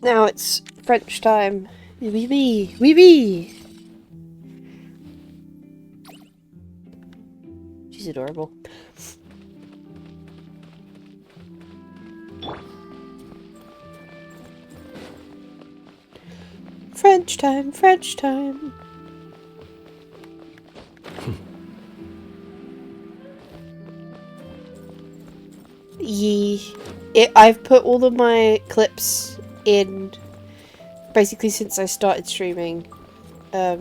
Now it's French time. Oui, oui, oui, oui. She's adorable. French time, French time. I've put all of my clips in basically since I started streaming. I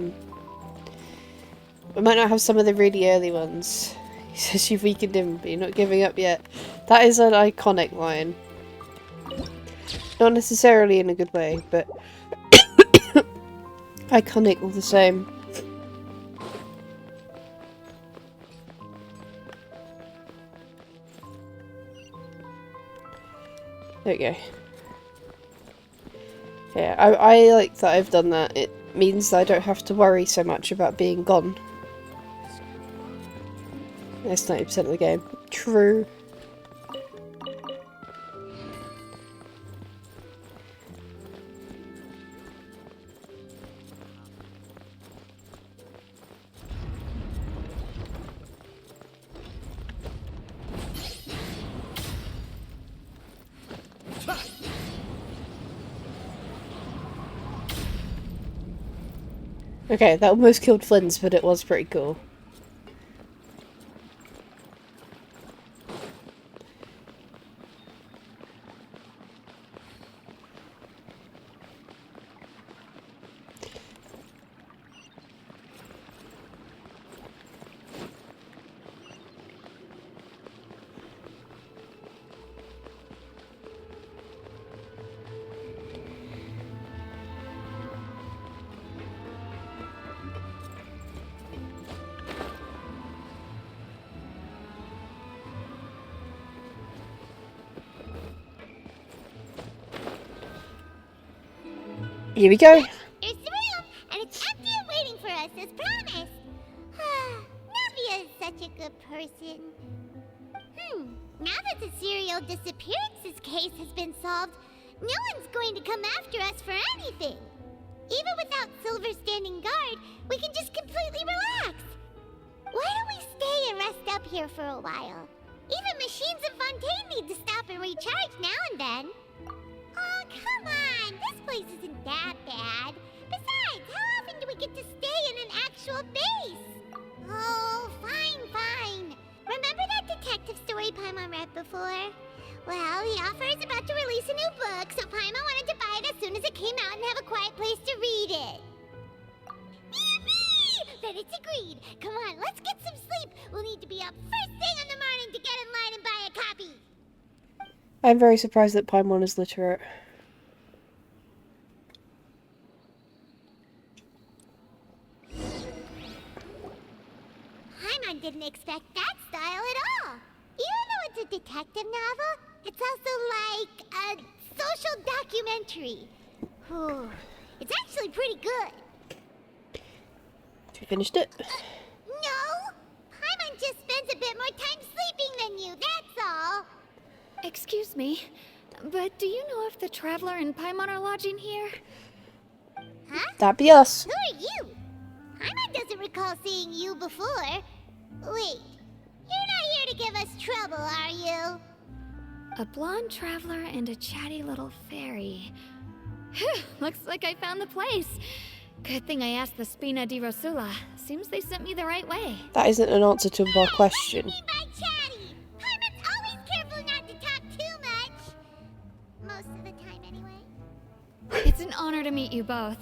might not have some of the really early ones. He says you've weakened him, but you're not giving up yet. That is an iconic line. Not necessarily in a good way, but iconic all the same. There we go. Yeah, I like that I've done that. It means that I don't have to worry so much about being gone. That's 90% of the game. True. Okay, that almost killed Flynn's, but it was pretty cool. Here we go. Here's the room, and it's empty and waiting for us as promised. Navia is such a good person. Now that the serial disappearances case has been solved, no one's going to come after us for anything. Even without Silver standing guard, we can just completely relax. Why don't we stay and rest up here for a while? Even machines in Fontaine need to stop and recharge now and then. Oh, come on! This place isn't that bad. Besides, how often do we get to stay in an actual base? Oh, fine. Remember that detective story Paimon read before? Well, the author is about to release a new book, so Paimon wanted to buy it as soon as it came out and have a quiet place to read it. Yippee! Then it's agreed. Come on, let's get some sleep. We'll need to be up first thing in the morning to get in line and buy a copy. I'm very surprised that Paimon is literate. Paimon didn't expect that style at all. Even though it's a detective novel, it's also like a social documentary. It's actually pretty good. You finished it? No! Paimon just spends a bit more time sleeping than you, that's all. Excuse me, but do you know if the Traveler and Paimon are lodging here? Huh? That'd be us. Who are you? Paimon doesn't recall seeing you before. Wait, you're not here to give us trouble, are you? A blonde traveler and a chatty little fairy. Whew, looks like I found the place. Good thing I asked the Spina di Rosula. Seems they sent me the right way. That isn't an answer to our question. What do you mean by chatty? Paimon's always careful not to talk too much. Most of the time, anyway. It's an honor to meet you both.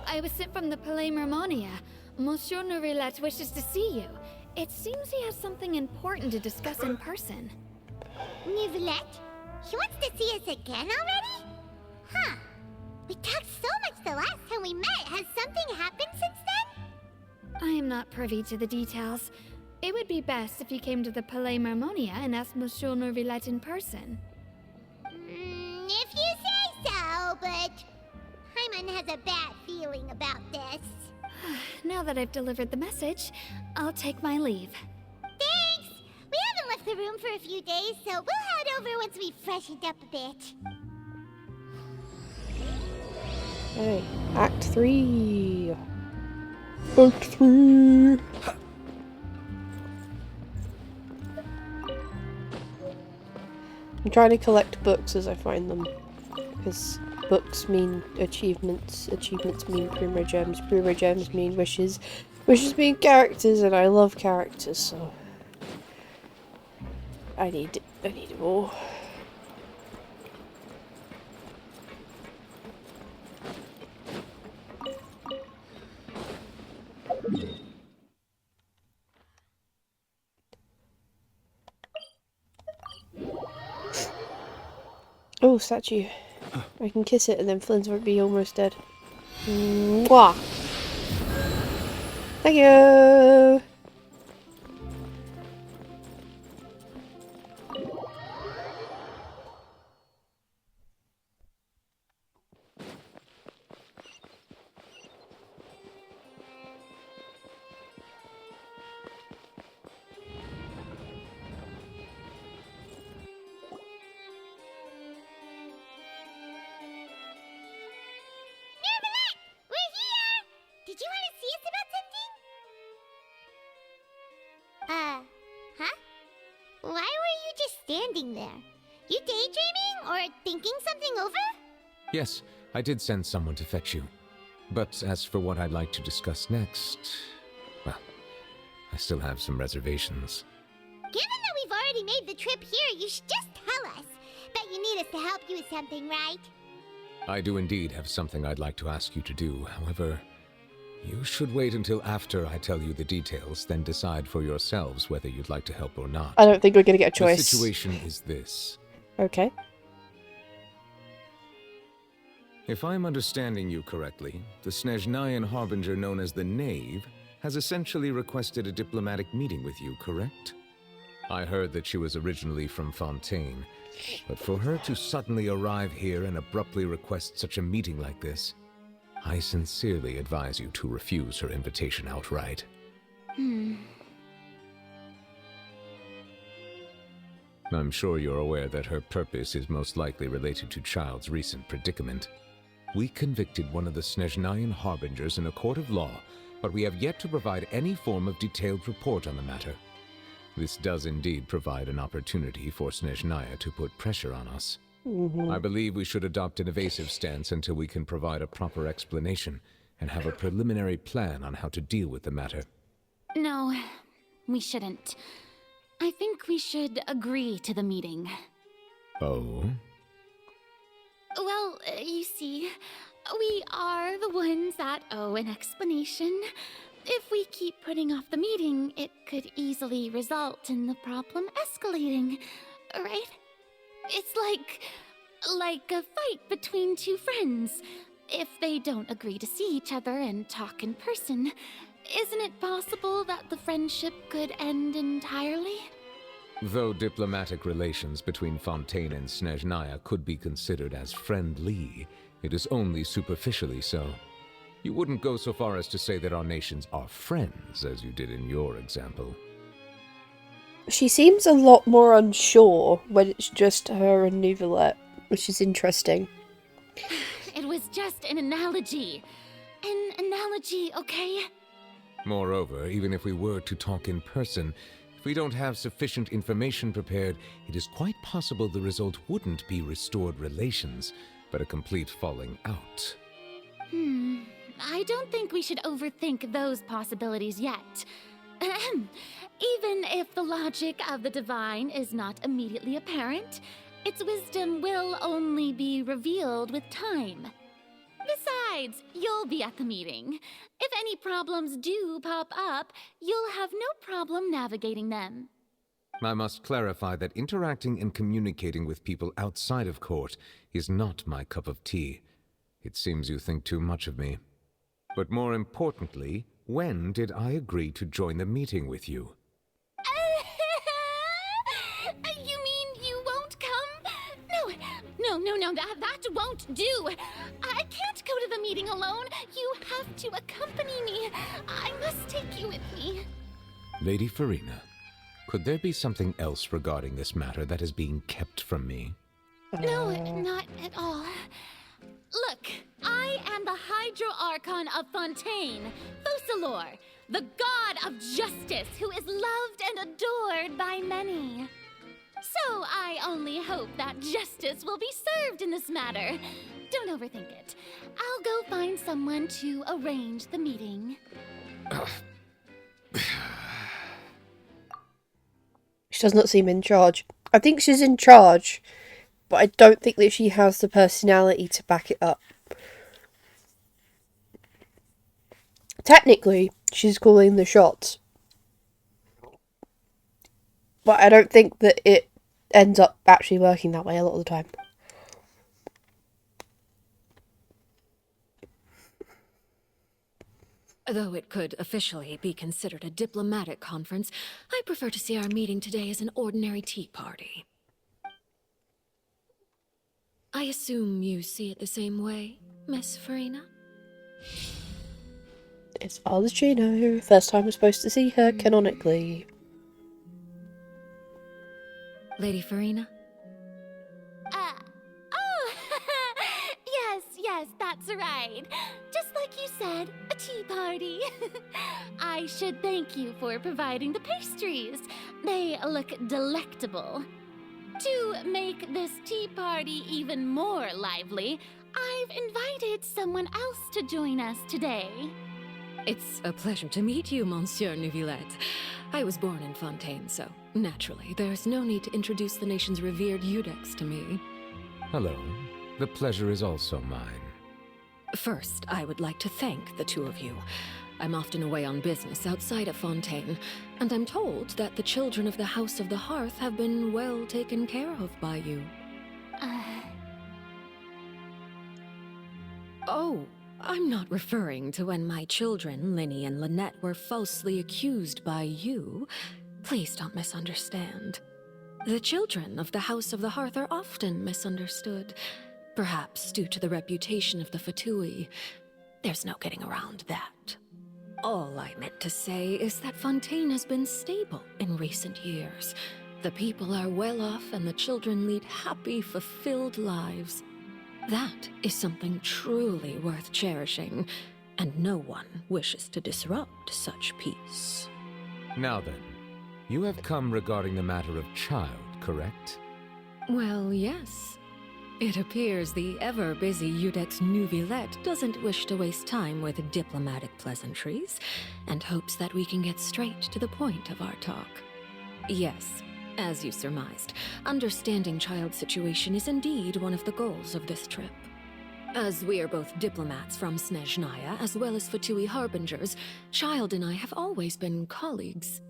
I was sent from the Palais Mermonia. Monsieur Nourillet wishes to see you. It seems he has something important to discuss in person. Nivelette? He wants to see us again already? Huh. We talked so much the last time we met. Has something happened since then? I am not privy to the details. It would be best if you came to the Palais Mermonia and asked Monsieur Nourillet in person. If you say so, but Paimon has a bad feeling about this. Now that I've delivered the message, I'll take my leave. Thanks! We haven't left the room for a few days, so we'll head over once we've freshened up a bit. Okay, Act 3. Act 3. I'm trying to collect books as I find them, because books mean achievements, achievements mean primo gems mean wishes, wishes mean characters, and I love characters, so I need more. Oh, statue. I can kiss it and then Flynn's would be almost dead. Mwah! Thank you! We're here! Did you want to see us about something? Huh? Why were you just standing there? You daydreaming or thinking something over? Yes, I did send someone to fetch you. But as for what I'd like to discuss next, well, I still have some reservations. Given that we've already made the trip here, you should just tell us. Bet you need us to help you with something, right? I do indeed have something I'd like to ask you to do. However, you should wait until after I tell you the details, then decide for yourselves whether you'd like to help or not. I don't think we're gonna get a choice. The situation is this. Okay. If I'm understanding you correctly, the Snezhnayan Harbinger known as the Knave has essentially requested a diplomatic meeting with you, correct? I heard that she was originally from Fontaine, but for her to suddenly arrive here and abruptly request such a meeting like this, I sincerely advise you to refuse her invitation outright. I'm sure you're aware that her purpose is most likely related to Child's recent predicament. We convicted one of the Snezhnayan Harbingers in a court of law, but we have yet to provide any form of detailed report on the matter. This does indeed provide an opportunity for Snezhnaya to put pressure on us. I believe we should adopt an evasive stance until we can provide a proper explanation and have a preliminary plan on how to deal with the matter. No, we shouldn't. I think we should agree to the meeting. Oh? Well, you see, we are the ones that owe an explanation. If we keep putting off the meeting, it could easily result in the problem escalating, right? It's like a fight between two friends. If they don't agree to see each other and talk in person, isn't it possible that the friendship could end entirely? Though diplomatic relations between Fontaine and Snezhnaya could be considered as friendly, it is only superficially so. You wouldn't go so far as to say that our nations are friends, as you did in your example. She seems a lot more unsure when it's just her and Neuvillette, which is interesting. It was just an analogy. An analogy, okay? Moreover, even if we were to talk in person, if we don't have sufficient information prepared, it is quite possible the result wouldn't be restored relations, but a complete falling out. I don't think we should overthink those possibilities yet. Ahem. Even if the logic of the divine is not immediately apparent, its wisdom will only be revealed with time. Besides, you'll be at the meeting. If any problems do pop up, you'll have no problem navigating them. I must clarify that interacting and communicating with people outside of court is not my cup of tea. It seems you think too much of me. But more importantly, when did I agree to join the meeting with you? You mean you won't come? No, that won't do. I can't go to the meeting alone. You have to accompany me. I must take you with me. Lady Farina, could there be something else regarding this matter that is being kept from me? No, not at all. Look, I am the Hydro Archon of Fontaine, Focalor, the god of justice who is loved and adored by many. So I only hope that justice will be served in this matter. Don't overthink it. I'll go find someone to arrange the meeting. She does not seem in charge. I think she's in charge, but I don't think that she has the personality to back it up. Technically, she's calling the shots, but I don't think that it ends up actually working that way a lot of the time. Though it could officially be considered a diplomatic conference, I prefer to see our meeting today as an ordinary tea party. I assume you see it the same way, Miss Farina? As far as she knows, first time we're supposed to see her canonically. Lady Farina? Oh, yes, that's right. Just like you said, a tea party. I should thank you for providing the pastries. They look delectable. To make this tea party even more lively, I've invited someone else to join us today. It's a pleasure to meet you, Monsieur Neuvillette. I was born in Fontaine, so naturally, there's no need to introduce the nation's revered Eudex to me. Hello. The pleasure is also mine. First, I would like to thank the two of you. I'm often away on business outside of Fontaine, and I'm told that the children of the House of the Hearth have been well taken care of by you. Oh, I'm not referring to when my children, Linny and Lynette, were falsely accused by you. Please don't misunderstand. The children of the House of the Hearth are often misunderstood, perhaps due to the reputation of the Fatui. There's no getting around that. All I meant to say is that Fontaine has been stable in recent years. The people are well off and the children lead happy, fulfilled lives. That is something truly worth cherishing, and no one wishes to disrupt such peace. Now then, you have come regarding the matter of child, correct? Well, yes. It appears the ever-busy Eudex Neuvillette doesn't wish to waste time with diplomatic pleasantries, and hopes that we can get straight to the point of our talk. Yes, as you surmised, understanding child's situation is indeed one of the goals of this trip. As we are both diplomats from Snezhnaya, as well as Fatui harbingers, Child and I have always been colleagues.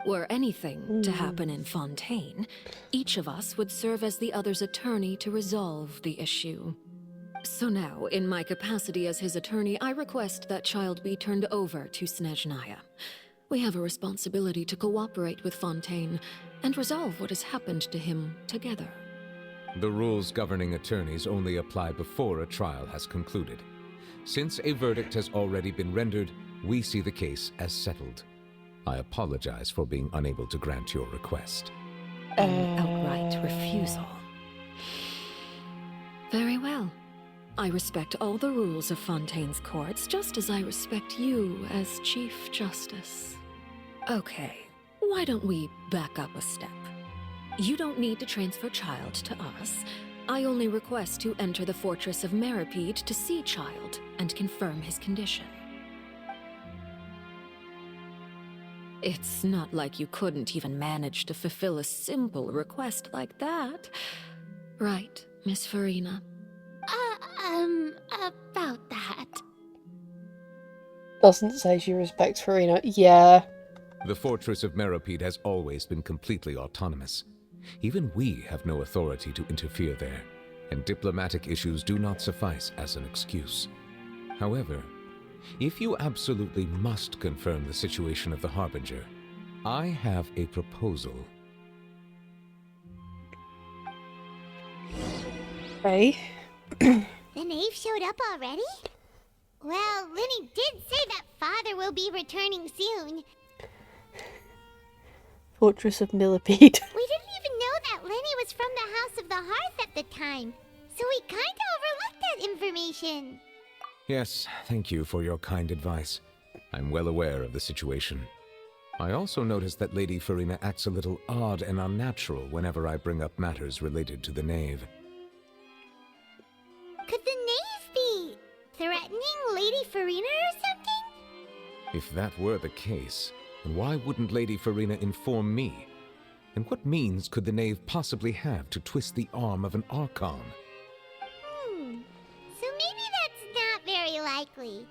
Were anything to happen in Fontaine, each of us would serve as the other's attorney to resolve the issue. So now, in my capacity as his attorney, I request that Child be turned over to Snezhnaya. We have a responsibility to cooperate with Fontaine and resolve what has happened to him together. The rules governing attorneys only apply before a trial has concluded. Since a verdict has already been rendered, we see the case as settled. I apologize for being unable to grant your request. An outright refusal. Very well. I respect all the rules of Fontaine's courts, just as I respect you as Chief Justice. Okay, why don't we back up a step? You don't need to transfer Child to us. I only request to enter the fortress of Meripede to see Child and confirm his condition. It's not like you couldn't even manage to fulfill a simple request like that. Right, Miss Farina? About that. Doesn't say she respects Farina. Yeah. The fortress of Meripede has always been completely autonomous. Even we have no authority to interfere there, and diplomatic issues do not suffice as an excuse. However, if you absolutely must confirm the situation of the Harbinger, I have a proposal. Okay. The knave showed up already? Well, Linny did say that father will be returning soon. Fortress of Millipede. We didn't even know that Linny was from the House of the Hearth at the time, so we kinda overlooked that information. Yes, thank you for your kind advice. I'm well aware of the situation. I also noticed that Lady Farina acts a little odd and unnatural whenever I bring up matters related to the Knave. Could the Knave be threatening Lady Farina or something? If that were the case, then why wouldn't Lady Farina inform me? And what means could the Knave possibly have to twist the arm of an Archon? So maybe that's not very likely.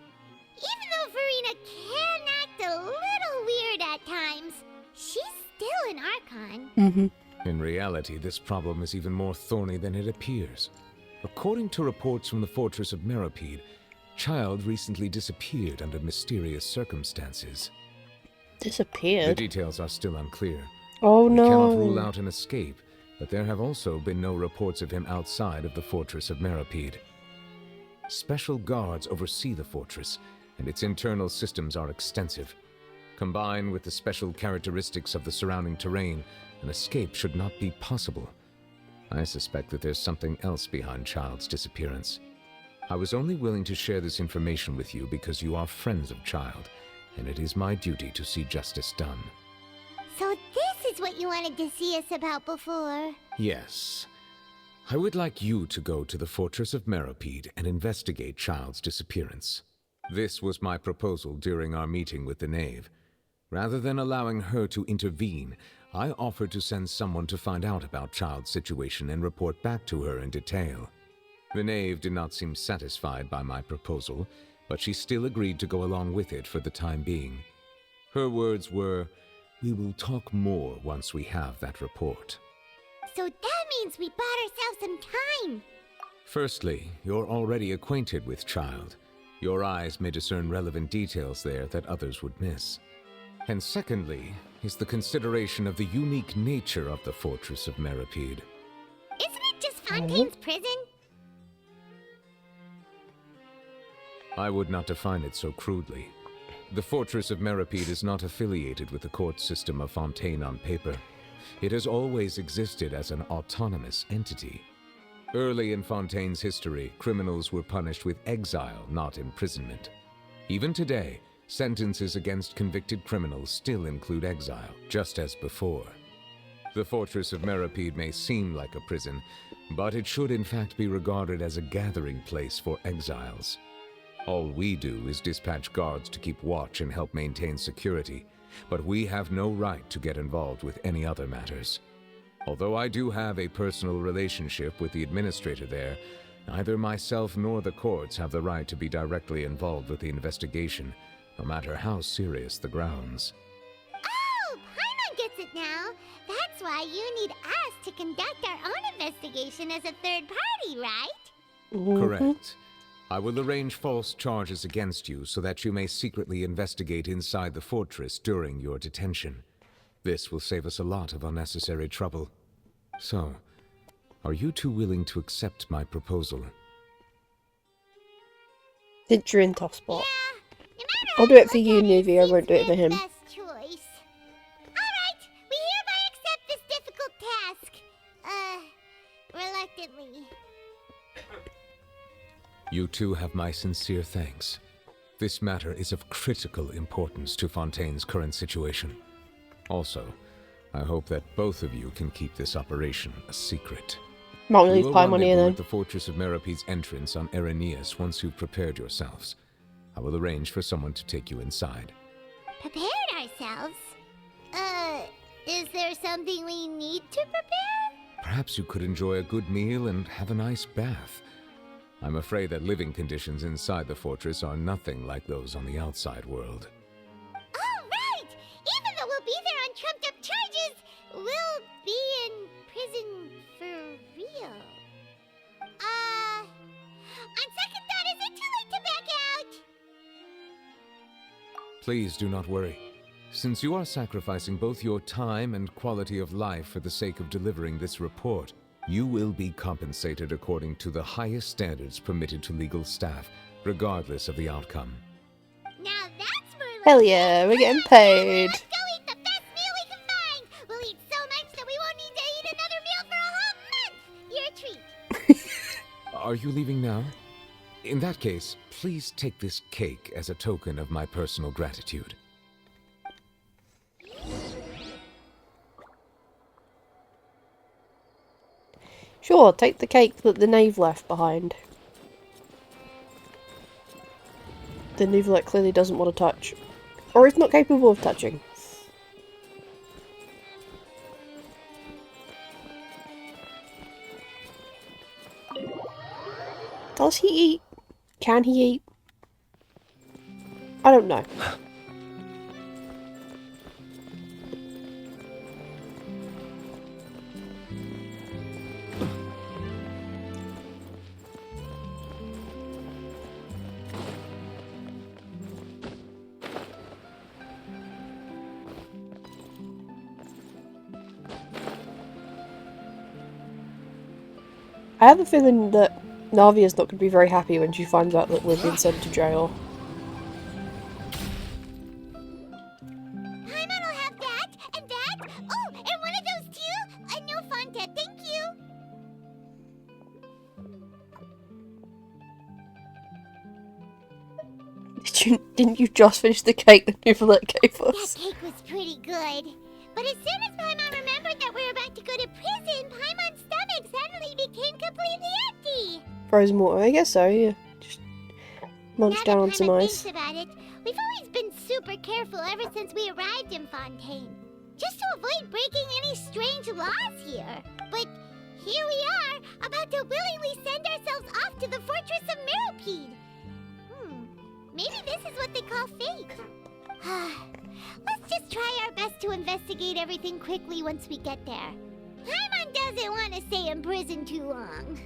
Even though Farina can act a little weird at times, she's still an Archon. In reality, this problem is even more thorny than it appears. According to reports from the fortress of Meropide, Child recently disappeared under mysterious circumstances. The Disappeared? details are still unclear. Oh We no. cannot rule out an escape, but there have also been no reports of him outside of the fortress of Meropide. Special guards oversee the fortress, and its internal systems are extensive. Combined with the special characteristics of the surrounding terrain, an escape should not be possible. I suspect that there's something else behind Child's disappearance. I was only willing to share this information with you because you are friends of Child, and it is my duty to see justice done. So this is what you wanted to see us about before. Yes. I would like you to go to the fortress of Meropide and investigate Child's disappearance. This was my proposal during our meeting with the Knave. Rather than allowing her to intervene, I offered to send someone to find out about Child's situation and report back to her in detail. The Knave did not seem satisfied by my proposal, but she still agreed to go along with it for the time being. Her words were, "We will talk more once we have that report." So that means we bought ourselves some time. Firstly, you're already acquainted with Child. Your eyes may discern relevant details there that others would miss. And secondly, is the consideration of the unique nature of the fortress of Meropide. Isn't it just Fontaine's prison? I would not define it so crudely. The fortress of Meropide is not affiliated with the court system of Fontaine on paper. It has always existed as an autonomous entity. Early in Fontaine's history, criminals were punished with exile, not imprisonment. Even today, sentences against convicted criminals still include exile, just as before. The fortress of Meropide may seem like a prison, but it should in fact be regarded as a gathering place for exiles. All we do is dispatch guards to keep watch and help maintain security, but we have no right to get involved with any other matters. Although I do have a personal relationship with the administrator there, neither myself nor the courts have the right to be directly involved with the investigation, no matter how serious the grounds. Oh, Paimon gets it now. That's why you need us to conduct our own investigation as a third party, right? Correct. I will arrange false charges against you so that you may secretly investigate inside the fortress during your detention. This will save us a lot of unnecessary trouble. So, are you two willing to accept my proposal? Since you're in top spot. Yeah, no matter I'll how do it for look you, at it, Nuvi. I won't do it seems for him. the best choice. Alright, we hereby accept this difficult task. Reluctantly. You two have my sincere thanks. This matter is of critical importance to Fontaine's current situation. Also, I hope that both of you can keep this operation a secret. Might We leave will Paimon here rendezvous then. at the fortress of Meropide's entrance on Erenius once you've prepared yourselves. I will arrange for someone to take you inside. Prepared ourselves? Is there something we need to prepare? Perhaps you could enjoy a good meal and have a nice bath. I'm afraid that living conditions inside the fortress are nothing like those on the outside world. Oh, right! Even though we'll be there on trumped-up charges, we'll be in prison for real. On second thought, is it too late to back out? Please do not worry. Since you are sacrificing both your time and quality of life for the sake of delivering this report, you will be compensated according to the highest standards permitted to legal staff, regardless of the outcome. Now that's more like Hell yeah, we're getting paid. Let's go eat the best meal we can find! We'll eat so much that we won't need to eat another meal for a whole month! Your treat! Are you leaving now? In that case, please take this cake as a token of my personal gratitude. Sure, take the cake that the knave left behind. The Neuvillette clearly doesn't want to touch. Or is not capable of touching. Does he eat? Can he eat? I don't know. I have a feeling that Navia's not going to be very happy when she finds out that we're being sent to jail. Paimon will have that, and that. Oh, and one of those too. A new Fontaine, thank you. Didn't you just finish the cake that Neuvillette gave us? That cake was pretty good. But as soon as Paimon remembered that we were about to go to prison, Paimon's stomach suddenly became completely empty. Frozen water, I guess so, yeah. Just munch down on some Paimon ice. thinks about it, we've always been super careful ever since we arrived in Fontaine. Just to avoid breaking any strange laws here. But here we are, about to willingly send ourselves off to the fortress of Meropide. Maybe this is what they call fate. Let's just try our best to investigate everything quickly once we get there. Paimon doesn't want to stay in prison too long.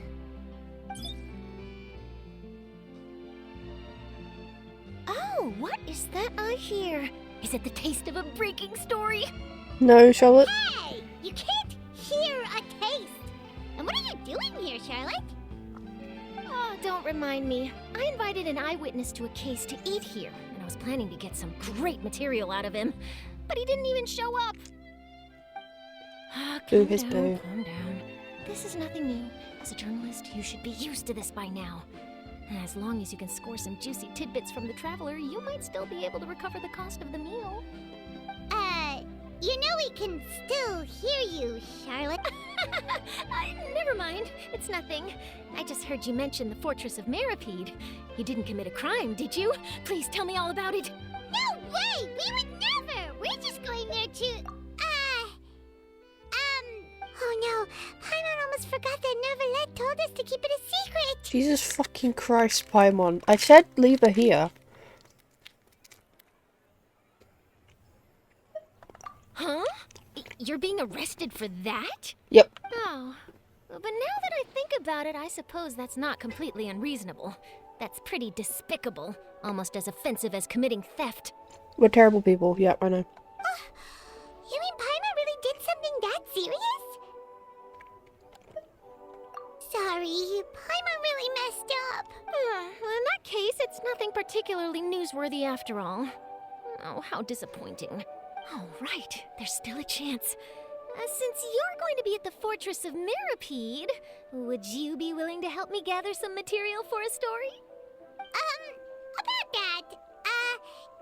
Oh, what is that I hear? Is it the taste of a breaking story? No, Charlotte? Hey! You can't hear a taste! And what are you doing here, Charlotte? Oh, don't remind me. I invited an eyewitness to a case to eat here, and I was planning to get some great material out of him. But he didn't even show up. Boo his boo. Calm down. This is nothing new. As a journalist, you should be used to this by now. As long as you can score some juicy tidbits from the traveler, you might still be able to recover the cost of the meal. You know we can still hear you, Charlotte. Never mind. It's nothing. I just heard you mention the fortress of Meropide. You didn't commit a crime, did you? Please tell me all about it. No way! We would never! We're just going there to... Oh no, Paimon almost forgot that Neuvillette told us to keep it a secret! Jesus fucking Christ, Paimon. I said leave her here. Huh? You're being arrested for that? Yep. Oh. But now that I think about it, I suppose that's not completely unreasonable. That's pretty despicable. Almost as offensive as committing theft. We're terrible people. Yep, I know. You mean Paimon really did something that serious? Sorry, Paimon really messed up. Well, in that case, it's nothing particularly newsworthy after all. Oh, how disappointing. Oh, right. There's still a chance. Since you're going to be at the Fortress of Meropide, would you be willing to help me gather some material for a story? About that,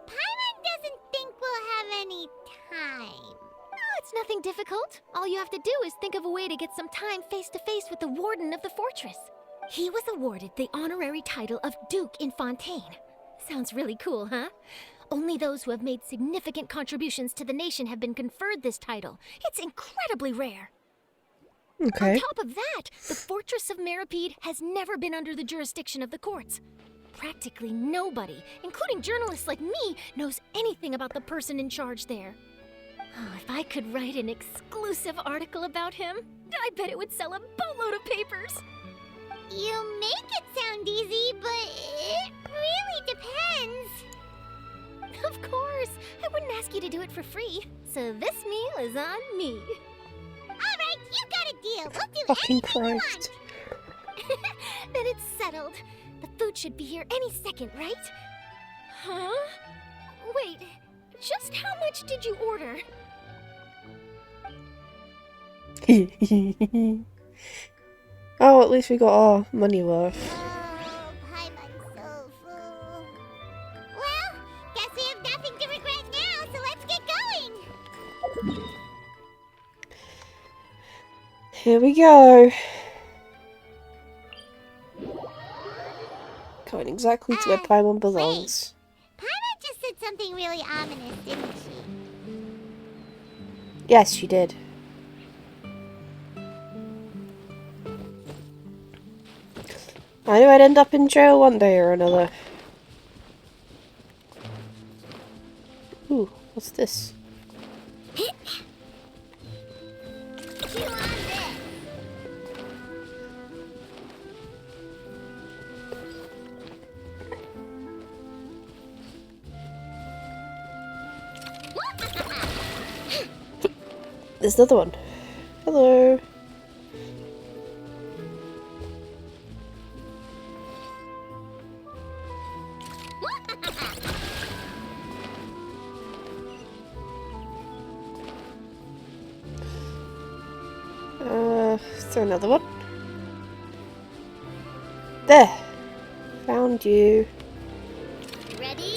Paimon doesn't think we'll have any time. Oh, it's nothing difficult. All you have to do is think of a way to get some time face-to-face with the warden of the fortress. He was awarded the honorary title of Duke in Fontaine. Sounds really cool, huh? Only those who have made significant contributions to the nation have been conferred this title. It's incredibly rare. Okay. On top of that, the Fortress of Meropide has never been under the jurisdiction of the courts. Practically nobody, including journalists like me, knows anything about the person in charge there. Oh, if I could write an exclusive article about him, I bet it would sell a boatload of papers. You make it sound easy, but it really depends. Of course, I wouldn't ask you to do it for free. So this meal is on me. Alright, you got a deal. We'll do Fucking anything you Christ. want. Then it's settled. The food should be here any second, right? Huh? Wait, just how much did you order? Oh, at least we got our money worth. Oh, Paimon Here we go. Going exactly to where Paimon belongs. Paimon just said something really ominous, didn't she? Yes, she did. I knew I'd end up in jail one day or another. Ooh, what's this? You want this? There's another one. Hello. Is there another one? There. Found you. Ready?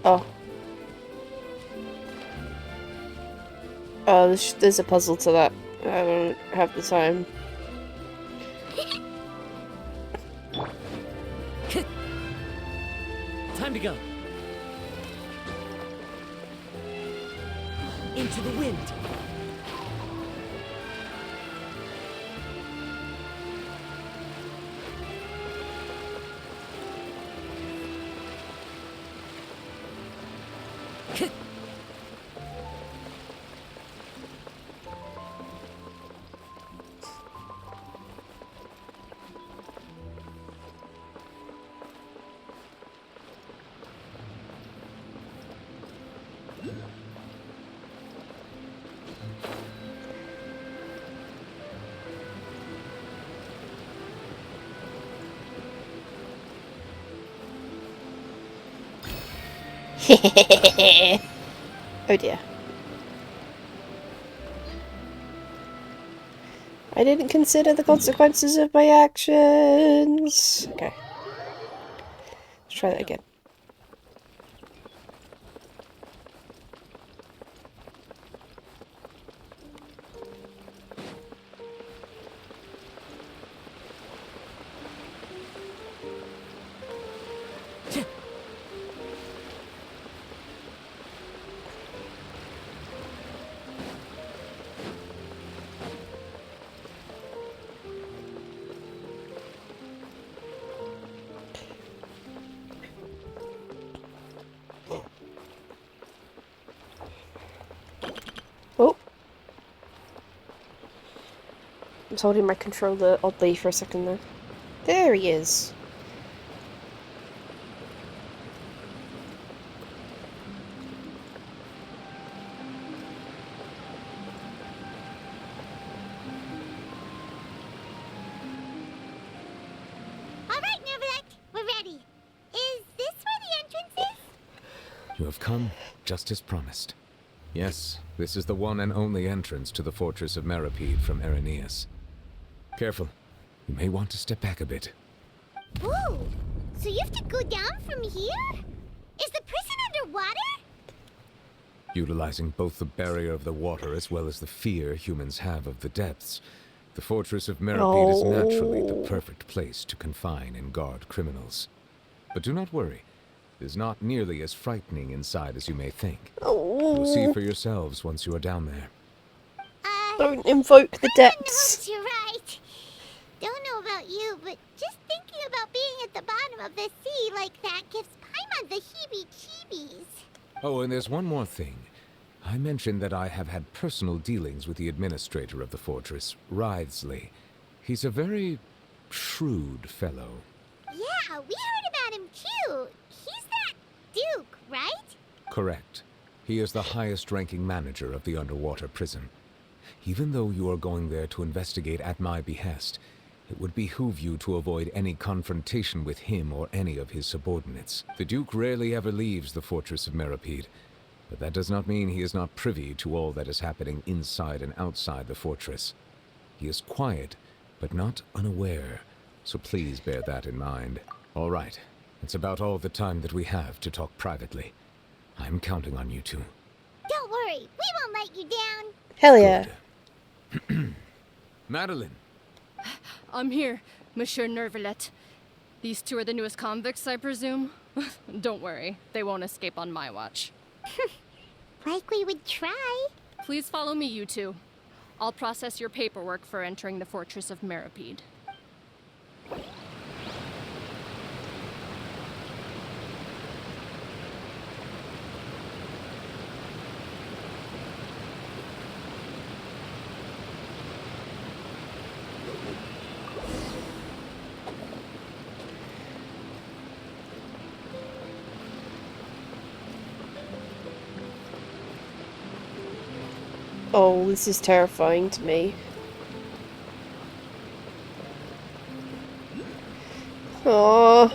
Oh. Oh, there's a puzzle to that. I don't have the time. Time to go. Into the wind. Oh dear. I didn't consider the consequences of my actions. Okay. Let's try that again. Oh. I was holding my controller oddly for a second there. There he is. All right, Neverland, we're ready. Is this where the entrance is? You have come just as promised. Yes, this is the one and only entrance to the fortress of Meripede from Araneus. Careful. You may want to step back a bit. Whoa! So you have to go down from here? Is the prison underwater? Utilizing both the barrier of the water as well as the fear humans have of the depths, the fortress of Meripede is naturally the perfect place to confine and guard criminals. But do not worry. It is not nearly as frightening inside as you may think. You'll see for yourselves once you are down there. Don't invoke the Paimon depths. knows you're right. Don't know about you, but just thinking about being at the bottom of the sea like that gives Paimon the heebie-jeebies. Oh, and there's one more thing. I mentioned that I have had personal dealings with the administrator of the fortress, Writhsley. He's a very shrewd fellow. Yeah, we heard about him too. He's that Duke, right? Correct. He is the highest-ranking manager of the underwater prison. Even though you are going there to investigate at my behest, it would behoove you to avoid any confrontation with him or any of his subordinates. The Duke rarely ever leaves the fortress of Meripede, but that does not mean he is not privy to all that is happening inside and outside the fortress. He is quiet, but not unaware, so please bear that in mind. All right, It's about all the time that we have to talk privately. I'm counting on you two. Don't worry, we won't let you down. Hell yeah. Good. Madeline! I'm here, Monsieur Nervalet. These two are the newest convicts, I presume? Don't worry, they won't escape on my watch. Like we would try. Please follow me, you two. I'll process your paperwork for entering the Fortress of Meripede. Oh, this is terrifying to me. Oh.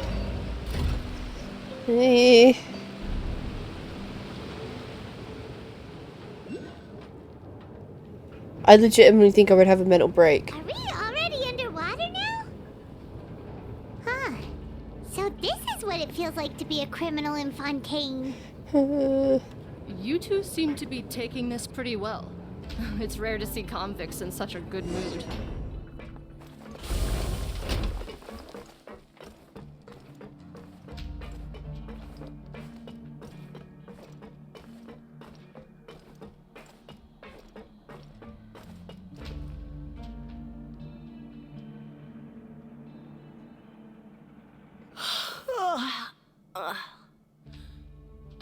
I legitimately think I would have a mental break. Are we already underwater now? Huh. So this is what it feels like to be a criminal in Fontaine. You two seem to be taking this pretty well. It's rare to see convicts in such a good mood.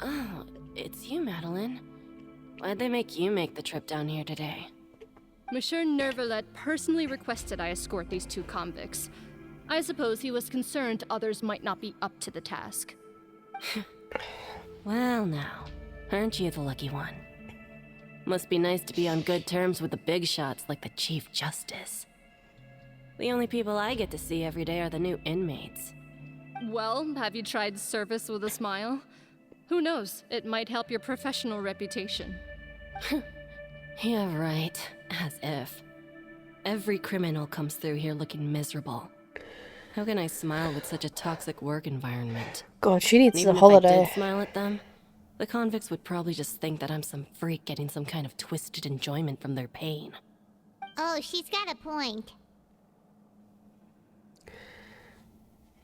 Oh, it's you, Madeline. Why'd they make you make the trip down here today? Monsieur Nervalet personally requested I escort these two convicts. I suppose he was concerned others might not be up to the task. Well now, aren't you the lucky one? Must be nice to be on good terms with the big shots like the Chief Justice. The only people I get to see every day are the new inmates. Well, have you tried service with a smile? Who knows, it might help your professional reputation. Yeah, right. As if. Every criminal comes through here looking miserable. How can I smile with such a toxic work environment? God, she needs Even a if I holiday. did smile at them, the convicts would probably just think that I'm some freak getting some kind of twisted enjoyment from their pain. Oh, she's got a point.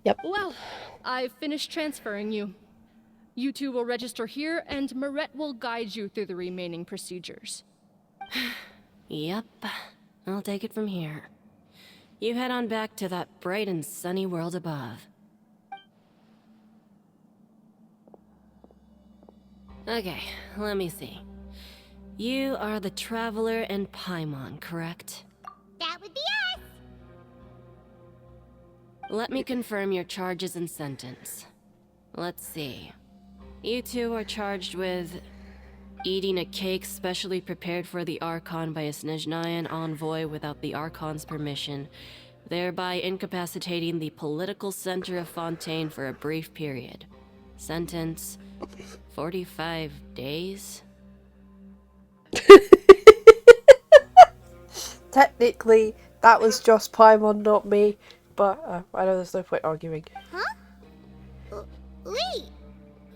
Yep. Well, I've finished transferring you. You two will register here, and Marette will guide you through the remaining procedures. Yep, I'll take it from here. You head on back to that bright and sunny world above. Okay, let me see. You are the Traveler and Paimon, correct? That would be us. Let me confirm your charges and sentence. Let's see. You two are charged with eating a cake specially prepared for the Archon by a Snezhnayan envoy without the Archon's permission, thereby incapacitating the political center of Fontaine for a brief period. Sentence: 45 days? Technically, that was just Paimon, not me. But I know there's no point arguing. Huh? Wait,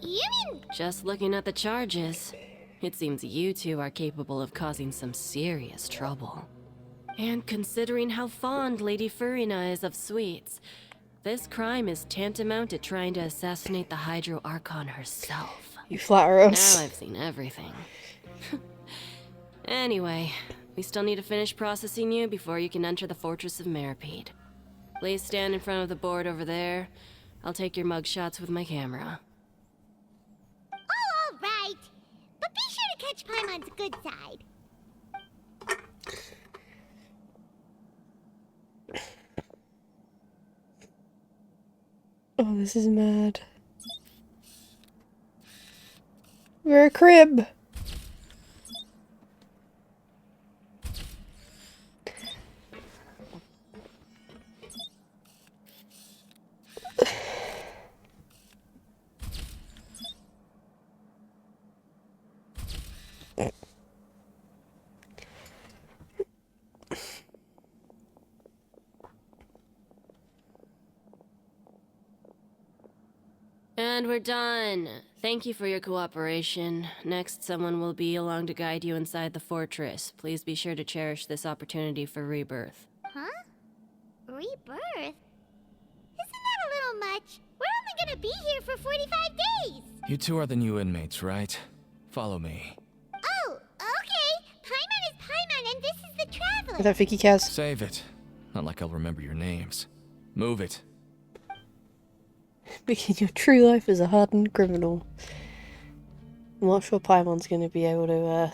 you mean... Just looking at the charges, it seems you two are capable of causing some serious trouble. And considering how fond Lady Furina is of sweets, this crime is tantamount to trying to assassinate the Hydro Archon herself. You flatter us. Now I've seen everything. Anyway, we still need to finish processing you before you can enter the Fortress of Meripede. Please stand in front of the board over there. I'll take your mugshots with my camera. Oh, all right. But be sure to catch Paimon's good side. Oh, this is mad. We're a crib. And we're done. Thank you for your cooperation. Next, someone will be along to guide you inside the fortress. Please be sure to cherish this opportunity for rebirth. Huh? Rebirth? Isn't that a little much? We're only gonna be here for 45 days! You two are the new inmates, right? Follow me. Oh, okay. Paimon is Paimon, and this is the Traveler. I don't think he cares. Save it. Not like I'll remember your names. Move it. Begin your true life as a hardened criminal. I'm not sure Paimon's going to be able to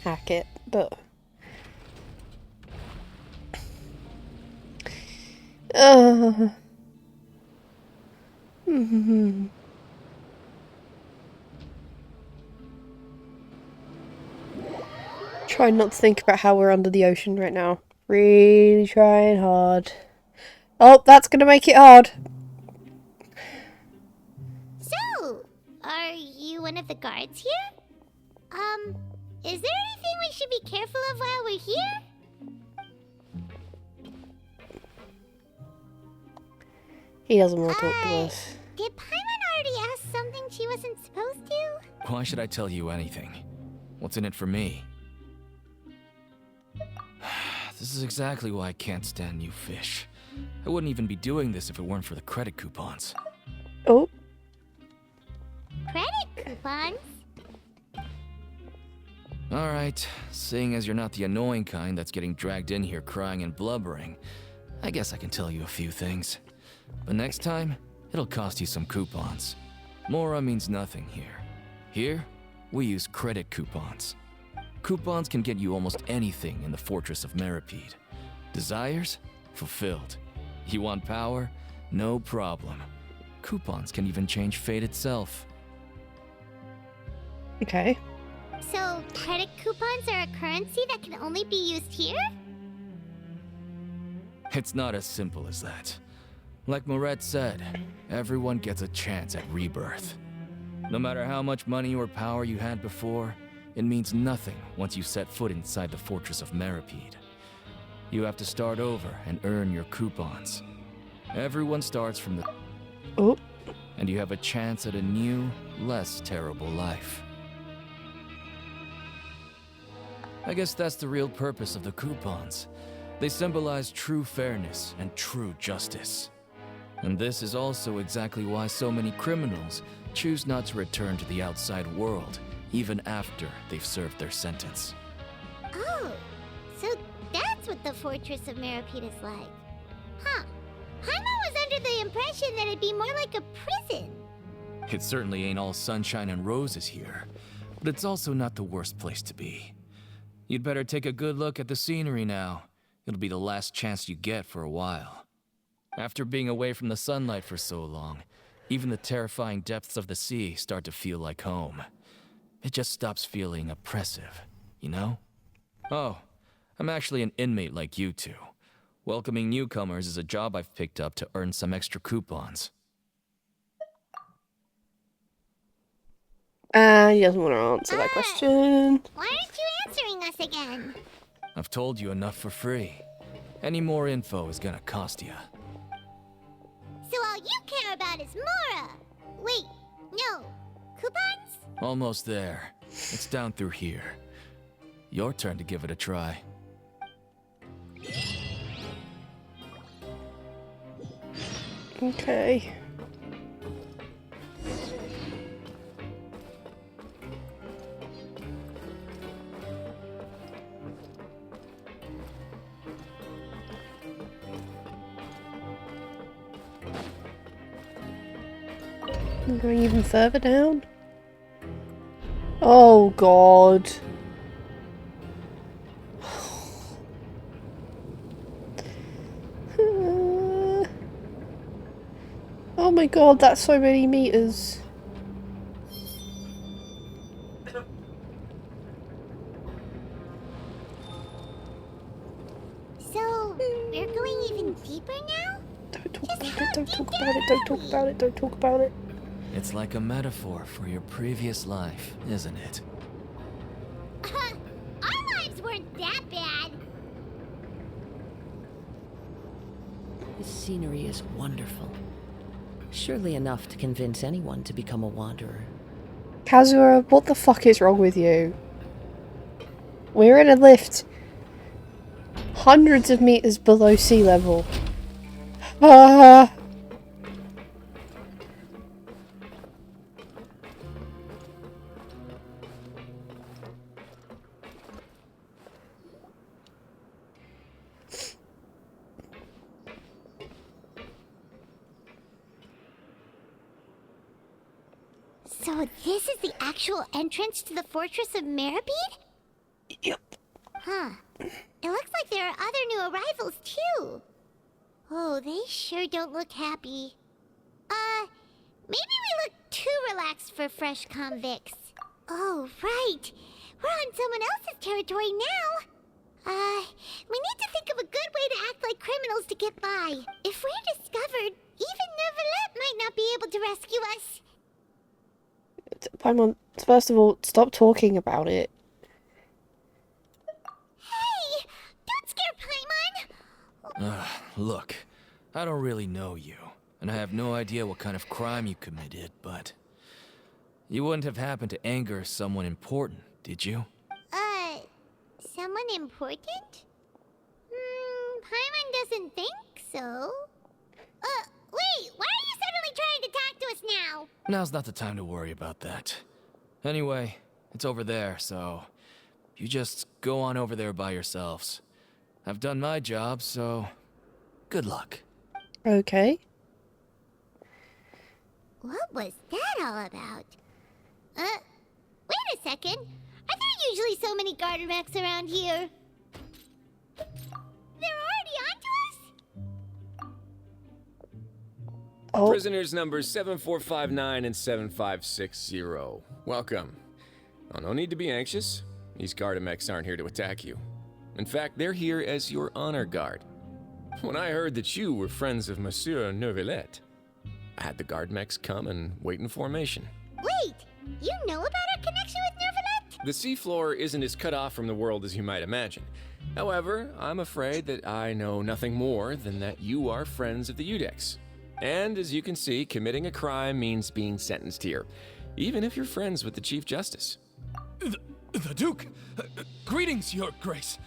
hack it, but... Trying not to think about how we're under the ocean right now. Really trying hard. Oh, that's going to make it hard. So, are you one of the guards here? Is there anything we should be careful of while we're here? He doesn't want to talk to us. Did Paimon already ask something she wasn't supposed to? Why should I tell you anything? What's in it for me? This is exactly why I can't stand you fish. I wouldn't even be doing this if it weren't for the credit coupons. Oh. Credit coupons? Alright, seeing as you're not the annoying kind that's getting dragged in here crying and blubbering, I guess I can tell you a few things. But next time, it'll cost you some coupons. Mora means nothing here. Here, we use credit coupons. Coupons can get you almost anything in the Fortress of Meripede. Desires? Fulfilled. You want power? No problem. Coupons can even change fate itself. Okay. So, credit coupons are a currency that can only be used here? It's not as simple as that. Like Moret said, everyone gets a chance at rebirth. No matter how much money or power you had before, it means nothing once you set foot inside the Fortress of Meripede. You have to start over and earn your coupons. Everyone starts from the... Oh. And you have a chance at a new, less terrible life. I guess that's the real purpose of the coupons. They symbolize true fairness and true justice. And this is also exactly why so many criminals choose not to return to the outside world, even after they've served their sentence. Oh, so that's what the Fortress of Meripede is like. Huh. Paimon was under the impression that it'd be more like a prison. It certainly ain't all sunshine and roses here, but it's also not the worst place to be. You'd better take a good look at the scenery now. It'll be the last chance you get for a while. After being away from the sunlight for so long, even the terrifying depths of the sea start to feel like home. It just stops feeling oppressive, you know? Oh, I'm actually an inmate like you two. Welcoming newcomers is a job I've picked up to earn some extra coupons. He doesn't want to answer that question. Why aren't you answering us again? I've told you enough for free. Any more info is gonna cost you. So all you care about is Mora! Wait, no. Coupons? Almost there. It's down through here. Your turn to give it a try. Okay. I'm going even further down. Oh god. Oh my god, that's so many meters. So, we're going even deeper now? Don't talk about it, don't talk about it, don't talk about it, don't talk about it. It's like a metaphor for your previous life, isn't it? Our lives weren't that bad. The scenery is wonderful. Surely enough to convince anyone to become a wanderer. Kazura, what the fuck is wrong with you? We're in a lift hundreds of meters below sea level. Ah. So this is the actual entrance to the Fortress of Meribed? Yep. Huh. It looks like there are other new arrivals, too. Oh, they sure don't look happy. Maybe we look too relaxed for fresh convicts. Oh, right. We're on someone else's territory now. We need to think of a good way to act like criminals to get by. If we're discovered, even Neuvillette might not be able to rescue us. Paimon, first of all, stop talking about it. Hey! Don't scare Paimon! Look, I don't really know you, and I have no idea what kind of crime you committed, but you wouldn't have happened to anger someone important, did you? Someone important? Paimon doesn't think so. Wait, why are you suddenly trying to talk to us now? Now's not the time to worry about that. Anyway, it's over there, so you just go on over there by yourselves. I've done my job, so good luck. Okay. What was that all about? Wait a second. Are there usually so many garter mechs around here? They're already onto us? Oh. Prisoners numbers 7459 and 7560. Welcome. Oh, no need to be anxious. These Gardamex aren't here to attack you. In fact, they're here as your honor guard. When I heard that you were friends of Monsieur Neuvillette, I had the Gardamex come and wait in formation. Wait, you know about our connection with Neuvillette? The seafloor isn't as cut off from the world as you might imagine. However, I'm afraid that I know nothing more than that you are friends of the Udex. And as you can see, committing a crime means being sentenced here, even if you're friends with the Chief Justice. The Duke! Greetings, Your Grace.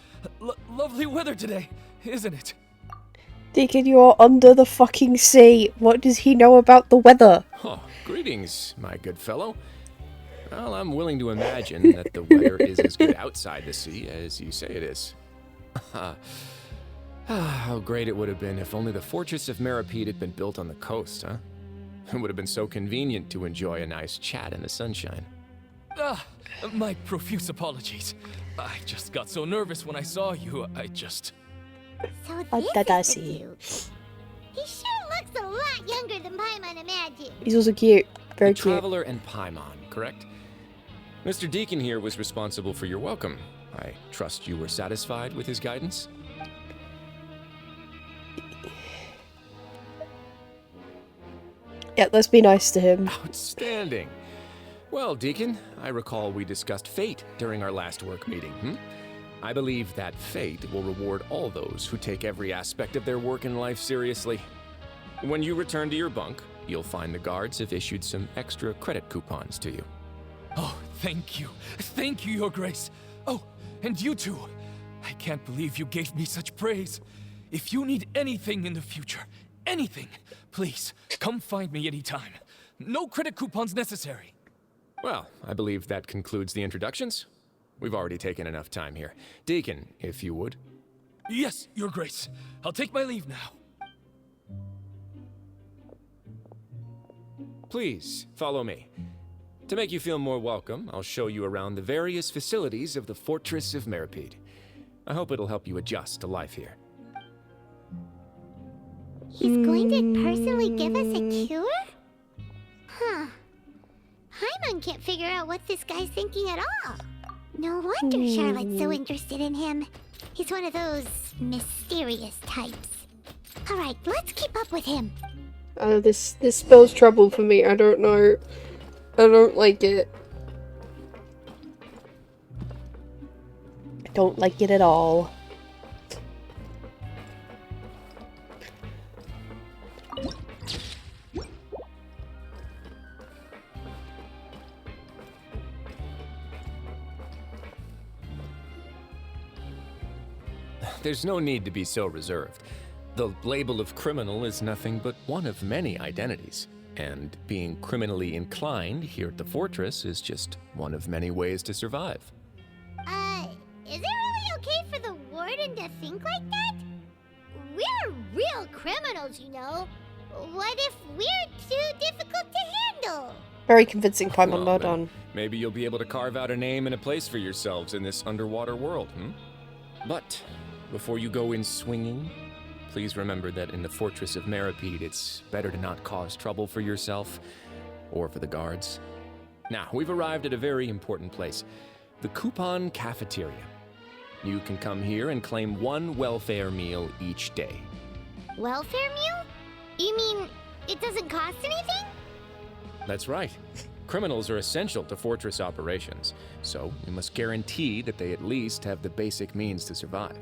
Lovely weather today, isn't it? Deacon, you're under the fucking sea. What does he know about the weather? Oh, greetings, my good fellow. Well, I'm willing to imagine that the weather is as good outside the sea as you say it is. How great it would have been if only the Fortress of Meribed had been built on the coast, huh? It would have been so convenient to enjoy a nice chat in the sunshine. My profuse apologies. I just got so nervous when I saw you, So this is the Duke. He sure looks a lot younger than Paimon imagined. He's also cute. Very the cute. Traveler and Paimon, correct? Mr. Deacon here was responsible for your welcome. I trust you were satisfied with his guidance? Yeah, let's be nice to him. Outstanding. Well, Deacon, I recall we discussed fate during our last work meeting, I believe that fate will reward all those who take every aspect of their work in life seriously. When you return to your bunk, you'll find the guards have issued some extra credit coupons to you. Oh, thank you. Thank you, Your Grace. Oh, and you too. I can't believe you gave me such praise. If you need anything in the future, anything, please, come find me anytime. No credit coupons necessary. Well, I believe that concludes the introductions. We've already taken enough time here. Deacon, if you would. Yes, Your Grace. I'll take my leave now. Please, follow me. To make you feel more welcome, I'll show you around the various facilities of the Fortress of Meribed. I hope it'll help you adjust to life here. He's going to personally give us a cure? Huh. Paimon can't figure out what this guy's thinking at all. No wonder Charlotte's so interested in him. He's one of those mysterious types. Alright, let's keep up with him. This spells trouble for me. I don't know. I don't like it. I don't like it at all. there's no need to be so reserved. The label of criminal is nothing but one of many identities. And being criminally inclined here at the fortress is just one of many ways to survive. Is it really okay for the warden to think like that? We're real criminals, you know. What if we're too difficult to handle? Very convincing Paimon, well then, done. Maybe you'll be able to carve out a name and a place for yourselves in this underwater world, But before you go in swinging, please remember that in the Fortress of Meripede, it's better to not cause trouble for yourself or for the guards. Now, we've arrived at a very important place, the Coupon Cafeteria. You can come here and claim one welfare meal each day. Welfare meal? You mean it doesn't cost anything? That's right. Criminals are essential to fortress operations, so we must guarantee that they at least have the basic means to survive.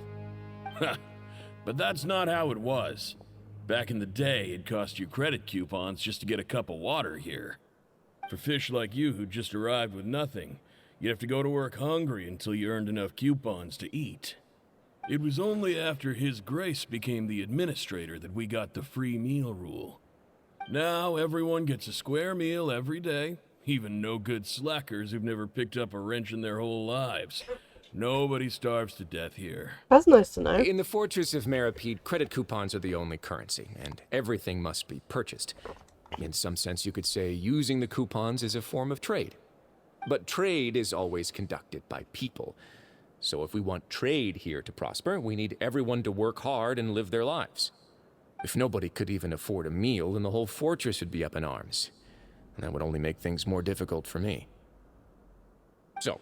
But that's not how it was. Back in the day, it cost you credit coupons just to get a cup of water here. For fish like you who just arrived with nothing, you'd have to go to work hungry until you earned enough coupons to eat. It was only after His Grace became the administrator that we got the free meal rule. Now everyone gets a square meal every day, even no-good slackers who've never picked up a wrench in their whole lives. Nobody starves to death here. That's nice to know. In the Fortress of Meripede, credit coupons are the only currency, and everything must be purchased. In some sense, you could say using the coupons is a form of trade. But trade is always conducted by people. So if we want trade here to prosper, we need everyone to work hard and live their lives. If nobody could even afford a meal, then the whole fortress would be up in arms. And that would only make things more difficult for me. So,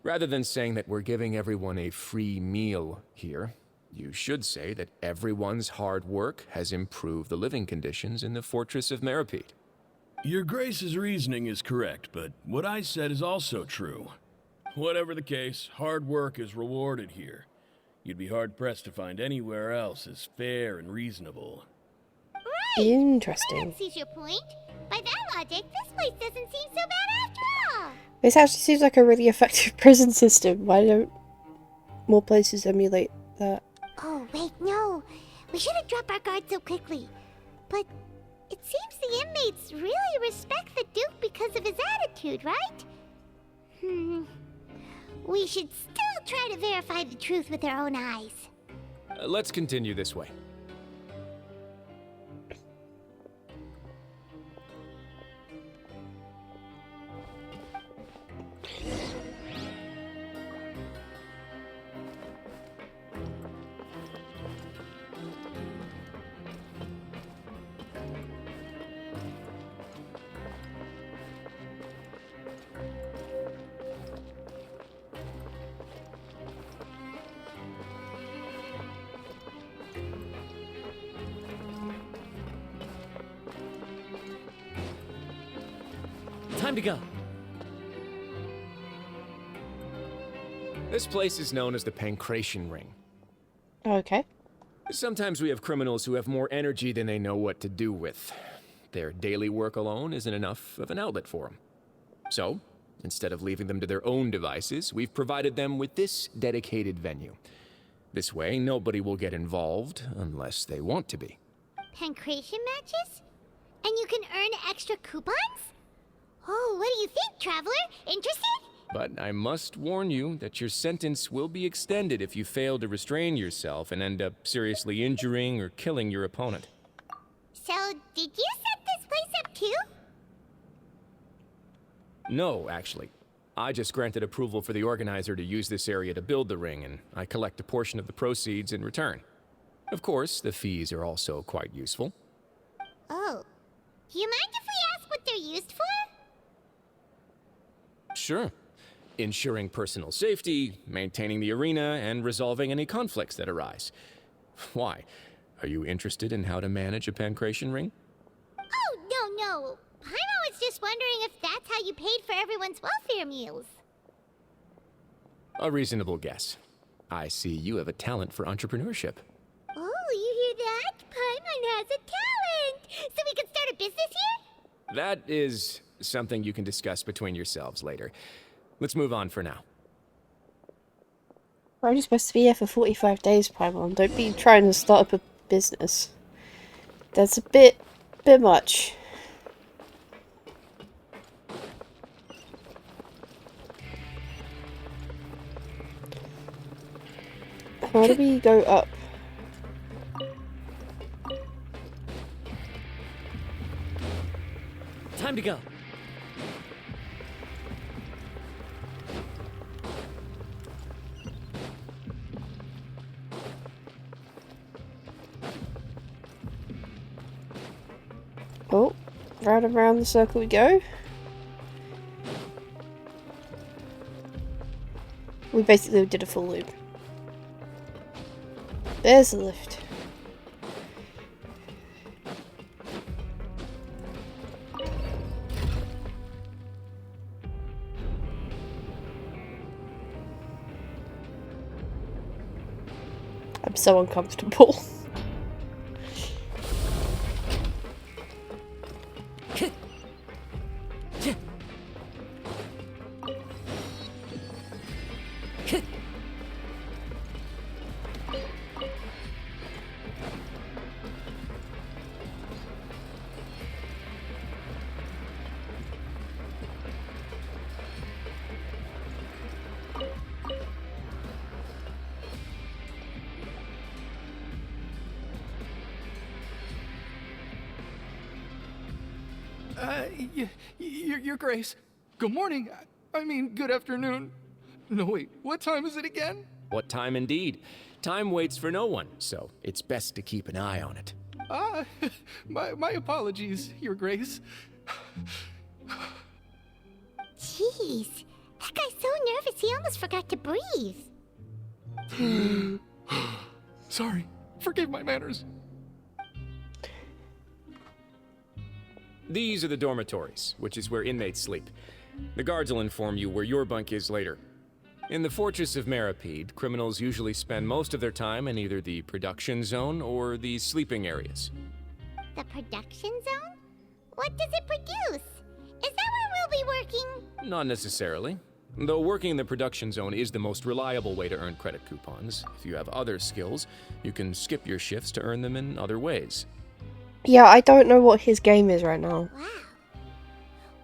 rather than saying that we're giving everyone a free meal here, you should say that everyone's hard work has improved the living conditions in the Fortress of Meripede. Your Grace's reasoning is correct, but what I said is also true. Whatever the case, hard work is rewarded here. You'd be hard-pressed to find anywhere else as fair and reasonable. Right! Interesting. That sees your point. By that logic, this place doesn't seem so bad after all. This actually seems like a really effective prison system. Why don't more places emulate that? Oh, wait, no. We shouldn't drop our guard so quickly. But it seems the inmates really respect the Duke because of his attitude, right? We should still try to verify the truth with our own eyes. Let's continue this way. Time to go. This place is known as the Pancration Ring. Okay. Sometimes we have criminals who have more energy than they know what to do with. Their daily work alone isn't enough of an outlet for them. So, instead of leaving them to their own devices, we've provided them with this dedicated venue. This way, nobody will get involved unless they want to be. Pancration matches? And you can earn extra coupons? Oh, what do you think, Traveler? Interested? But I must warn you that your sentence will be extended if you fail to restrain yourself and end up seriously injuring or killing your opponent. So, did you set this place up too? No, actually. I just granted approval for the organizer to use this area to build the ring, and I collect a portion of the proceeds in return. Of course, the fees are also quite useful. Oh. Do you mind if we ask what they're used for? Sure. Ensuring personal safety, maintaining the arena, and resolving any conflicts that arise. Why? Are you interested in how to manage a pancration ring? Oh, no. Paimon was just wondering if that's how you paid for everyone's welfare meals. A reasonable guess. I see you have a talent for entrepreneurship. Oh, you hear that? Paimon has a talent! So we can start a business here? That is something you can discuss between yourselves later. Let's move on for now. We're only supposed to be here for 45 days, Paimon. Don't be trying to start up a business. That's a bit much. How do we go up? Time to go. Oh, round and round the circle we go. We basically did a full loop. There's the lift. I'm so uncomfortable. Your Grace. Good morning. I mean, good afternoon. No, wait, what time is it again? What time indeed? Time waits for no one, so it's best to keep an eye on it. My apologies, Your Grace. Jeez, that guy's so nervous he almost forgot to breathe. Sorry, forgive my manners. These are the dormitories, which is where inmates sleep. The guards will inform you where your bunk is later. In the Fortress of Meripede, criminals usually spend most of their time in either the production zone or the sleeping areas. The production zone? What does it produce? Is that where we'll be working? Not necessarily. Though working in the production zone is the most reliable way to earn credit coupons, if you have other skills, you can skip your shifts to earn them in other ways. Yeah, I don't know what his game is right now. Wow.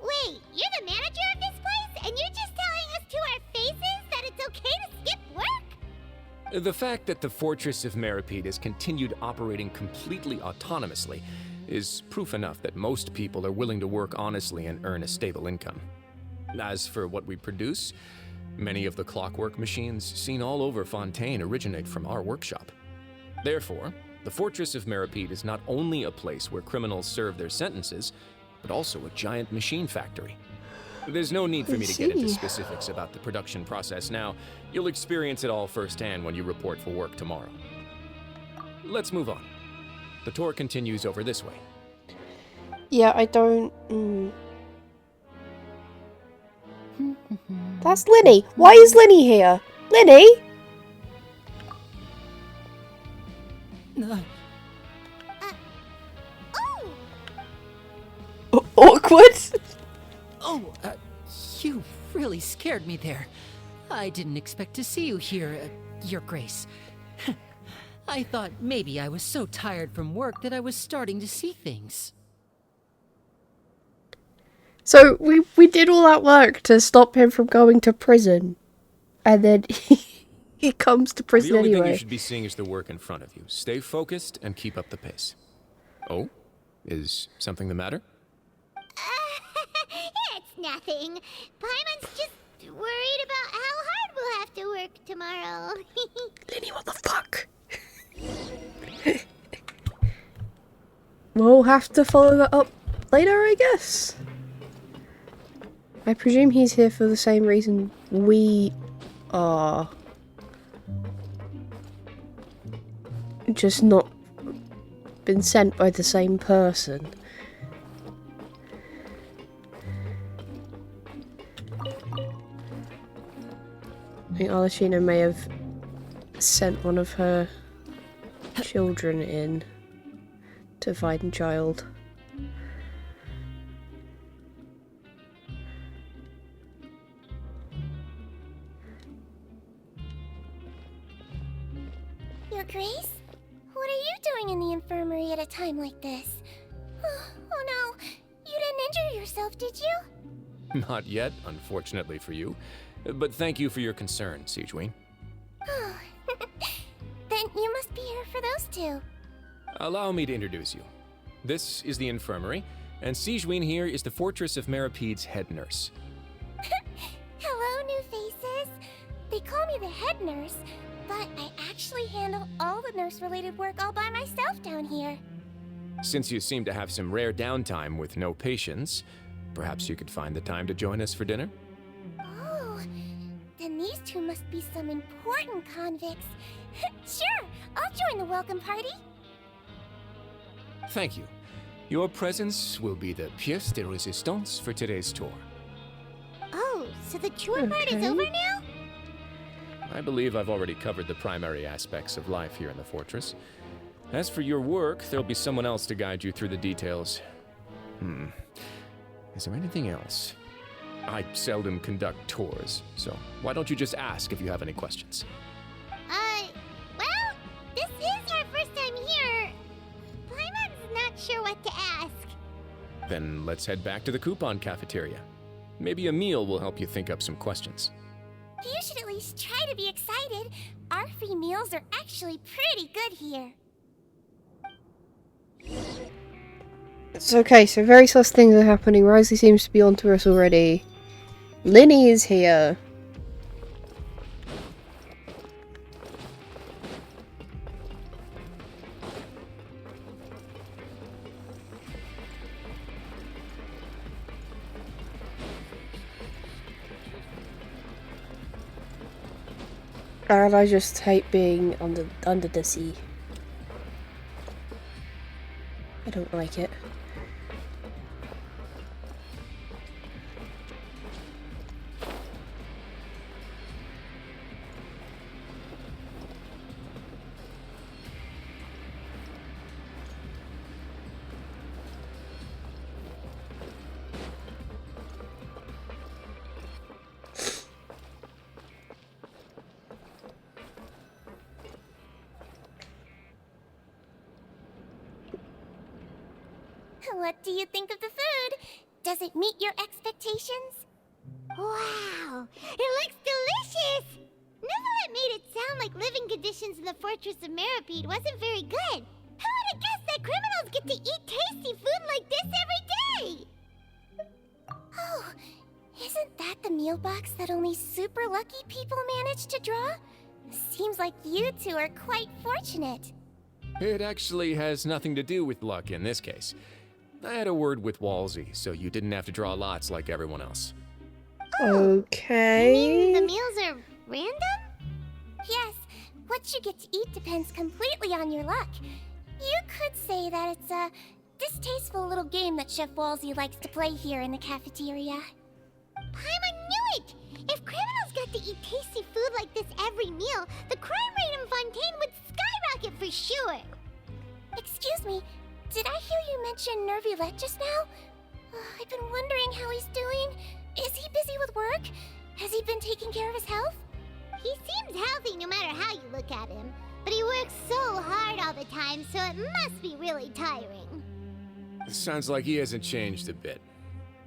Wait, you're the manager of this place, and you're just telling us to our faces that it's okay to skip work? The fact that the Fortress of Meripede has continued operating completely autonomously is proof enough that most people are willing to work honestly and earn a stable income. As for what we produce, many of the clockwork machines seen all over Fontaine originate from our workshop. Therefore, the Fortress of Meripede is not only a place where criminals serve their sentences, but also a giant machine factory. There's no need for me to get into specifics about the production process now. You'll experience it all firsthand when you report for work tomorrow. Let's move on. The tour continues over this way. Yeah, I don't... That's Linny! Why is Linny here? Linny? Awkward? Oh, you really scared me there. I didn't expect to see you here, Your Grace. I thought maybe I was so tired from work that I was starting to see things. So, we did all that work to stop him from going to prison. And then he comes to prison anyway. The only thing you should be seeing is the work in front of you. Stay focused and keep up the pace. Oh? Is something the matter? It's nothing. Paimon's just worried about how hard we'll have to work tomorrow. Linny, what the fuck? We'll have to follow that up later, I guess. I presume he's here for the same reason we are. Just not been sent by the same person. I think Alashina may have sent one of her children in to find child. Your Grace? What are you doing in the infirmary at a time like this? Oh no, you didn't injure yourself, did you? Not yet, unfortunately for you. But thank you for your concern, Sigewin. Oh, then you must be here for those two. Allow me to introduce you. This is the infirmary, and Sigewin here is the Fortress of Merapede's head nurse. Hello, new faces. They call me the head nurse, but I actually handle all the nurse-related work all by myself down here. Since you seem to have some rare downtime with no patients, perhaps you could find the time to join us for dinner? Oh, then these two must be some important convicts. Sure, I'll join the welcome party. Thank you. Your presence will be the pièce de résistance for today's tour. Oh, so the tour part is over now? I believe I've already covered the primary aspects of life here in the fortress. As for your work, there'll be someone else to guide you through the details. Is there anything else? I seldom conduct tours, so why don't you just ask if you have any questions? Well, this is our first time here. Paimon's not sure what to ask. Then let's head back to the coupon cafeteria. Maybe a meal will help you think up some questions. You should at least try to be excited. Our free meals are actually pretty good here. It's okay, so very sus things are happening. Risley seems to be onto us already. Linny is here. And I just hate being under the sea. I don't like it. What do you think of the food? Does it meet your expectations? Wow, it looks delicious! Neverlet made it sound like living conditions in the Fortress of Meripede wasn't very good. Who would have guessed that criminals get to eat tasty food like this every day? Oh, isn't that the meal box that only super lucky people manage to draw? Seems like you two are quite fortunate. It actually has nothing to do with luck in this case. I had a word with Walsey, so you didn't have to draw lots like everyone else. Okay. You mean the meals are random? Yes, what you get to eat depends completely on your luck. You could say that it's a distasteful little game that Chef Walsey likes to play here in the cafeteria. Paimon knew it! If criminals got to eat tasty food like this every meal, the crime rate in Fontaine would skyrocket for sure! Excuse me, did I hear you mention Nervulette just now? I've been wondering how he's doing. Is he busy with work? Has he been taking care of his health? He seems healthy no matter how you look at him. But he works so hard all the time, so it must be really tiring. Sounds like he hasn't changed a bit.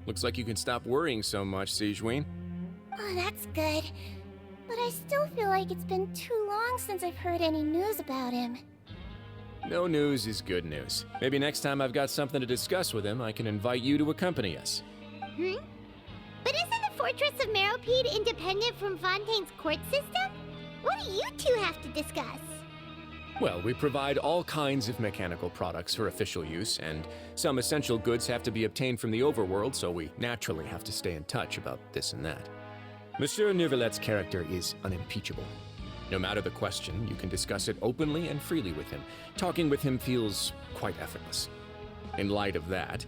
Looks like you can stop worrying so much, Sigewin. Oh, that's good. But I still feel like it's been too long since I've heard any news about him. No news is good news. Maybe next time I've got something to discuss with him, I can invite you to accompany us. But isn't the Fortress of Meropede independent from Fontaine's court system? What do you two have to discuss? Well, we provide all kinds of mechanical products for official use, and some essential goods have to be obtained from the overworld, so we naturally have to stay in touch about this and that. Monsieur Nervulet's character is unimpeachable. No matter the question, you can discuss it openly and freely with him. Talking with him feels quite effortless. In light of that,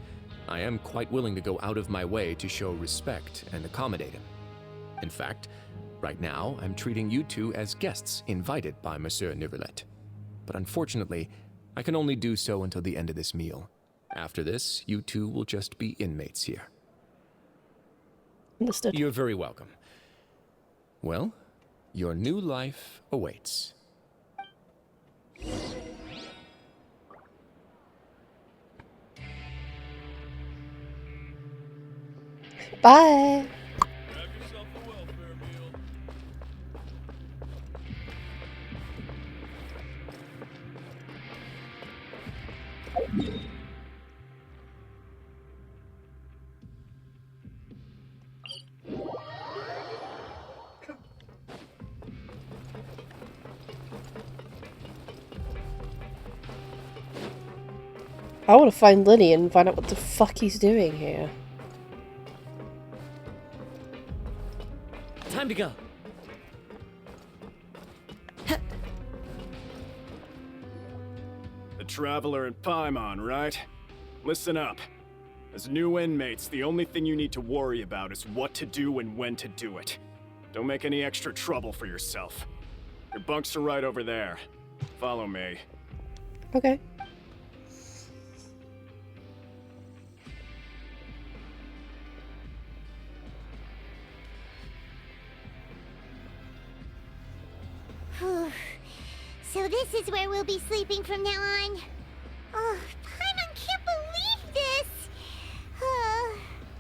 I am quite willing to go out of my way to show respect and accommodate him. In fact, right now, I'm treating you two as guests invited by Monsieur Nervulet. But unfortunately, I can only do so until the end of this meal. After this, you two will just be inmates here. Understood. You're very welcome. Well, your new life awaits. Bye. I want to find Linny and find out what the fuck he's doing here. Time to go. The Traveler and Paimon, right? Listen up. As new inmates, the only thing you need to worry about is what to do and when to do it. Don't make any extra trouble for yourself. Your bunks are right over there. Follow me. Okay. So this is where we'll be sleeping from now on. Oh, Paimon can't believe this!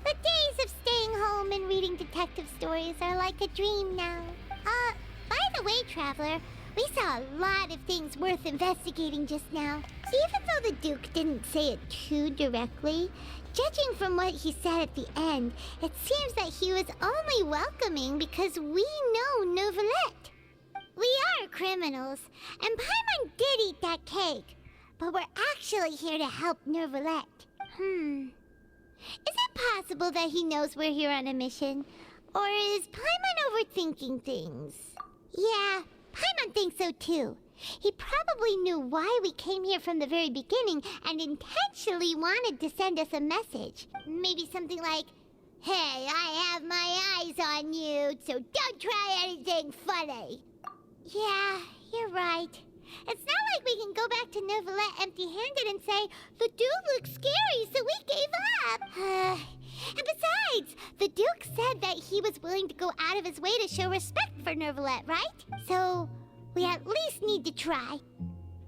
The days of staying home and reading detective stories are like a dream now. By the way, Traveler, we saw a lot of things worth investigating just now. Even though the Duke didn't say it too directly, judging from what he said at the end, it seems that he was only welcoming because we know Novelette. We are criminals, and Paimon did eat that cake, but we're actually here to help Novelette. Is it possible that he knows we're here on a mission? Or is Paimon overthinking things? Yeah, Paimon thinks so too. He probably knew why we came here from the very beginning and intentionally wanted to send us a message. Maybe something like, "Hey, I have my eyes on you, so don't try anything funny." Yeah, you're right. It's not like we can go back to Novelette empty-handed and say, "The Duke looks scary, so we gave up." And besides, the Duke said that he was willing to go out of his way to show respect for Novelette, right? So, we at least need to try.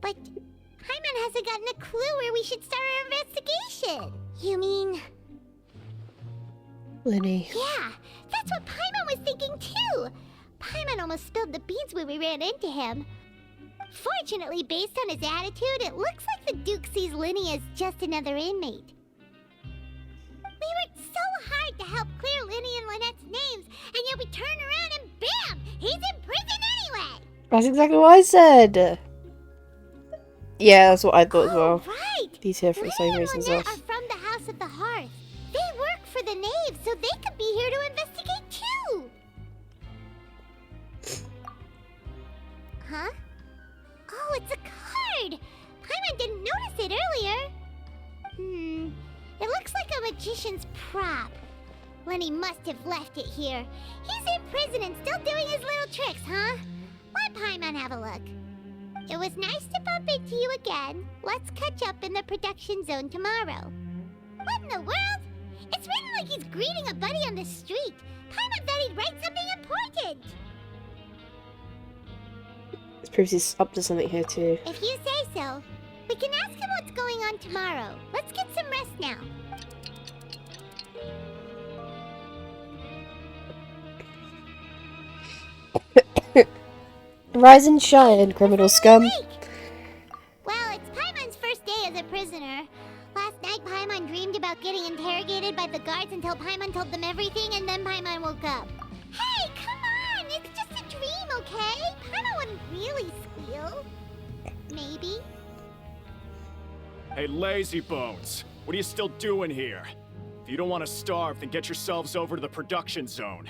But Paimon hasn't gotten a clue where we should start our investigation. You mean... Linny. Yeah, that's what Paimon was thinking too. Paimon almost spilled the beans when we ran into him. Fortunately, based on his attitude, it looks like the Duke sees Linny as just another inmate. We worked so hard to help clear Linny and Lynette's names, and yet we turn around and bam! He's in prison anyway! That's exactly what I said! Yeah, that's what I thought as well. Right! He's here for the same Linny reasons and as Lynette us. are from the House of the Hearth. They work for the Knave, so they could be here to investigate too! Huh? Oh, it's a card! Paimon didn't notice it earlier. It looks like a magician's prop. Linny must have left it here. He's in prison and still doing his little tricks, huh? Let Paimon have a look. It was nice to bump into you again. Let's catch up in the production zone tomorrow. What in the world? It's written like he's greeting a buddy on the street. Paimon thought he'd write something important. This proves he's up to something here too. If you say so. We can ask him what's going on tomorrow. Let's get some rest now. Rise and shine, criminal scum. Well, it's Paimon's first day as a prisoner. Last night, Paimon dreamed about getting interrogated by the guards until Paimon told them everything, and then Paimon woke up. Hey, come on! It's just a dream, okay? Paimon wouldn't really squeal. Maybe. Hey, lazy bones. What are you still doing here? If you don't want to starve, then get yourselves over to the production zone.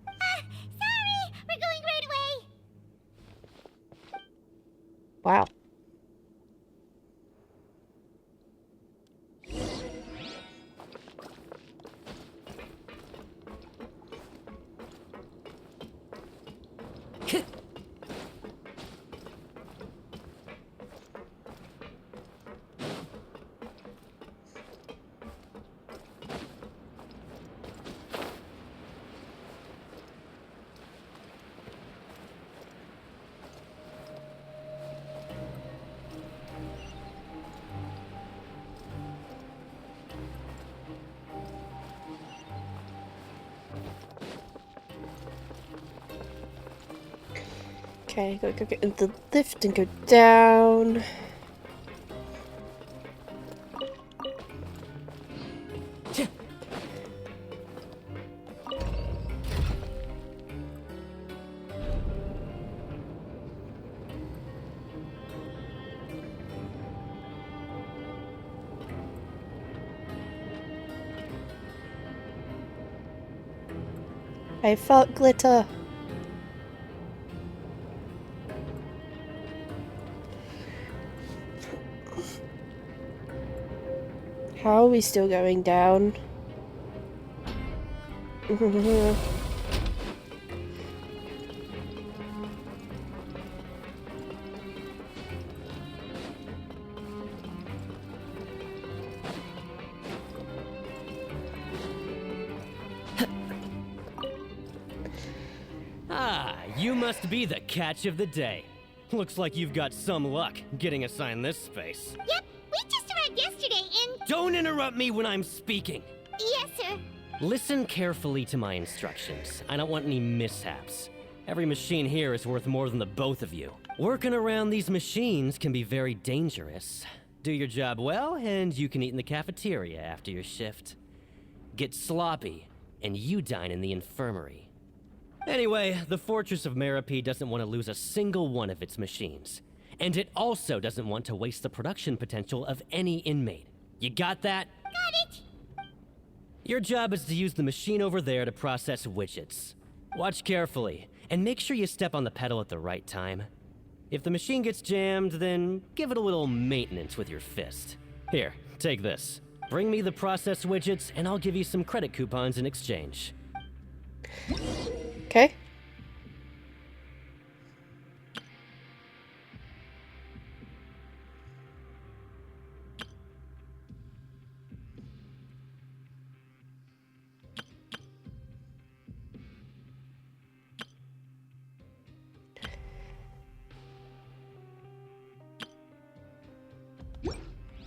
Sorry! We're going right away! Wow. Okay, gotta go get into the lift and go down. I felt glitter. How are we still going down? Ah, you must be the catch of the day. Looks like you've got some luck getting assigned this space. Yep, we just arrived yesterday and... Don't interrupt me when I'm speaking. Yes, sir. Listen carefully to my instructions. I don't want any mishaps. Every machine here is worth more than the both of you. Working around these machines can be very dangerous. Do your job well, and you can eat in the cafeteria after your shift. Get sloppy, and you dine in the infirmary. Anyway, the Fortress of Meropide doesn't want to lose a single one of its machines. And it also doesn't want to waste the production potential of any inmate. You got that? Got it. Your job is to use the machine over there to process widgets. Watch carefully, and make sure you step on the pedal at the right time. If the machine gets jammed, then give it a little maintenance with your fist. Here, take this. Bring me the processed widgets, and I'll give you some credit coupons in exchange. Okay.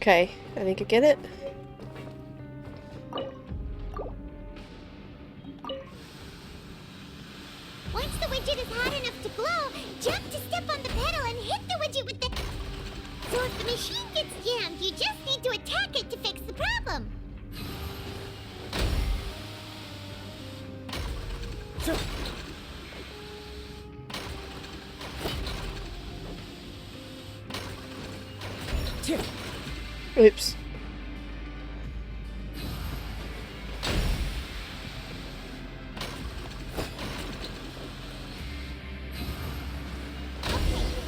Okay, I think I get it. Once the widget is hot enough to glow, jump to step on the pedal and hit the widget with the... So if the machine gets jammed, you just need to attack it to fix the problem. Oops.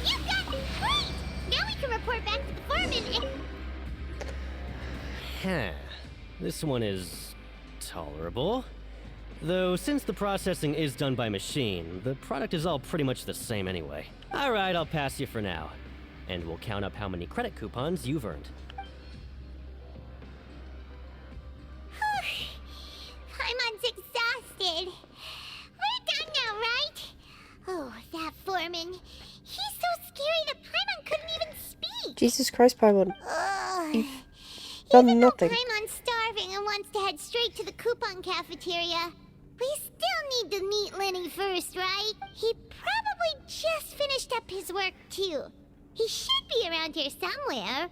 You got it! Great! Now we can report back to the foreman and... This one is tolerable. Though, since the processing is done by machine, the product is all pretty much the same anyway. Alright, I'll pass you for now. And we'll count up how many credit coupons you've earned. Paimon's exhausted. We're done now, right? Oh, that foreman. He's so scary that Paimon couldn't even speak. Jesus Christ, Paimon. Ugh. Done Even nothing. though Paimon's starving and wants to head straight to the coupon cafeteria, we still need to meet Lenny first, right? He probably just finished up his work, too. He should be around here somewhere.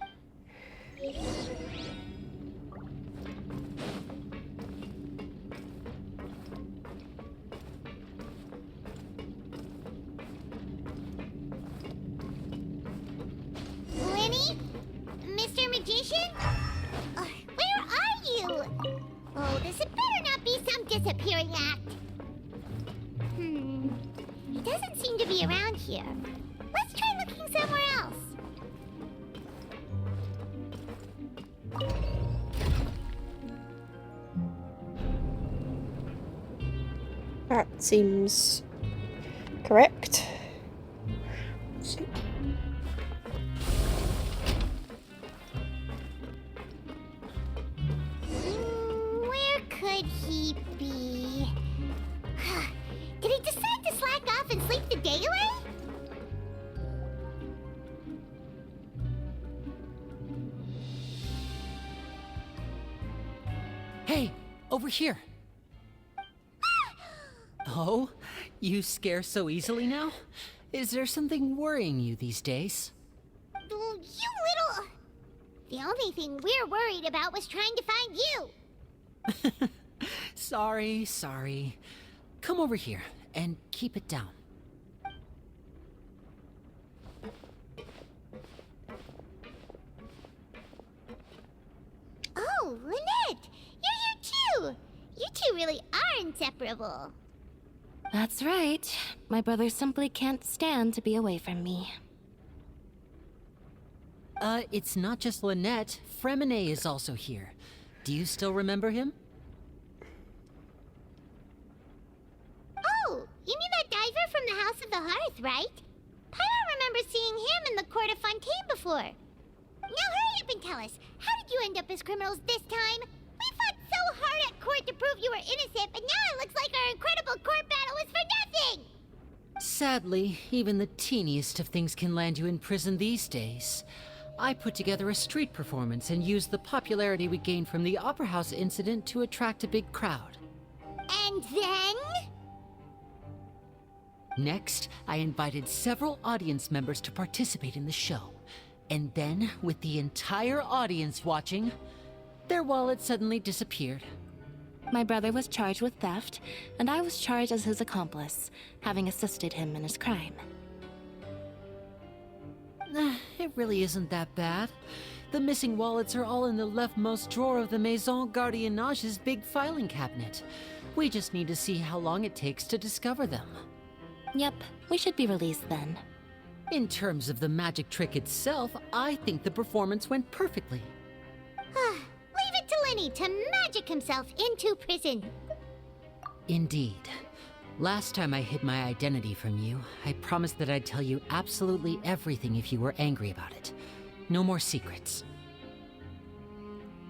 Lenny? Mr. Magician? Where are you? Oh, this had better not be some disappearing act. He doesn't seem to be around here. Let's try looking somewhere else. That seems correct. Where could he be? Did he decide to slack off and sleep the day away? Hey, over here. Oh, You scare so easily now? Is there something worrying you these days? You little... The only thing we're worried about was trying to find you. Sorry. Come over here and keep it down. Oh, Lynette! You're here too! You two really are inseparable. That's right. My brother simply can't stand to be away from me. It's not just Lynette. Fremine is also here. Do you still remember him? Oh, you mean that diver from the House of the Hearth, right? Paimon remembers seeing him in the court of Fontaine before. Now hurry up and tell us, how did you end up as criminals this time? We fought so hard at court to prove you were innocent, but now it looks like our incredible court battle was for nothing! Sadly, even the teeniest of things can land you in prison these days. I put together a street performance and used the popularity we gained from the Opera House incident to attract a big crowd. And then? Next, I invited several audience members to participate in the show. And then, with the entire audience watching, their wallet suddenly disappeared. My brother was charged with theft, and I was charged as his accomplice, having assisted him in his crime. It really isn't that bad. The missing wallets are all in the leftmost drawer of the Maison Gardiennage's big filing cabinet. We just need to see how long it takes to discover them. Yep, we should be released then. In terms of the magic trick itself, I think the performance went perfectly. Leave it to Lenny to magic himself into prison. Indeed. Last time I hid my identity from you, I promised that I'd tell you absolutely everything if you were angry about it. No more secrets.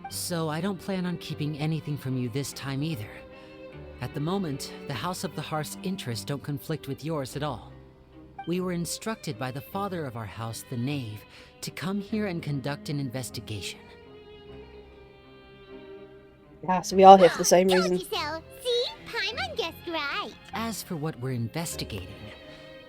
So I don't plan on keeping anything from you this time either. At the moment, the House of the Hearth's interests don't conflict with yours at all. We were instructed by the father of our house, the Knave, to come here and conduct an investigation. Yeah, so we all here for the same reason. So. See? Paimon guessed right. As for what we're investigating,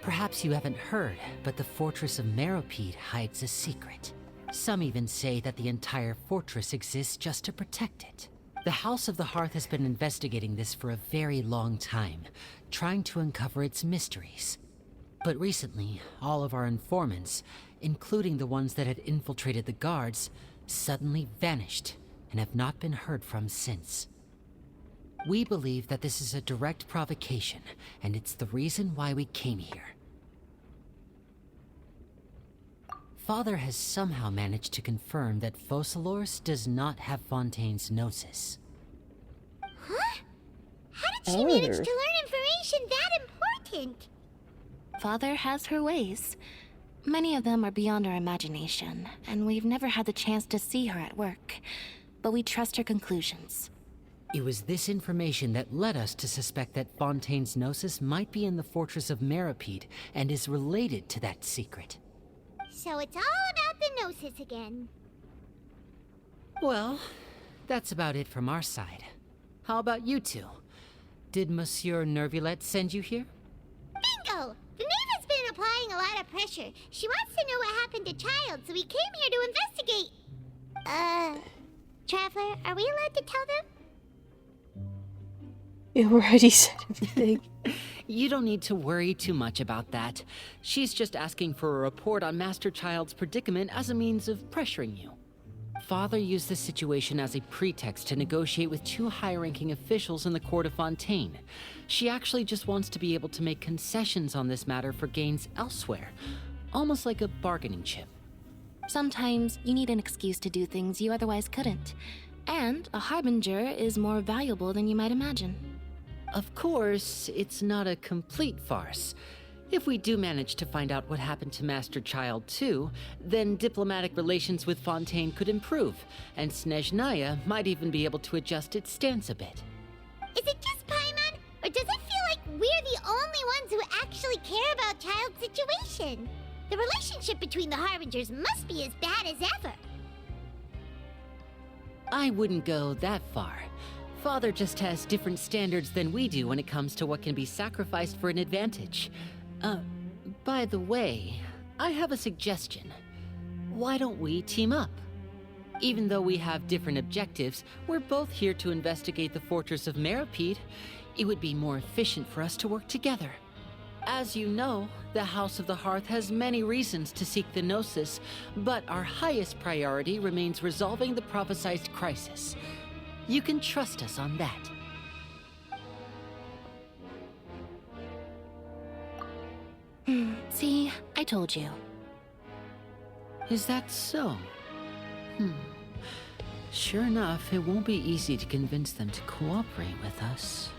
perhaps you haven't heard, but the fortress of Meropide hides a secret. Some even say that the entire fortress exists just to protect it. The House of the Hearth has been investigating this for a very long time, trying to uncover its mysteries. But recently, all of our informants, including the ones that had infiltrated the guards, suddenly vanished and have not been heard from since. We believe that this is a direct provocation, and it's the reason why we came here. Father has somehow managed to confirm that Focalors does not have Fontaine's gnosis. Huh? How did she manage to learn information that important? Father has her ways. Many of them are beyond our imagination, and we've never had the chance to see her at work. But we trust her conclusions. It was this information that led us to suspect that Fontaine's gnosis might be in the fortress of Meropide and is related to that secret. So it's all about the gnosis again. Well, that's about it from our side. How about you two? Did Monsieur Nervulette send you here? Bingo! The Knave has been applying a lot of pressure. She wants to know what happened to Child, so we came here to investigate. Traveler, are we allowed to tell them? You already said everything. You don't need to worry too much about that. She's just asking for a report on Master Child's predicament as a means of pressuring you. Father used this situation as a pretext to negotiate with two high-ranking officials in the court of Fontaine. She actually just wants to be able to make concessions on this matter for gains elsewhere, almost like a bargaining chip. Sometimes you need an excuse to do things you otherwise couldn't. And a harbinger is more valuable than you might imagine. Of course, it's not a complete farce. If we do manage to find out what happened to Master Child too, then diplomatic relations with Fontaine could improve, and Snezhnaya might even be able to adjust its stance a bit. Is it just Paimon, or does it feel like we're the only ones who actually care about Child's situation? The relationship between the Harbingers must be as bad as ever. I wouldn't go that far. Father just has different standards than we do when it comes to what can be sacrificed for an advantage. By the way, I have a suggestion. Why don't we team up? Even though we have different objectives, we're both here to investigate the fortress of Meripede. It would be more efficient for us to work together. As you know, the House of the Hearth has many reasons to seek the Gnosis, but our highest priority remains resolving the prophesized crisis. You can trust us on that. See, I told you. Is that so? Sure enough, it won't be easy to convince them to cooperate with us.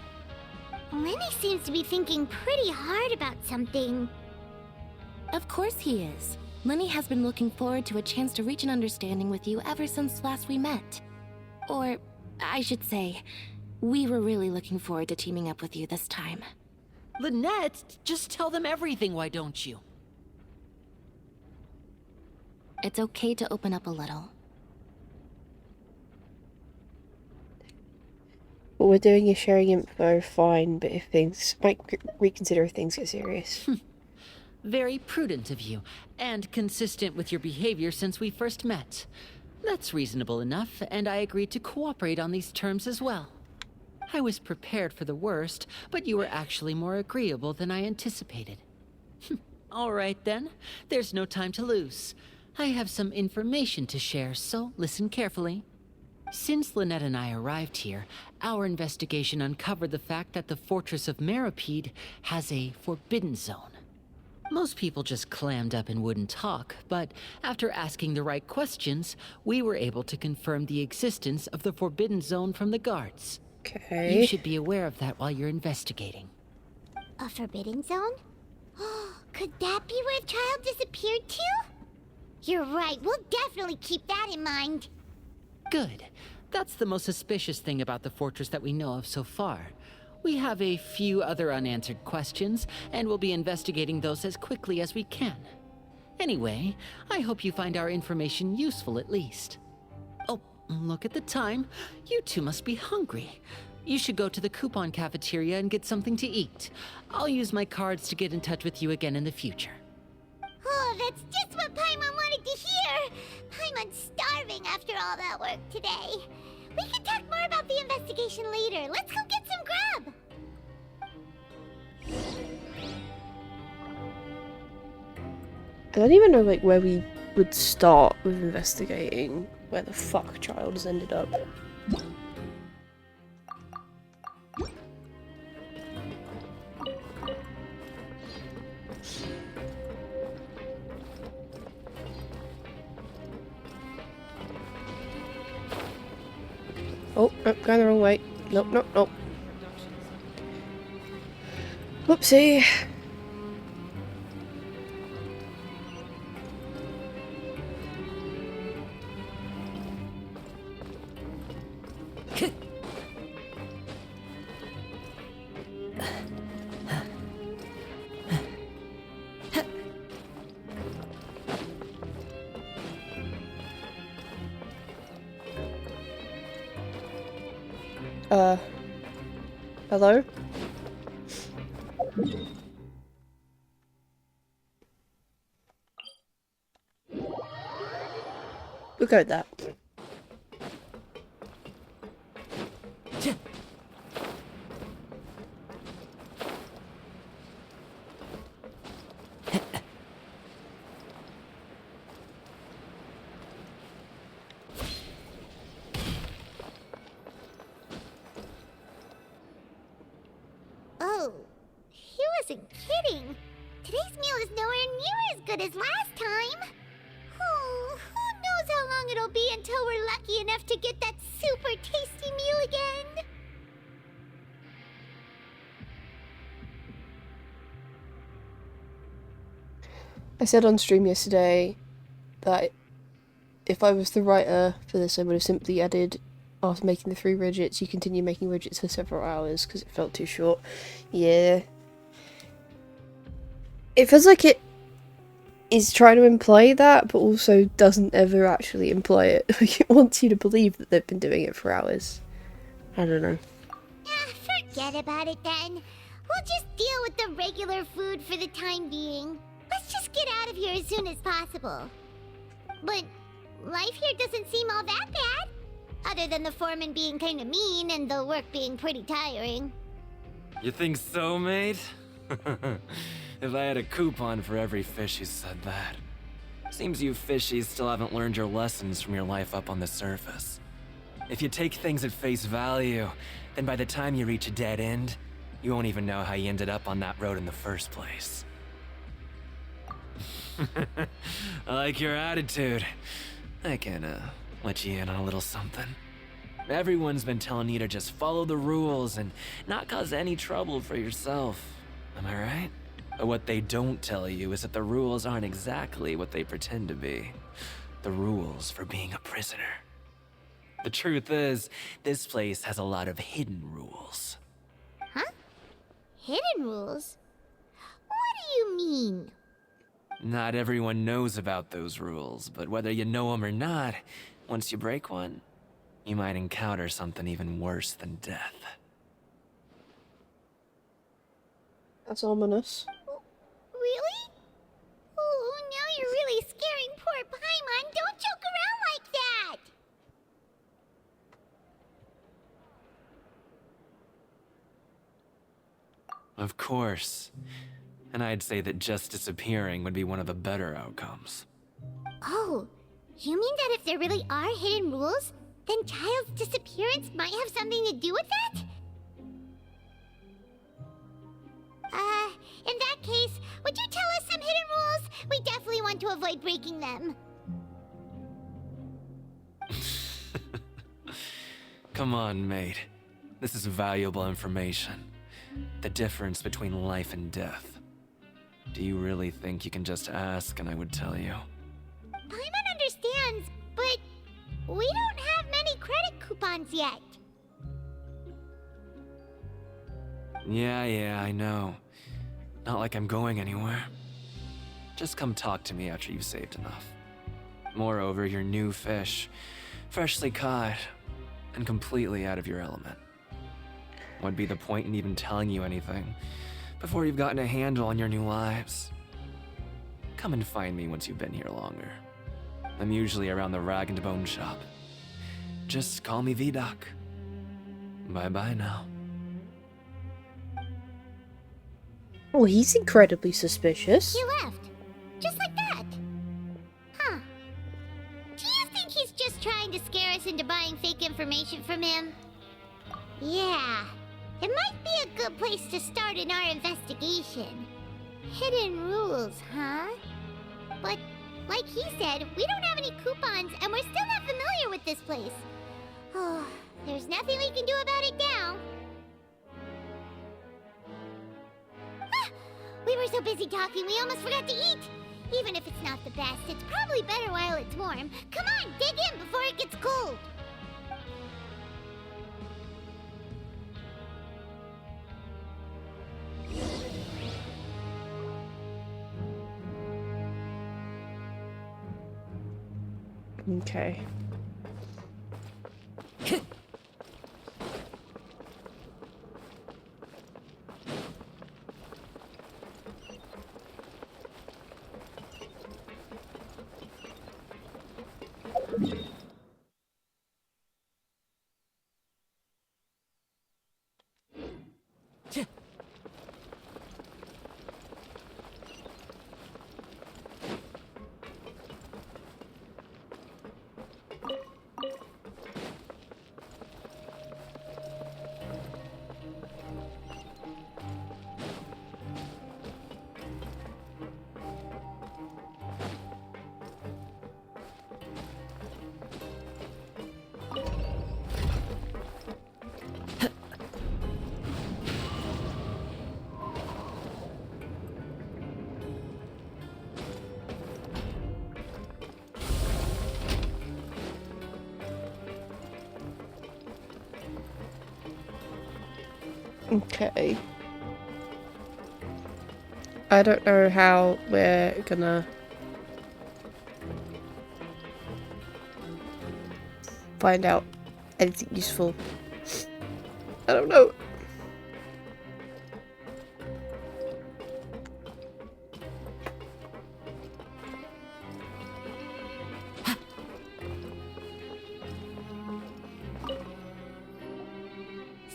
Lenny seems to be thinking pretty hard about something. Of course he is. Lenny has been looking forward to a chance to reach an understanding with you ever since last we met. Or, I should say, we were really looking forward to teaming up with you this time. Lynette, just tell them everything, why don't you? It's okay to open up a little. What we're doing is sharing info, fine, but if things might reconsider if things get serious. Very prudent of you, and consistent with your behavior since we first met. That's reasonable enough, and I agreed to cooperate on these terms as well. I was prepared for the worst, but you were actually more agreeable than I anticipated. All right then, there's no time to lose. I have some information to share, so listen carefully. Since Lynette and I arrived here, our investigation uncovered the fact that the Fortress of Meripede has a forbidden zone. Most people just clammed up and wouldn't talk, but after asking the right questions, we were able to confirm the existence of the forbidden zone from the guards. Okay. You should be aware of that while you're investigating. A forbidden zone? Could that be where the child disappeared to? You're right, we'll definitely keep that in mind. Good. That's the most suspicious thing about the fortress that we know of so far. We have a few other unanswered questions, and we'll be investigating those as quickly as we can. Anyway, I hope you find our information useful at least. Oh, look at the time. You two must be hungry. You should go to the coupon cafeteria and get something to eat. I'll use my cards to get in touch with you again in the future. Oh, that's just what Paimon wanted to hear! Paimon's starving after all that work today. We can talk more about the investigation later. Let's go get some grub! I don't even know like where we would start with investigating where the fuck child has ended up. Oh, nope, going the wrong way. Nope, nope, nope. Whoopsie. Hello? We'll go with that. Oh, he wasn't kidding. Today's meal is nowhere near as good as last time. Oh, who knows how long it'll be until we're lucky enough to get that super tasty meal again. I said on stream yesterday that if I was the writer for this, I would have simply added, after making the 3 widgets, you continue making widgets for several hours because it felt too short. Yeah. It feels like it is trying to imply that, but also doesn't ever actually imply it. Like, it wants you to believe that they've been doing it for hours. I don't know. Forget about it then. We'll just deal with the regular food for the time being. Let's just get out of here as soon as possible. But life here doesn't seem all that bad. Other than the foreman being kind of mean and the work being pretty tiring. You think so, mate? If I had a coupon for every fish who said that. Seems you fishies still haven't learned your lessons from your life up on the surface. If you take things at face value, then by the time you reach a dead end, you won't even know how you ended up on that road in the first place. I like your attitude. I can, let you in on a little something. Everyone's been telling you to just follow the rules and not cause any trouble for yourself. Am I right? But what they don't tell you is that the rules aren't exactly what they pretend to be. The rules for being a prisoner. The truth is, this place has a lot of hidden rules. Huh? Hidden rules? What do you mean? Not everyone knows about those rules, but whether you know them or not, once you break one, you might encounter something even worse than death. That's ominous. Really? Oh, now you're really scaring poor Paimon. Don't joke around like that! Of course. And I'd say that just disappearing would be one of the better outcomes. Oh, you mean that if there really are hidden rules, then Child's disappearance might have something to do with that? In that case, would you tell us some hidden rules? We definitely want to avoid breaking them. Come on, mate. This is valuable information. The difference between life and death. Do you really think you can just ask and I would tell you? Paimon understands, but we don't have many credit coupons yet. Yeah, I know. Not like I'm going anywhere. Just come talk to me after you've saved enough. Moreover, you're new fish, freshly caught, and completely out of your element. What'd be the point in even telling you anything before you've gotten a handle on your new lives? Come and find me once you've been here longer. I'm usually around the Rag and Bone shop. Just call me V-Doc. Bye-bye now. Oh, he's incredibly suspicious. He left. Just like that. Huh. Do you think he's just trying to scare us into buying fake information from him? Yeah. It might be a good place to start in our investigation. Hidden rules, huh? But, like he said, we don't have any coupons and we're still not familiar with this place. Oh, there's nothing we can do about it now. We were so busy talking, we almost forgot to eat. Even if it's not the best, it's probably better while it's warm. Come on, dig in before it gets cold. Okay. Okay. I don't know how we're gonna find out anything useful I don't know.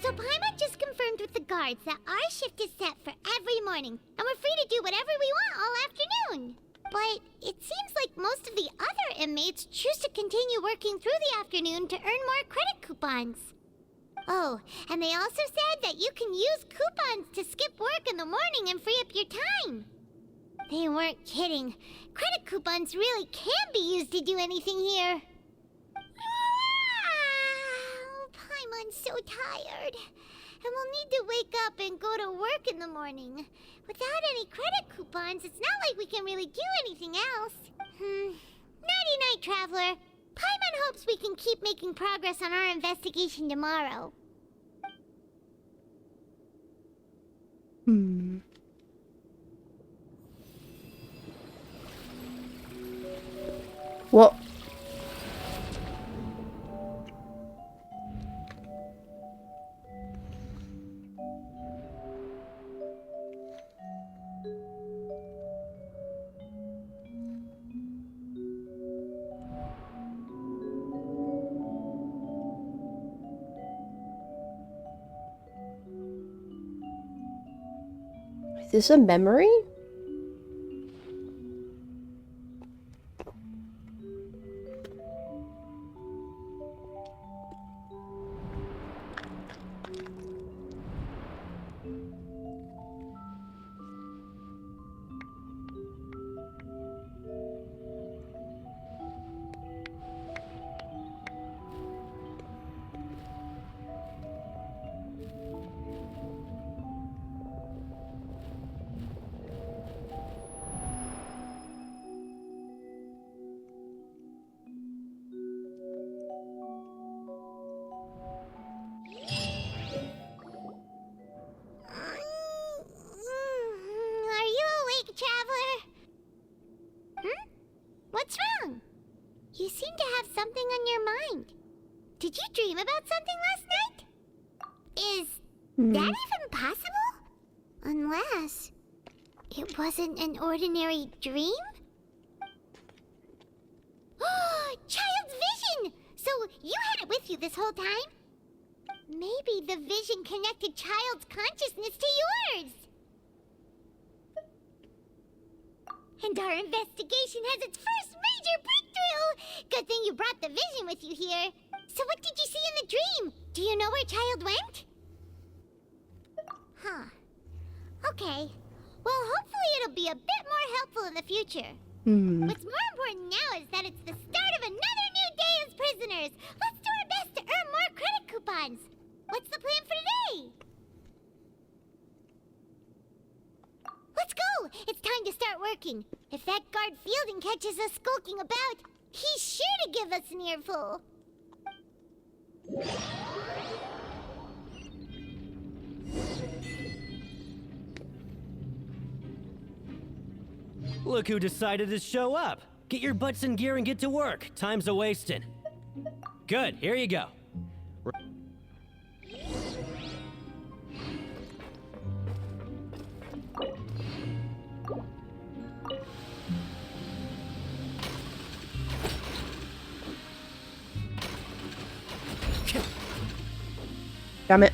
So Paimon just confirmed with the guards that our shift is set for every morning, and we're free to do whatever we want all afternoon. But it seems like most of the other inmates choose to continue working through the afternoon to earn more credit coupons. Oh, and they also said that you can use coupons to skip work in the morning and free up your time. They weren't kidding. Credit coupons really can be used to do anything here. Paimon's so tired. And we'll need to wake up and go to work in the morning. Without any credit coupons, it's not like we can really do anything else. Nighty-night, Traveler. Paimon hopes we can keep making progress on our investigation tomorrow. What? Is this a memory? What's wrong? You seem to have something on your mind. Did you dream about something last night? Is that even possible? Unless it wasn't an ordinary dream? Oh, Child's vision! So you had it with you this whole time? Maybe the vision connected Child's consciousness to yours. And our investigation has its first major breakthrough! Good thing you brought the vision with you here. So what did you see in the dream? Do you know where Child went? Huh. Okay. Well, hopefully it'll be a bit more helpful in the future. What's more important now is that it's the start of another new day as prisoners. Let's do our best to earn more credit coupons. What's the plan for today? Let's go! It's time to start working. If that guard Fielding catches us skulking about, he's sure to give us an earful. Look who decided to show up. Get your butts in gear and get to work. Time's a-wasting. Good, here you go. Damn it.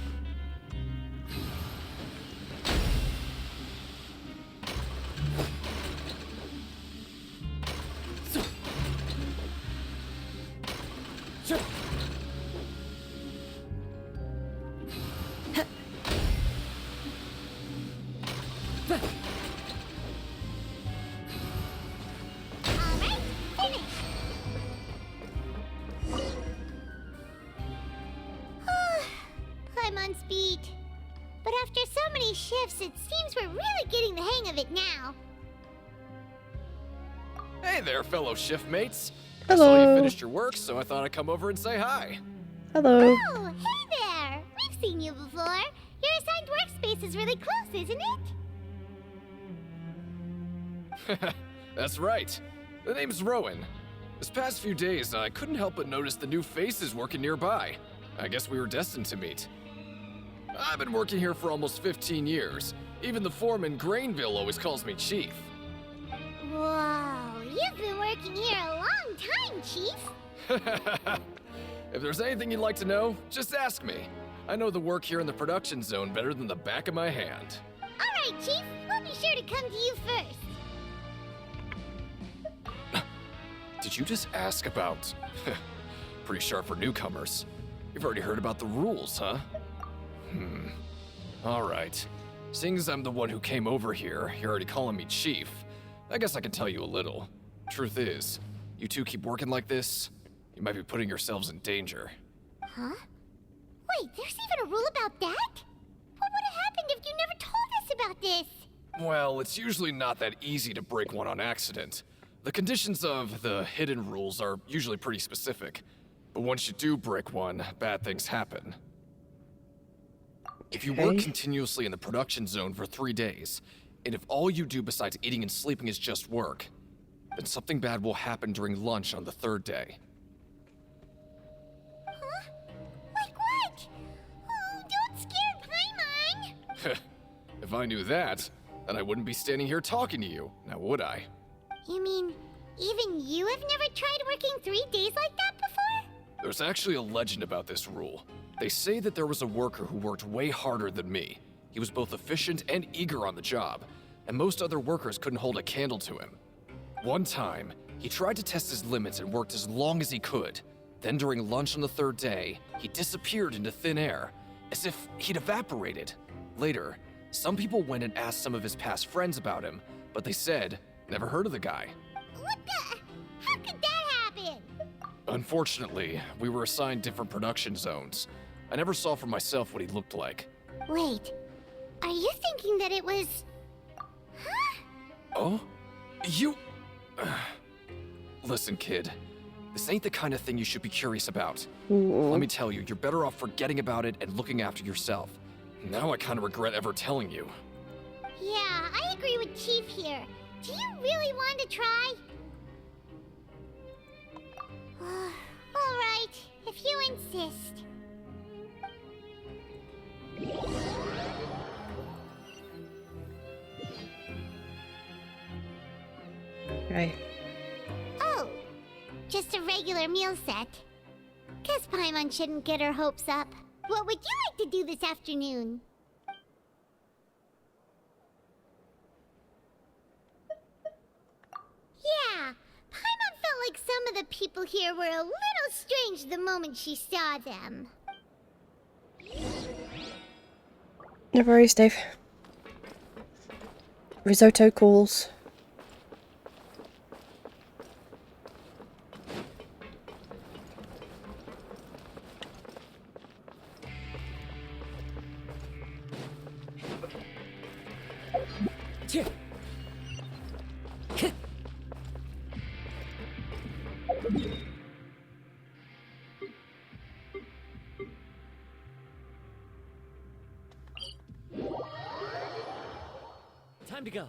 I'm on speed. But after so many shifts, it seems we're really getting the hang of it now. Hey there, fellow shift mates. Hello. I saw you finished your work, so I thought I'd come over and say hi. Hello. Oh, hey there! We've seen you before. Your assigned workspace is really close, isn't it? That's right. The name's Rowan. This past few days, I couldn't help but notice the new faces working nearby. I guess we were destined to meet. I've been working here for almost 15 years. Even the foreman, Grainville, always calls me Chief. Whoa, you've been working here a long time, Chief. If there's anything you'd like to know, just ask me. I know the work here in the production zone better than the back of my hand. All right, Chief. We'll be sure to come to you first. Did you just ask about... Pretty sharp for newcomers. You've already heard about the rules, huh? Alright. Seeing as I'm the one who came over here, you're already calling me Chief. I guess I can tell you a little. Truth is, you two keep working like this, you might be putting yourselves in danger. Huh? Wait, there's even a rule about that? What would have happened if you never told us about this? Well, it's usually not that easy to break one on accident. The conditions of the hidden rules are usually pretty specific. But once you do break one, bad things happen. If you work continuously in the production zone for 3 days, and if all you do besides eating and sleeping is just work, then something bad will happen during lunch on the 3rd day. Huh? Like what? Oh, don't scare Paimon! If I knew that, then I wouldn't be standing here talking to you, now would I? You mean, even you have never tried working 3 days like that before? There's actually a legend about this rule. They say that there was a worker who worked way harder than me. He was both efficient and eager on the job, and most other workers couldn't hold a candle to him. One time, he tried to test his limits and worked as long as he could. Then during lunch on the 3rd day, he disappeared into thin air, as if he'd evaporated. Later, some people went and asked some of his past friends about him, but they said, never heard of the guy. What the? How could that happen? Unfortunately, we were assigned different production zones. I never saw for myself what he looked like. Wait, are you thinking that it was... Huh? Oh? You... Listen, kid. This ain't the kind of thing you should be curious about. Let me tell you, you're better off forgetting about it and looking after yourself. Now I kind of regret ever telling you. Yeah, I agree with Chief here. Do you really want to try? Alright, if you insist. Right. Oh, just a regular meal set. Guess Paimon shouldn't get her hopes up. What would you like to do this afternoon? Yeah, Paimon felt like some of the people here were a little strange the moment she saw them. No worries, Dave. Risotto calls. Time to go.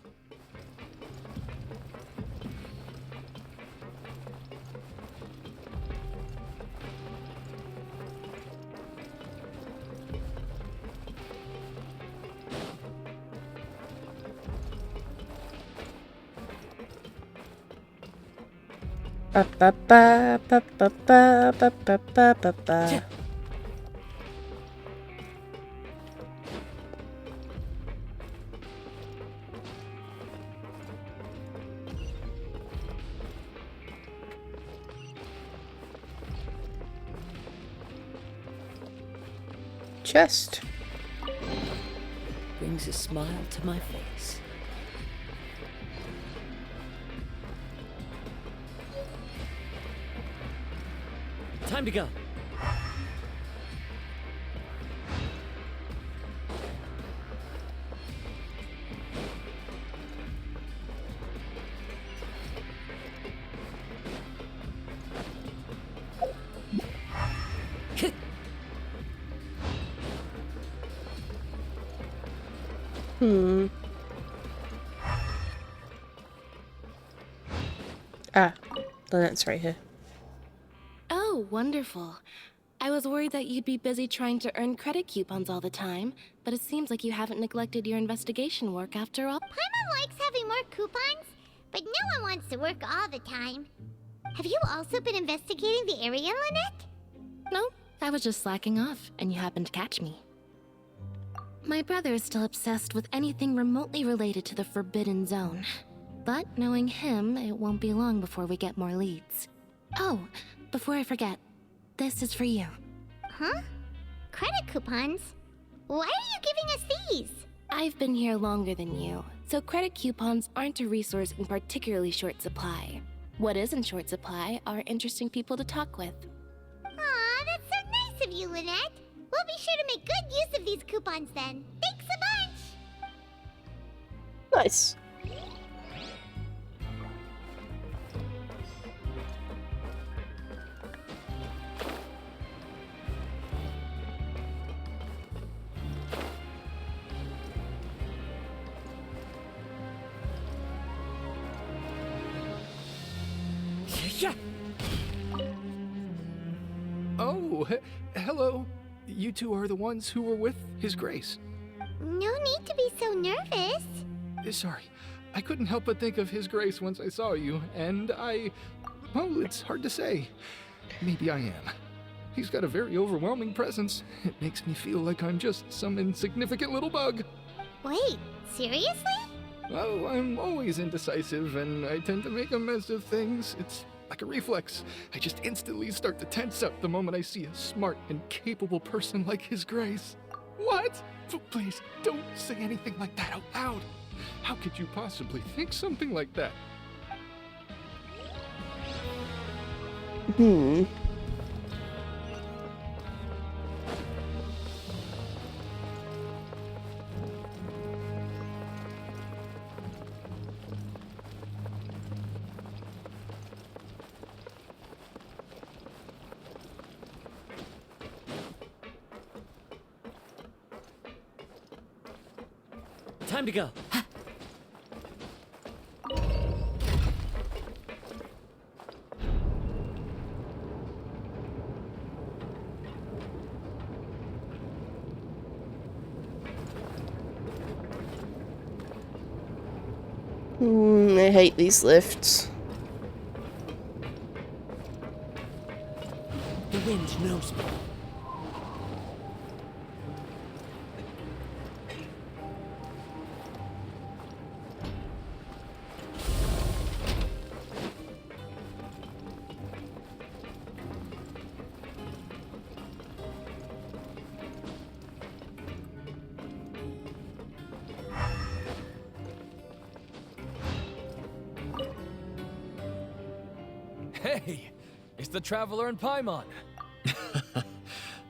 Ba ba ba ba ba ba ba ba ba ba ba. Chest. Brings a smile to my face. Time to go. Ah, the net's right here. Oh, wonderful. I was worried that you'd be busy trying to earn credit coupons all the time, but it seems like you haven't neglected your investigation work after all. Paimon likes having more coupons, but no one wants to work all the time. Have you also been investigating the area, Lynette? No, I was just slacking off, and you happened to catch me. My brother is still obsessed with anything remotely related to the Forbidden Zone. But knowing him, it won't be long before we get more leads. Oh, before I forget, this is for you. Huh? Credit coupons? Why are you giving us these? I've been here longer than you, so credit coupons aren't a resource in particularly short supply. What is in short supply are interesting people to talk with. Aw, that's so nice of you, Lynette. We'll be sure to make good use of these coupons then. Thanks a bunch! Nice. Yeah. Oh, hello. You two are the ones who were with His Grace. No need to be so nervous. Sorry, I couldn't help but think of His Grace once I saw you, and well, it's hard to say. Maybe I am. He's got a very overwhelming presence. It makes me feel like I'm just some insignificant little bug. Wait, seriously? Well, I'm always indecisive, and I tend to make a mess of things. It's like a reflex. I just instantly start to tense up the moment I see a smart and capable person like His Grace. What? Please, don't say anything like that out loud. How could you possibly think something like that? Time to go. I hate these lifts. The wind knows me. Hey, it's the Traveler and Paimon.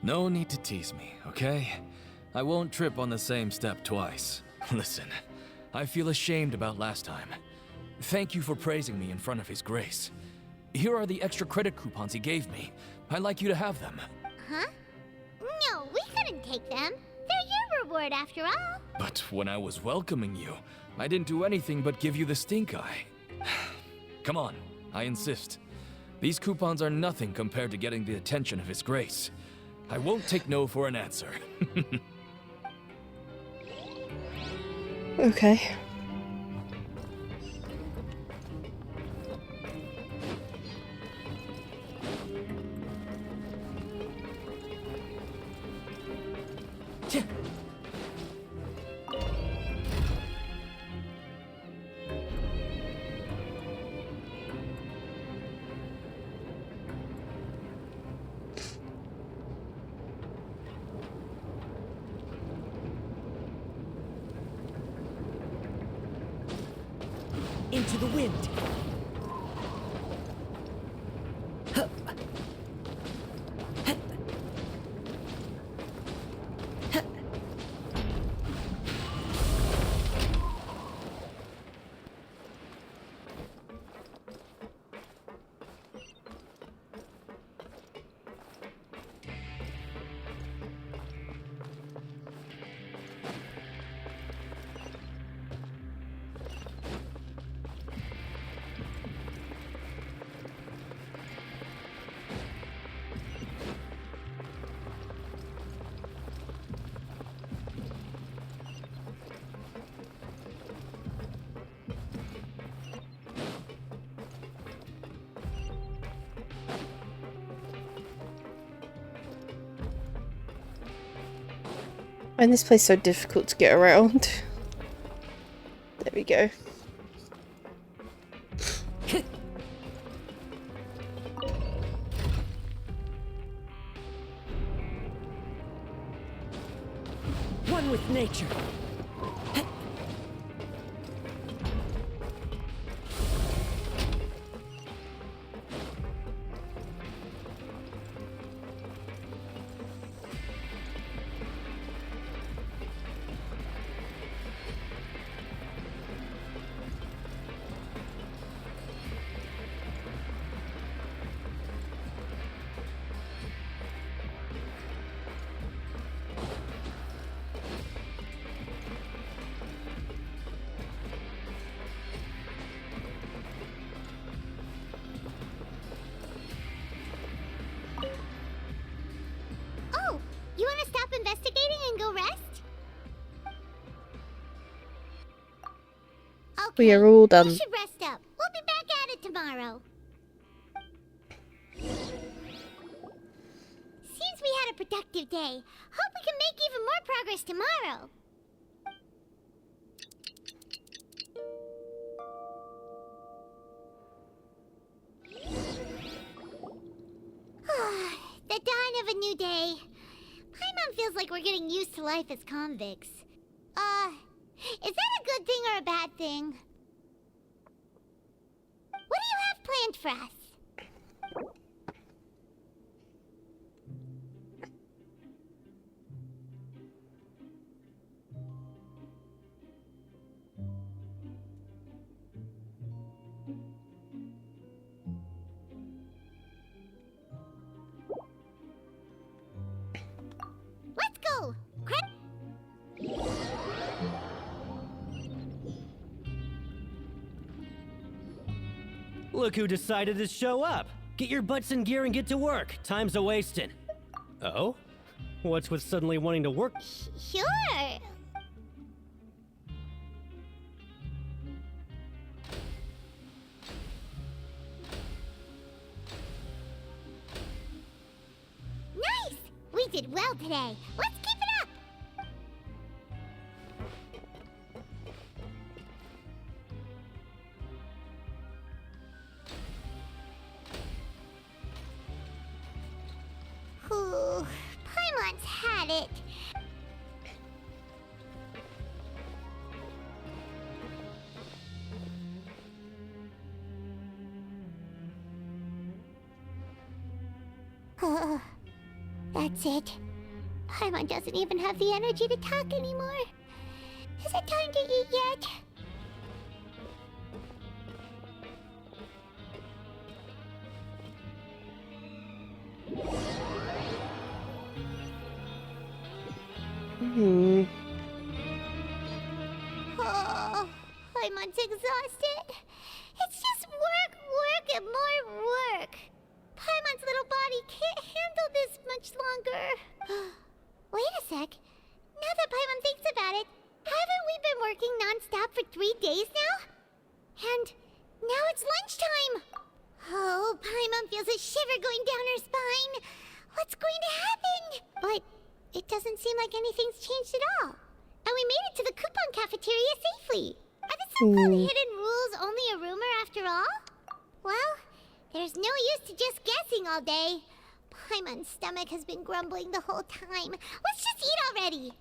No need to tease me, okay? I won't trip on the same step twice. Listen, I feel ashamed about last time. Thank you for praising me in front of His Grace. Here are the extra credit coupons he gave me. I'd like you to have them. Huh? No, we couldn't take them. They're your reward after all. But when I was welcoming you, I didn't do anything but give you the stink eye. Come on, I insist. These coupons are nothing compared to getting the attention of His Grace. I won't take no for an answer. Okay. Into the wind. find this place so difficult to get around. There we go. One with nature. Oh, you want to stop investigating and go rest? We are all done. You should rest up. We'll be back at it tomorrow. Seems we had a productive day. Hope we can make even more progress tomorrow. The dawn of a new day. Paimon feels like we're getting used to life as convicts. Is that a good thing or a bad thing? What do you have planned for us? Let's go! Look who decided to show up. Get your butts in gear and get to work. Time's a wasting. Oh? What's with suddenly wanting to work? Sure. Nice! We did well today. Let's keep it up! Ooh, Paimon's had it. That's it. Paimon doesn't even have the energy to talk anymore. Is it time to eat yet? Oh, Paimon's exhausted. It's just work, work, and more work. Paimon's little body can't handle this much longer. Wait a sec. Now that Paimon thinks about it, haven't we been working non-stop for 3 days now? And now it's lunchtime. Oh, Paimon feels a shiver going down her spine. What's going to happen? But it doesn't seem like anything's changed at all. And we made it to the coupon cafeteria safely. Are the so-called hidden rules only a rumor after all? Well, there's no use to just guessing all day. Paimon's stomach has been grumbling the whole time. Let's just eat already.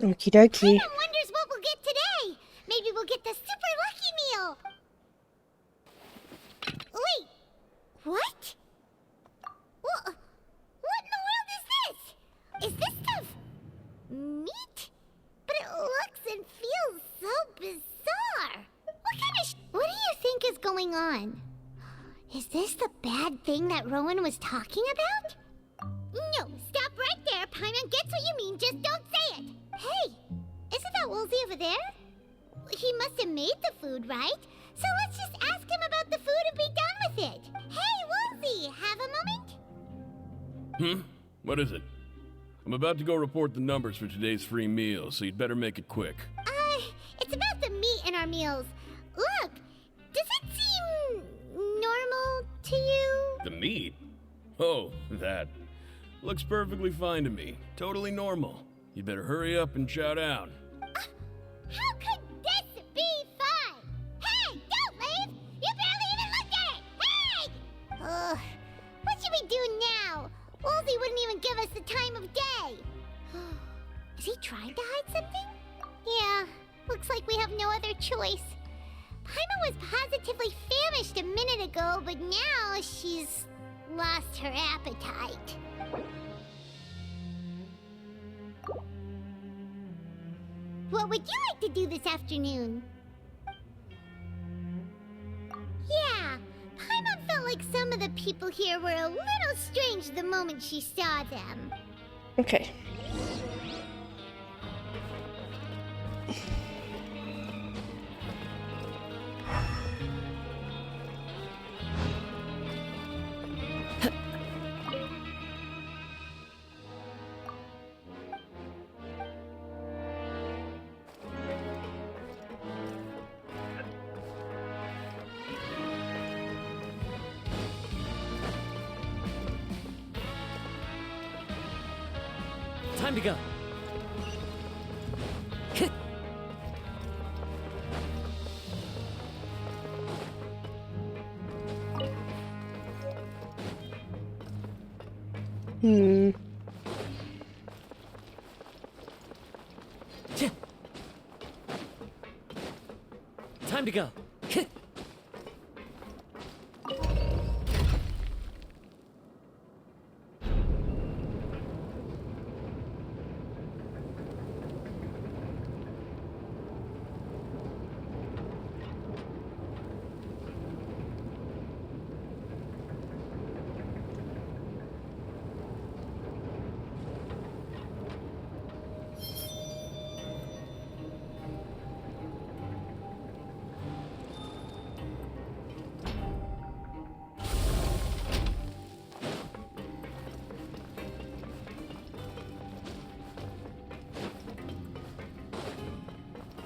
Okie dokie. Paimon wonders what we'll get today. Maybe we'll get the super lucky meal. Wait, what? What in the world is this? Is this stuff meat? But it looks and feels so bizarre. What kind of what do you think is going on? Is this the bad thing that Rowan was talking about? No, stop right there. Paimon gets what you mean, just don't say it. Hey, isn't that Woolsey over there? He must have made the food, right? So let's just ask him about the food and be done with it. Hey, Woolsey, have a moment? What is it? I'm about to go report the numbers for today's free meal, so you'd better make it quick. It's about the meat in our meals. Look, does it seem normal to you? The meat? Oh, that. Looks perfectly fine to me. Totally normal. You'd better hurry up and chow down. How could this be fine? Hey, don't leave! You barely even looked at it! Hey! Ugh, what should we do now? Wolsey wouldn't even give us the time of day. Is he trying to hide something? Yeah, looks like we have no other choice. Paimon was positively famished a minute ago, but now she's lost her appetite. What would you like to do this afternoon? Yeah, Paimon felt like some of the people here were a little strange the moment she saw them. Okay. Time to go. Time to go.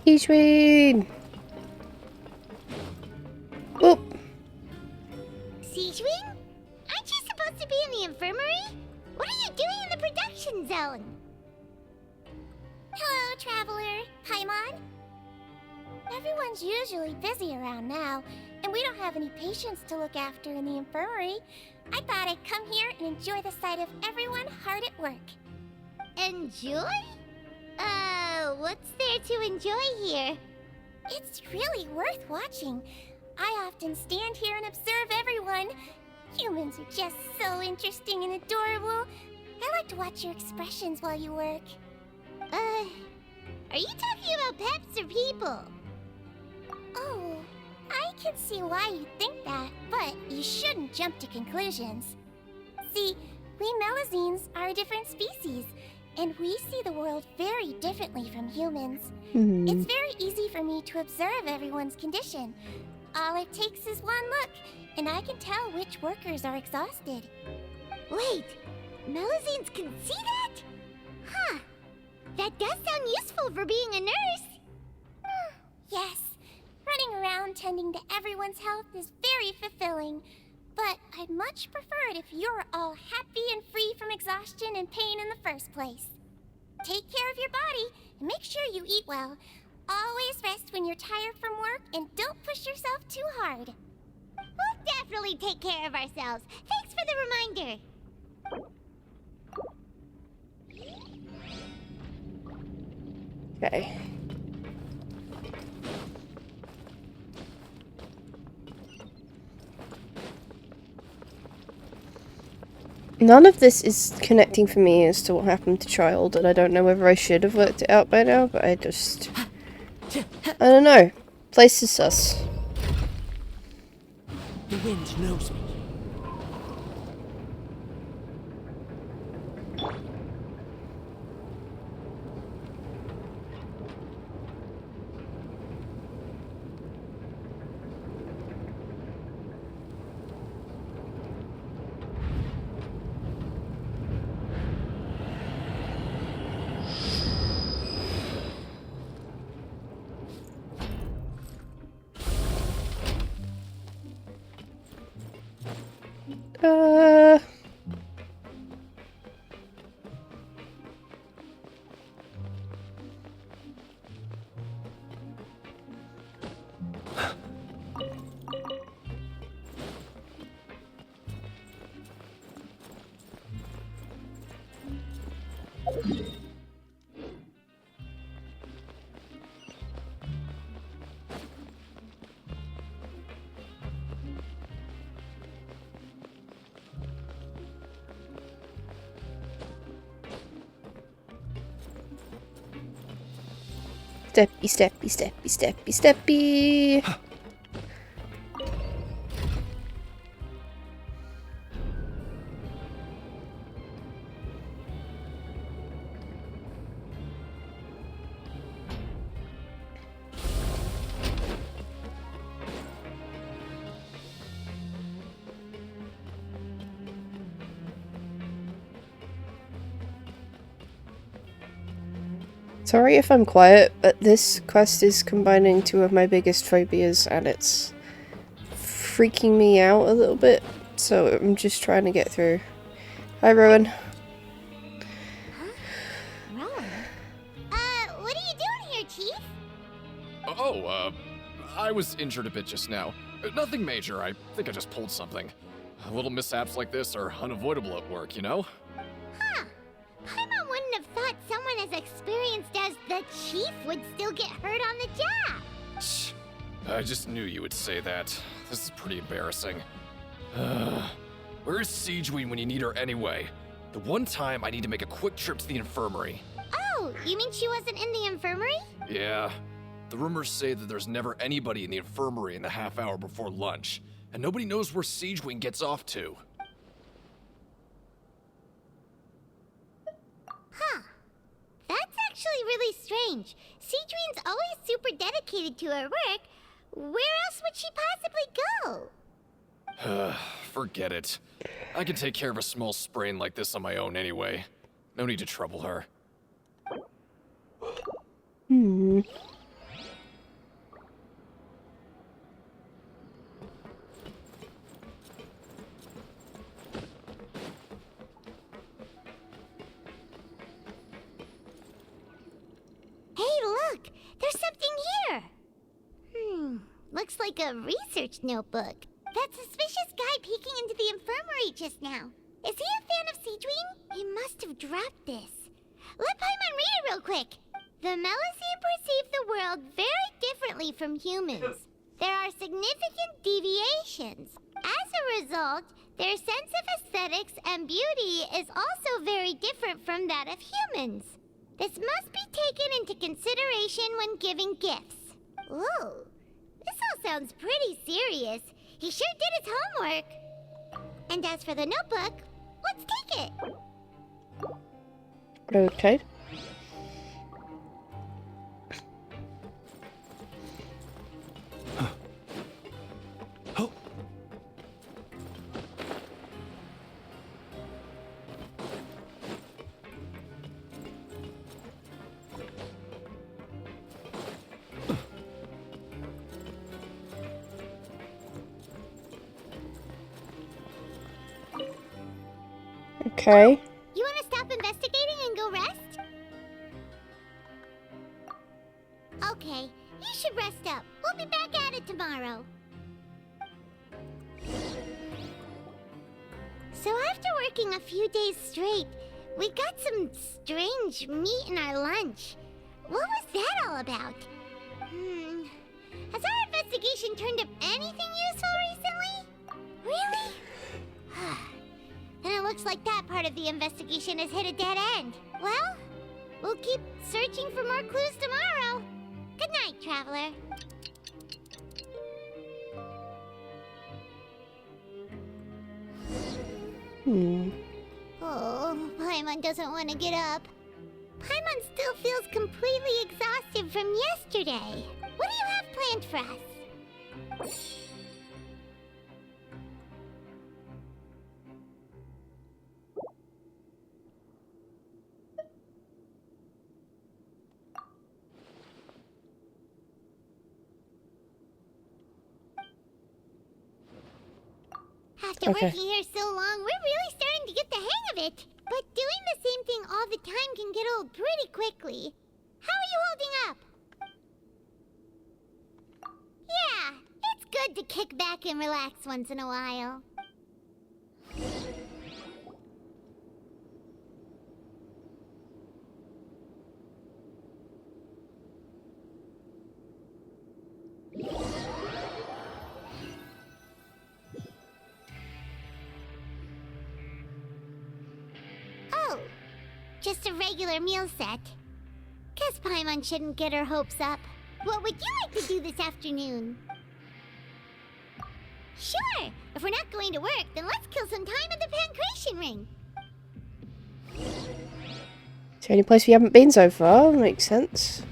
Siegewing! Oop! Siegewing? Aren't you supposed to be in the infirmary? What are you doing in the production zone? Hello, Traveler. Paimon? Everyone's usually busy around now, and we don't have any patients to look after in the infirmary. I thought I'd come here and enjoy the sight of everyone hard at work. Enjoy? What's there to enjoy here? It's really worth watching. I often stand here and observe everyone. Humans are just so interesting and adorable. I like to watch your expressions while you work. Are you talking about pets or people? Oh, I can see why you think that, but you shouldn't jump to conclusions. See, we Melazines are a different species, and we see the world very differently from humans. It's very easy for me to observe everyone's condition. All it takes is one look, and I can tell which workers are exhausted. Wait, Melazines can see that? Huh. That does sound useful for being a nurse. Yes, running around tending to everyone's health is very fulfilling. But I'd much prefer it if you're all happy and free from exhaustion and pain in the first place. Take care of your body and make sure you eat well. Always rest when you're tired from work and don't push yourself too hard. We'll definitely take care of ourselves. Thanks for the reminder. Okay. None of this is connecting for me as to what happened to Child, and I don't know whether I should have worked it out by now, but I don't know. Place is sus. The wind knows me. Steppy, steppy, steppy, steppy, steppy. Sorry if I'm quiet, but this quest is combining two of my biggest phobias and it's freaking me out a little bit, so I'm just trying to get through. Hi, Rowan. What are you doing here, Chief? I was injured a bit just now. Nothing major, I think I just pulled something. Little mishaps like this are unavoidable at work, you know? Huh. Paimon wouldn't have thought someone as experienced as the Chief would still get hurt on the job. I just knew you would say that. This is pretty embarrassing. Where is Siegeween when you need her anyway? The one time I need to make a quick trip to the infirmary. Oh, you mean she wasn't in the infirmary? Yeah. The rumors say that there's never anybody in the infirmary in the half hour before lunch, and nobody knows where Siegeween gets off to. Huh. That's actually really strange. Siegeween's always super dedicated to her work. Where else would she possibly go? Forget it. I can take care of a small sprain like this on my own anyway. No need to trouble her. Hey, look! There's something here! Looks like a research notebook. That suspicious guy peeking into the infirmary just now. Is he a fan of Siegeween? He must have dropped this. Let Paimon read it real quick. The Melusine perceive the world very differently from humans. There are significant deviations. As a result, their sense of aesthetics and beauty is also very different from that of humans. This must be taken into consideration when giving gifts. Ooh, this all sounds pretty serious. He sure did his homework. And as for the notebook, let's take it. Okay. Okay. You want to stop investigating and go rest? Okay, you should rest up. We'll be back at it tomorrow. So after working a few days straight, we got some strange meat in our lunch. What was that all about? Has our investigation turned up anything useful recently? Really? Then it looks like that part of the investigation has hit a dead end. Well, we'll keep searching for more clues tomorrow. Good night, Traveler. Oh, Paimon doesn't want to get up. Paimon still feels completely exhausted from yesterday. What do you have planned for us? After working here so long, we're really starting to get the hang of it. But doing the same thing all the time can get old pretty quickly. How are you holding up? Yeah, it's good to kick back and relax once in a while. Oh, just a regular meal set. Guess Paimon shouldn't get her hopes up. What would you like to do this afternoon? Sure! If we're not going to work, then let's kill some time at the Pancration Ring. It's the only place we haven't been so far. Makes sense.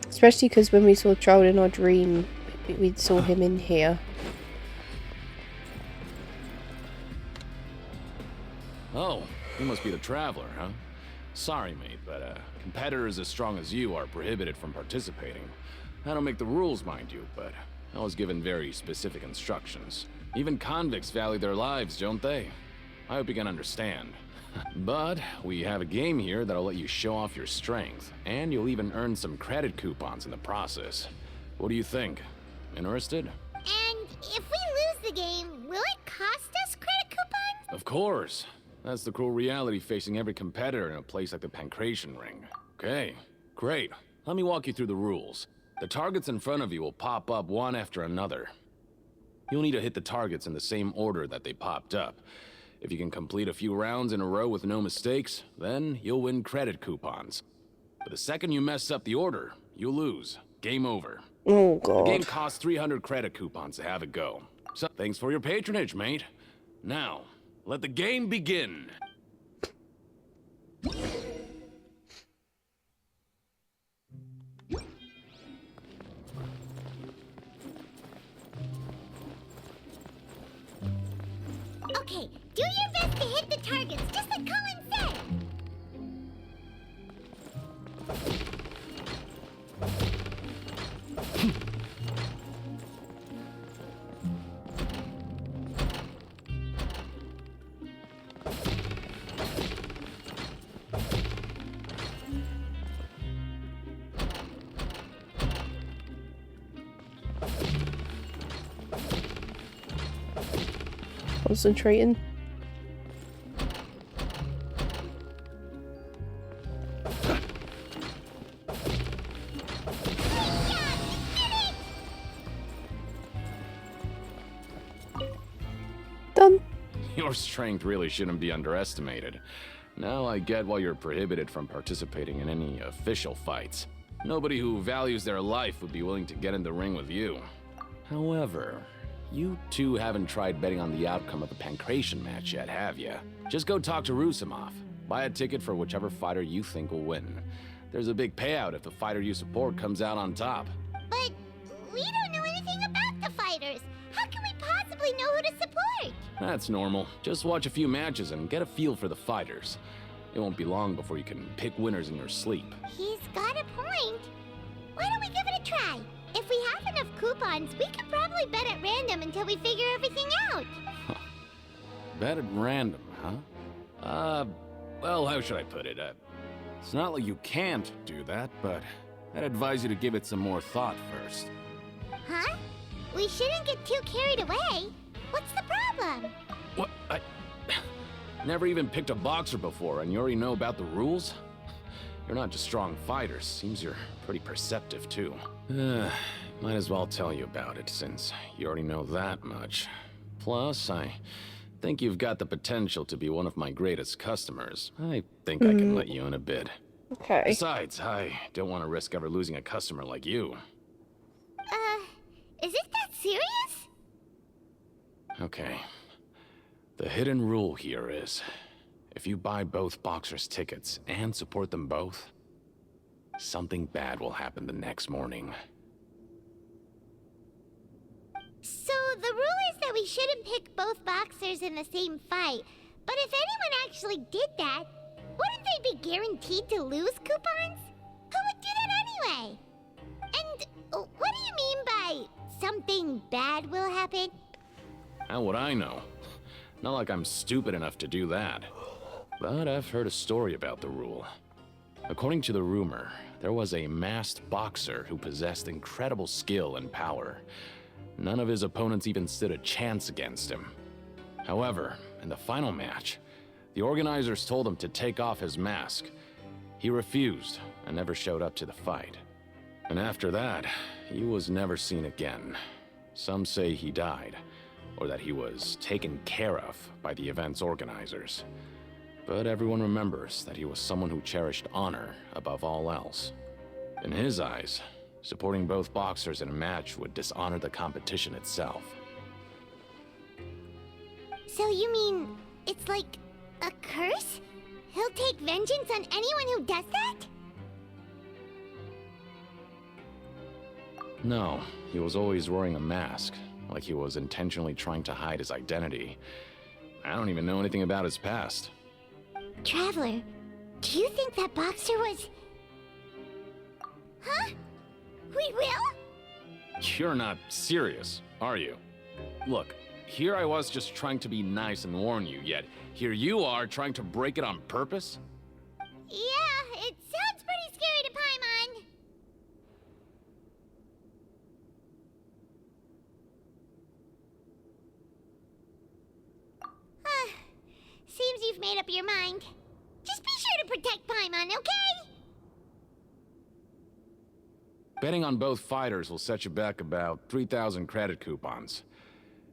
Especially because when we saw Child in our dream, we saw him in here. Oh, you must be the Traveler, huh? Sorry, mate, but competitors as strong as you are prohibited from participating. I don't make the rules, mind you, but I was given very specific instructions. Even convicts value their lives, don't they? I hope you can understand. But we have a game here that'll let you show off your strength, and you'll even earn some credit coupons in the process. What do you think? Interested? And if we lose the game, will it cost us credit coupons? Of course. That's the cruel reality facing every competitor in a place like the Pancration Ring. Okay, great. Let me walk you through the rules. The targets in front of you will pop up one after another. You'll need to hit the targets in the same order that they popped up. If you can complete a few rounds in a row with no mistakes, then you'll win credit coupons. But the second you mess up the order, you'll lose. Game over. Oh, God. The game costs 300 credit coupons to have it go. So, thanks for your patronage, mate. Now, let the game begin. Okay, do your best to hit the targets, just like Colin said. Concentrating. Done. Your strength really shouldn't be underestimated. Now I get why you're prohibited from participating in any official fights. Nobody who values their life would be willing to get in the ring with you. However, you two haven't tried betting on the outcome of a Pancration match yet, have you? Just go talk to Rusimov. Buy a ticket for whichever fighter you think will win. There's a big payout if the fighter you support comes out on top. But we don't know anything about the fighters. How can we possibly know who to support? That's normal. Just watch a few matches and get a feel for the fighters. It won't be long before you can pick winners in your sleep. He's got a point. Why don't we give it a try? If we have enough coupons, we could probably bet at random until we figure everything out. Bet at random, huh? Well, how should I put it? It's not like you can't do that, but I'd advise you to give it some more thought first. Huh? We shouldn't get too carried away. What's the problem? What? I never even picked a boxer before, and you already know about the rules? You're not just strong fighters. Seems you're pretty perceptive, too. Might as well tell you about it, since you already know that much. Plus, I think you've got the potential to be one of my greatest customers. I think I can let you in a bid. Okay. Besides, I don't want to risk ever losing a customer like you. Is it that serious? Okay. The hidden rule here is, if you buy both boxers' tickets and support them both, something bad will happen the next morning. So the rule is that we shouldn't pick both boxers in the same fight. But if anyone actually did that, wouldn't they be guaranteed to lose coupons? Who would do that anyway? And what do you mean by something bad will happen? How would I know? Not like I'm stupid enough to do that. But I've heard a story about the rule. According to the rumor, there was a masked boxer who possessed incredible skill and power. None of his opponents even stood a chance against him. However, in the final match, the organizers told him to take off his mask. He refused and never showed up to the fight. And after that, he was never seen again. Some say he died, or that he was taken care of by the event's organizers. But everyone remembers that he was someone who cherished honor above all else. In his eyes, supporting both boxers in a match would dishonor the competition itself. So you mean it's like a curse? He'll take vengeance on anyone who does that? No, he was always wearing a mask, like he was intentionally trying to hide his identity. I don't even know anything about his past. Traveler, do you think that boxer was... Huh? We will? You're not serious, are you? Look, here I was just trying to be nice and warn you, yet here you are trying to break it on purpose? Yeah, it sounds pretty scary to Paimon. Seems you've made up your mind. Just be sure to protect Paimon, okay? Betting on both fighters will set you back about 3,000 credit coupons.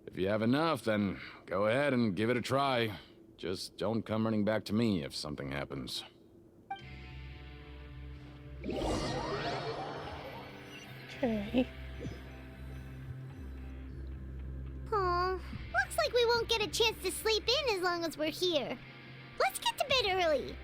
If you have enough, then go ahead and give it a try. Just don't come running back to me if something happens. Okay. Aw, looks like we won't get a chance to sleep in as long as we're here. Let's get to bed early.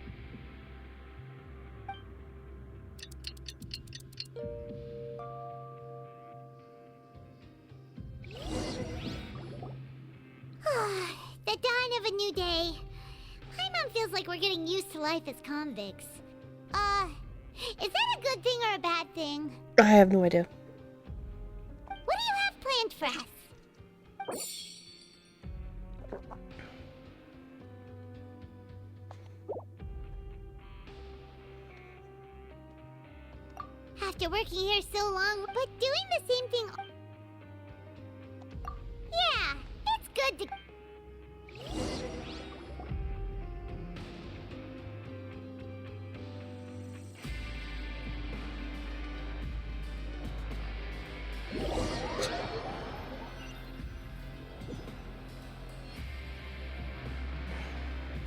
The dawn of a new day. Paimon feels like we're getting used to life as convicts. Is that a good thing or a bad thing? I have no idea. What do you have planned for us? After working here so long, but doing the same thing... Yeah, it's good to...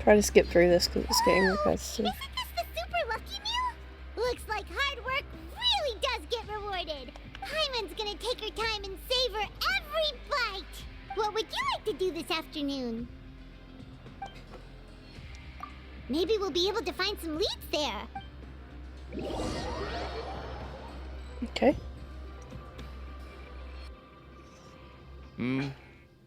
Try to skip through this because it's getting repetitive. Isn't this the super lucky meal? Looks like hard work really does get rewarded. Paimon's gonna take her time and savor every bite. What would you like to do this afternoon? Maybe we'll be able to find some leads there. Okay.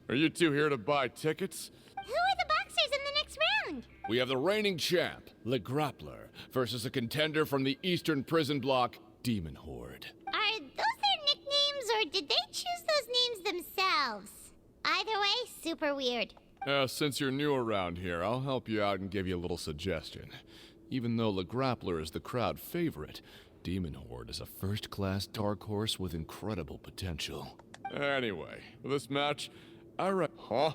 Are you two here to buy tickets? Who are the boxers in the next round? We have the reigning champ, Le Grappler, versus a contender from the Eastern Prison Block, Demon Horde. Are those their nicknames, or did they choose those names themselves? Either way, super weird. Since you're new around here, I'll help you out and give you a little suggestion. Even though Le Grappler is the crowd favorite, Demon Horde is a first-class dark horse with incredible potential. Anyway, for this match, Huh?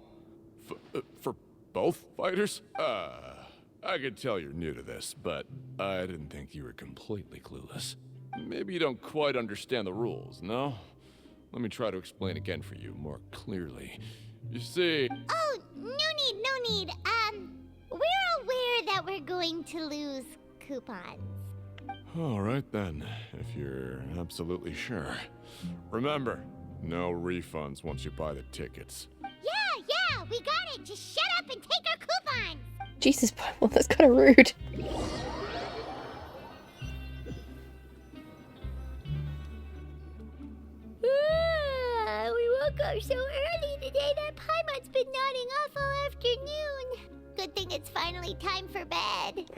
For both fighters? I could tell you're new to this, but I didn't think you were completely clueless. Maybe you don't quite understand the rules, no? Let me try to explain again for you more clearly. You see... Oh, no need. We're aware that we're going to lose coupons. All right then, if you're absolutely sure. Remember, no refunds once you buy the tickets. Yeah, we got it. Just shut up and take our coupons. Jesus, well, that's kind of rude. We woke up so early today that Paimon's been nodding off all afternoon. Good thing it's finally time for bed.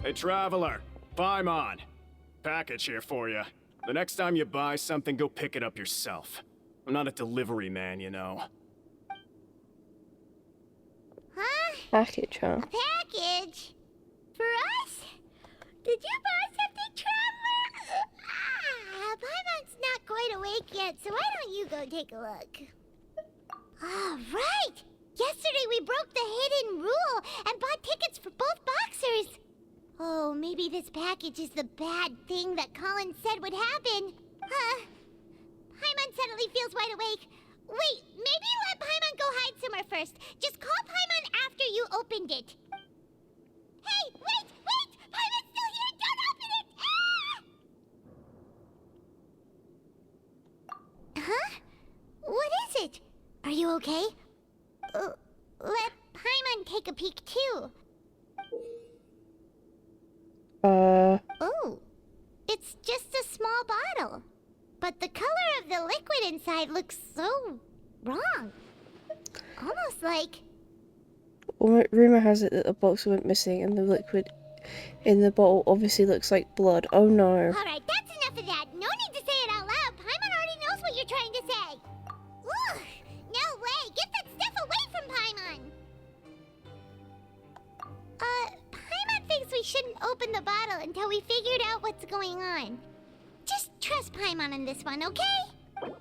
Hey, traveler. Paimon. Package here for you. The next time you buy something, go pick it up yourself. I'm not a delivery man, you know. Huh? Package, huh? A package? For us? Did you buy something, traveler? Paimon's not quite awake yet, so why don't you go take a look? Ah, right! Yesterday we broke the hidden rule and bought tickets for both boxers. Oh, maybe this package is the bad thing that Colin said would happen. Paimon suddenly feels wide awake. Wait, maybe let Paimon go hide somewhere first. Just call Paimon after you opened it. Hey, wait! Paimon's still here! Don't open it! Ah! Huh? What is it? Are you okay? Let Paimon take a peek too. Oh, it's just a small bottle. But the color of the liquid inside looks so wrong. Almost like... Rumor has it that the box went missing and the liquid in the bottle obviously looks like blood. Oh no. Alright, that's enough of that. No need to say it out loud. Paimon already knows what you're trying to say. Ugh, no way. Get that stuff away from Paimon. Paimon thinks we shouldn't open the bottle until we figured out what's going on. Just trust Paimon on this one, okay? What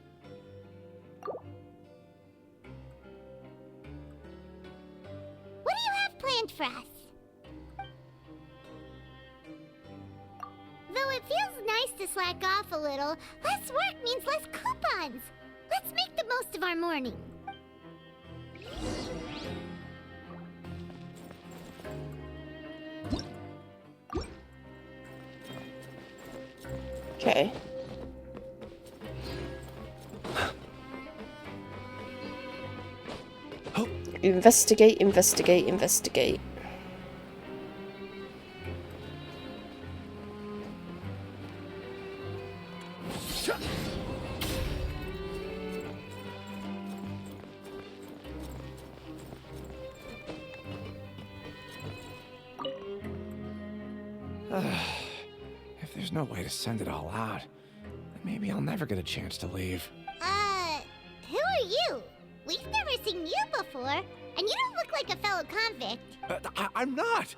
do you have planned for us? Though it feels nice to slack off a little, less work means less coupons. Let's make the most of our morning. Okay. Investigate, investigate, investigate. If there's no way to send it all out, then maybe I'll never get a chance to leave. Who are you? We've never seen you before, and you don't look like a fellow convict. I'm not!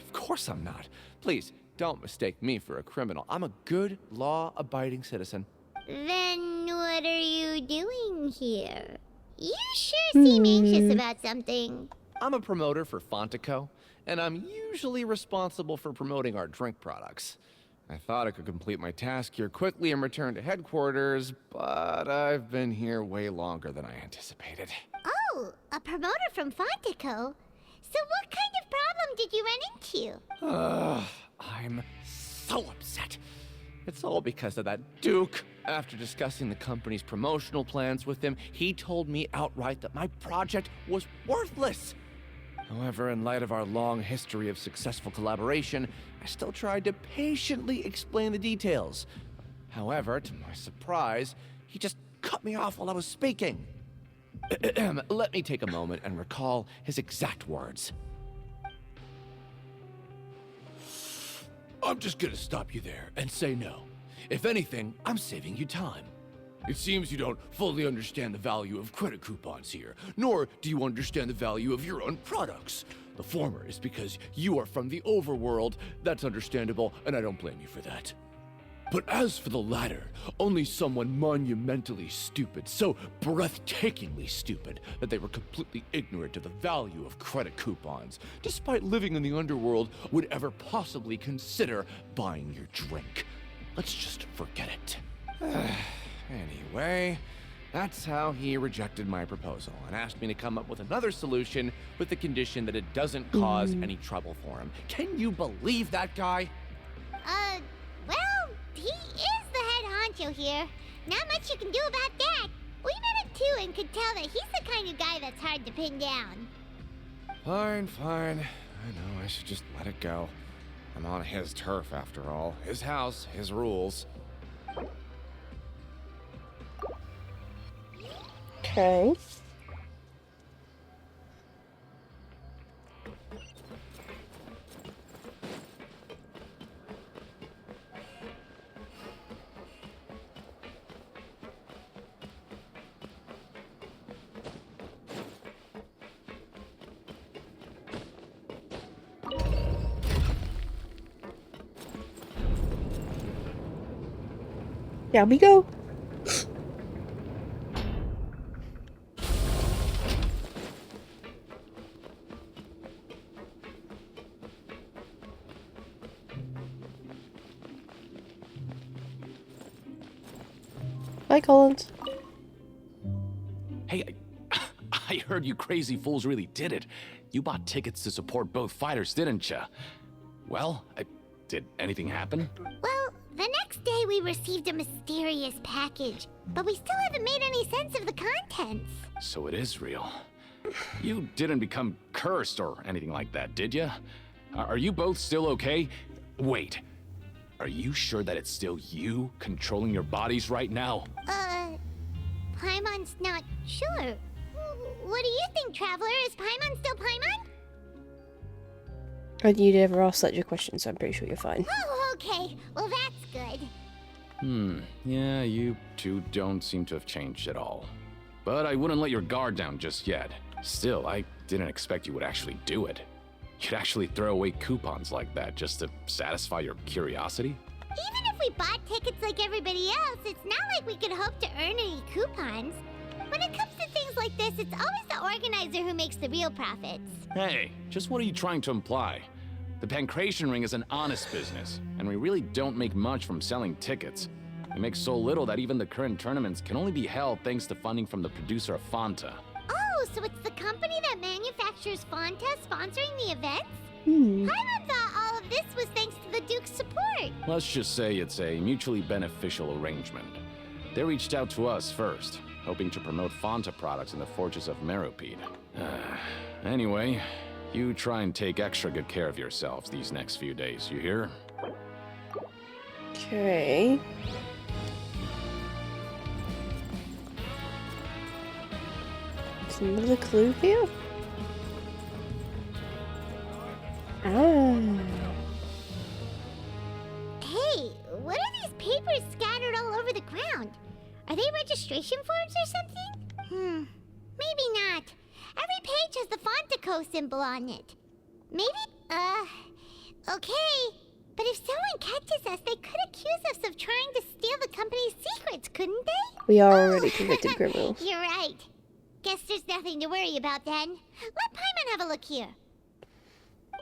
Of course I'm not. Please, don't mistake me for a criminal. I'm a good, law-abiding citizen. Then what are you doing here? You sure seem anxious about something. I'm a promoter for Fontaine, and I'm usually responsible for promoting our drink products. I thought I could complete my task here quickly and return to headquarters, but I've been here way longer than I anticipated. Oh, a promoter from Fontaine. So what kind of problem did you run into? I'm so upset. It's all because of that Duke. After discussing the company's promotional plans with him, he told me outright that my project was worthless. However, in light of our long history of successful collaboration, I still tried to patiently explain the details. However, to my surprise, he just cut me off while I was speaking. Let me take a moment and recall his exact words. I'm just gonna stop you there and say no. If anything, I'm saving you time. It seems you don't fully understand the value of credit coupons here, nor do you understand the value of your own products. The former is because you are from the overworld. That's understandable, and I don't blame you for that. But as for the latter, only someone monumentally stupid, so breathtakingly stupid that they were completely ignorant of the value of credit coupons, despite living in the underworld, would ever possibly consider buying your drink. Let's just forget it. Anyway, that's how he rejected my proposal and asked me to come up with another solution with the condition that it doesn't cause any trouble for him. Can you believe that guy? Well, he is the head honcho here. Not much you can do about that. We met him too and could tell that he's the kind of guy that's hard to pin down. Fine. I know I should just let it go. I'm on his turf after all. His house, his rules. Okay. There we go. Hi, Collins. Hey, I heard you crazy fools really did it. You bought tickets to support both fighters, didn't ya? Well, did anything happen? Well, the next day we received a mysterious package, but we still haven't made any sense of the contents. So it is real. You didn't become cursed or anything like that, did ya? Are you both still okay? Wait. Are you sure that it's still you controlling your bodies right now? Paimon's not sure. What do you think, Traveler? Is Paimon still Paimon? You never asked such a question, so I'm pretty sure you're fine. Oh, okay. Well, that's good. Yeah, you two don't seem to have changed at all. But I wouldn't let your guard down just yet. Still, I didn't expect you would actually do it. You'd actually throw away coupons like that just to satisfy your curiosity? Even if we bought tickets like everybody else, it's not like we could hope to earn any coupons. When it comes to things like this, it's always the organizer who makes the real profits. Hey, just what are you trying to imply? The Pancration Ring is an honest business, and we really don't make much from selling tickets. We make so little that even the current tournaments can only be held thanks to funding from the producer of Fanta. Oh, so it's the company that manufactures Fonta sponsoring the events? Paimon thought all of this was thanks to the Duke's support. Let's just say it's a mutually beneficial arrangement. They reached out to us first, hoping to promote Fonta products in the Fortress of Meropide. Anyway, you try and take extra good care of yourselves these next few days, you hear? Okay. Is another clue here? Hey, what are these papers scattered all over the ground? Are they registration forms or something? Maybe not. Every page has the Fontaco symbol on it. Maybe, okay. But if someone catches us, they could accuse us of trying to steal the company's secrets, couldn't they? We are already convicted criminals. You're right. Guess there's nothing to worry about then. Let Paimon have a look here.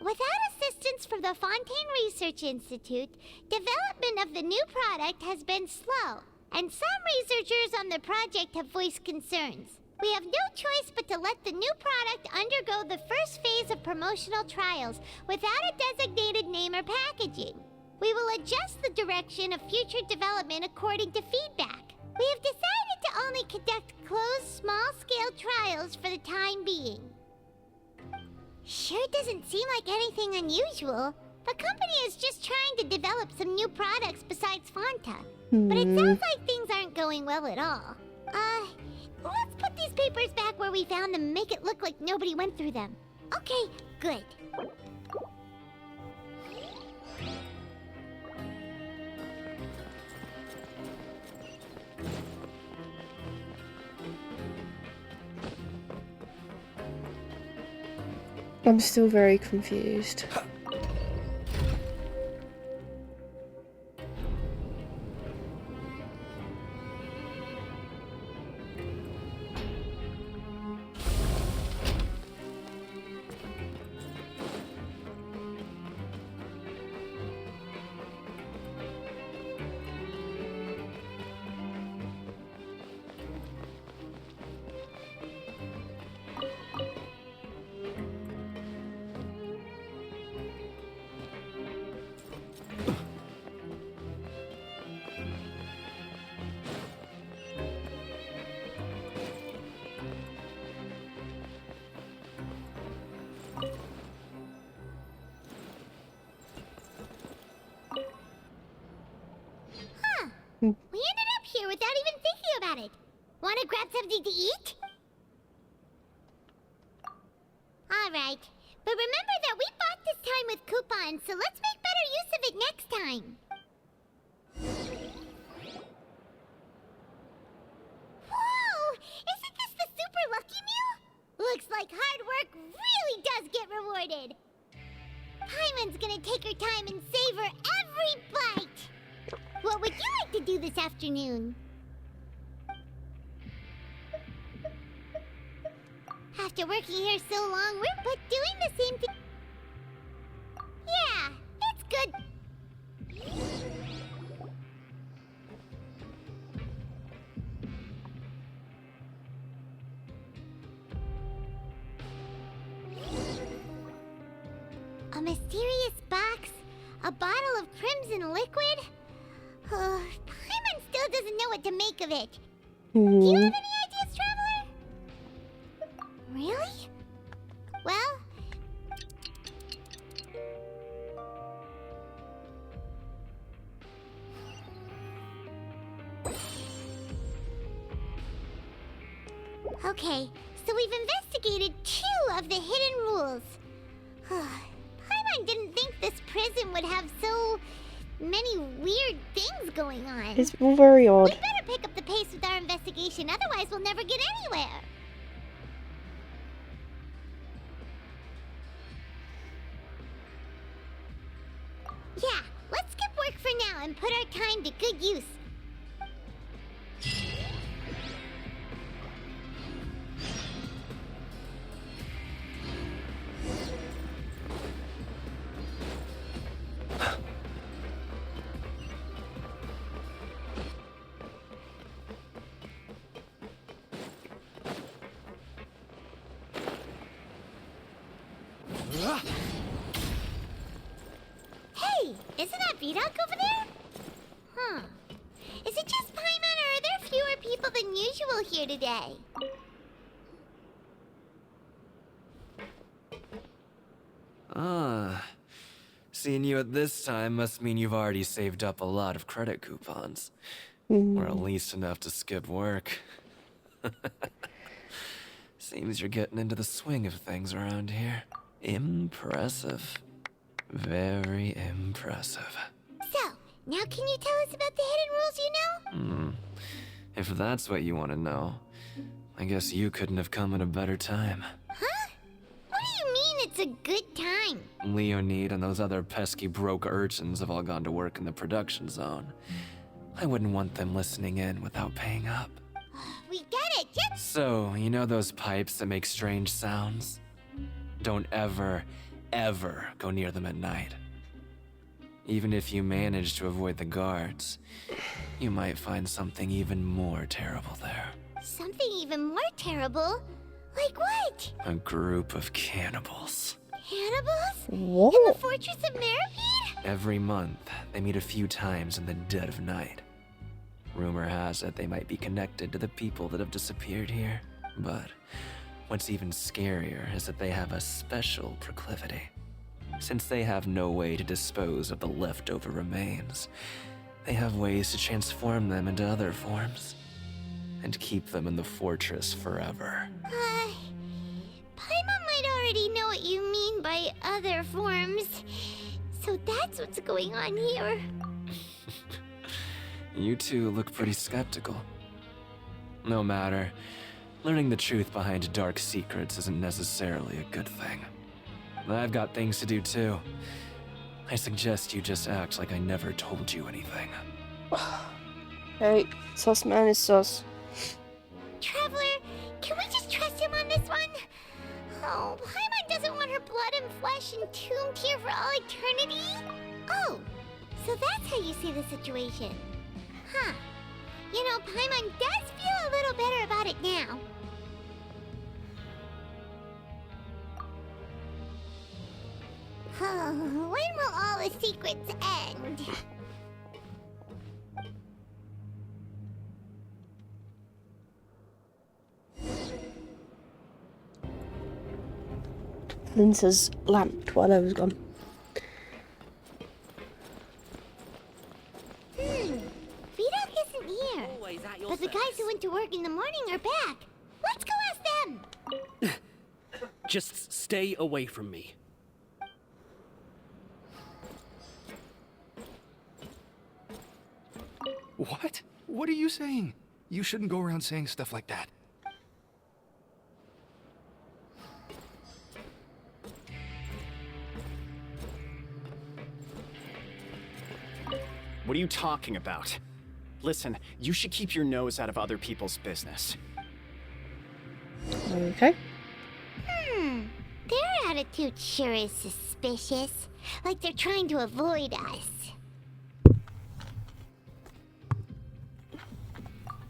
Without assistance from the Fontaine Research Institute, development of the new product has been slow, and some researchers on the project have voiced concerns. We have no choice but to let the new product undergo the first phase of promotional trials without a designated name or packaging. We will adjust the direction of future development according to feedback. We have decided to only conduct closed, small-scale trials for the time being. Sure doesn't seem like anything unusual. The company is just trying to develop some new products besides Fanta. But it sounds like things aren't going well at all. Let's put these papers back where we found them and make it look like nobody went through them. Okay, good. I'm still very confused. We ended up here without even thinking about it. Want to grab something to eat? Alright, but remember that we bought this time with coupons, so let's make better use of it next time. Whoa! Isn't this the super lucky meal? Looks like hard work really does get rewarded. Paimon's gonna take her time and savor every bite. What would you like to do, do this afternoon. After working here so long, we're but doing the same thing. Yeah, it's good. A mysterious box? A bottle of crimson liquid? Paimon still doesn't know what to make of it. Do you have any ideas, Traveler? Really? Well... Okay, so we've investigated 2 of the hidden rules. Paimon didn't think this prison would have so many weird things going on. It's very odd. We better pick up the pace with our investigation, otherwise we'll never get anywhere. Yeah, let's skip work for now and put our time to good use. Hey, isn't that Vidoc over there? Huh. Is it just Paimon, or are there fewer people than usual here today? Ah. Seeing you at this time must mean you've already saved up a lot of credit coupons. Or at least enough to skip work. Seems you're getting into the swing of things around here. Impressive. Very impressive. So, now can you tell us about the hidden rules you know? If that's what you want to know, I guess you couldn't have come at a better time. Huh? What do you mean it's a good time? Leonid and those other pesky broke urchins have all gone to work in the production zone. I wouldn't want them listening in without paying up. We get it, just... So, you know those pipes that make strange sounds? Don't ever, ever go near them at night. Even if you manage to avoid the guards, you might find something even more terrible there. Something even more terrible? Like what? A group of cannibals. Cannibals? What? In the Fortress of Meripede? Every month, they meet a few times in the dead of night. Rumor has it they might be connected to the people that have disappeared here. But what's even scarier is that they have a special proclivity. Since they have no way to dispose of the leftover remains, they have ways to transform them into other forms and keep them in the fortress forever. Paimon might already know what you mean by other forms. So that's what's going on here. You two look pretty skeptical. No matter, learning the truth behind dark secrets isn't necessarily a good thing. I've got things to do too. I suggest you just act like I never told you anything. Hey, sus man is sus. Traveler, can we just trust him on this one? Oh, Paimon doesn't want her blood and flesh entombed here for all eternity? Oh, so that's how you see the situation. Huh. You know, Paimon does feel a little better about it now. When will all the secrets end? Linsa's lamped while I was gone. Vidoc isn't here. But the guys who went to work in the morning are back. Let's go ask them. Just stay away from me. What? What are you saying? You shouldn't go around saying stuff like that. What are you talking about? Listen, you should keep your nose out of other people's business. Okay. Their attitude sure is suspicious. Like they're trying to avoid us.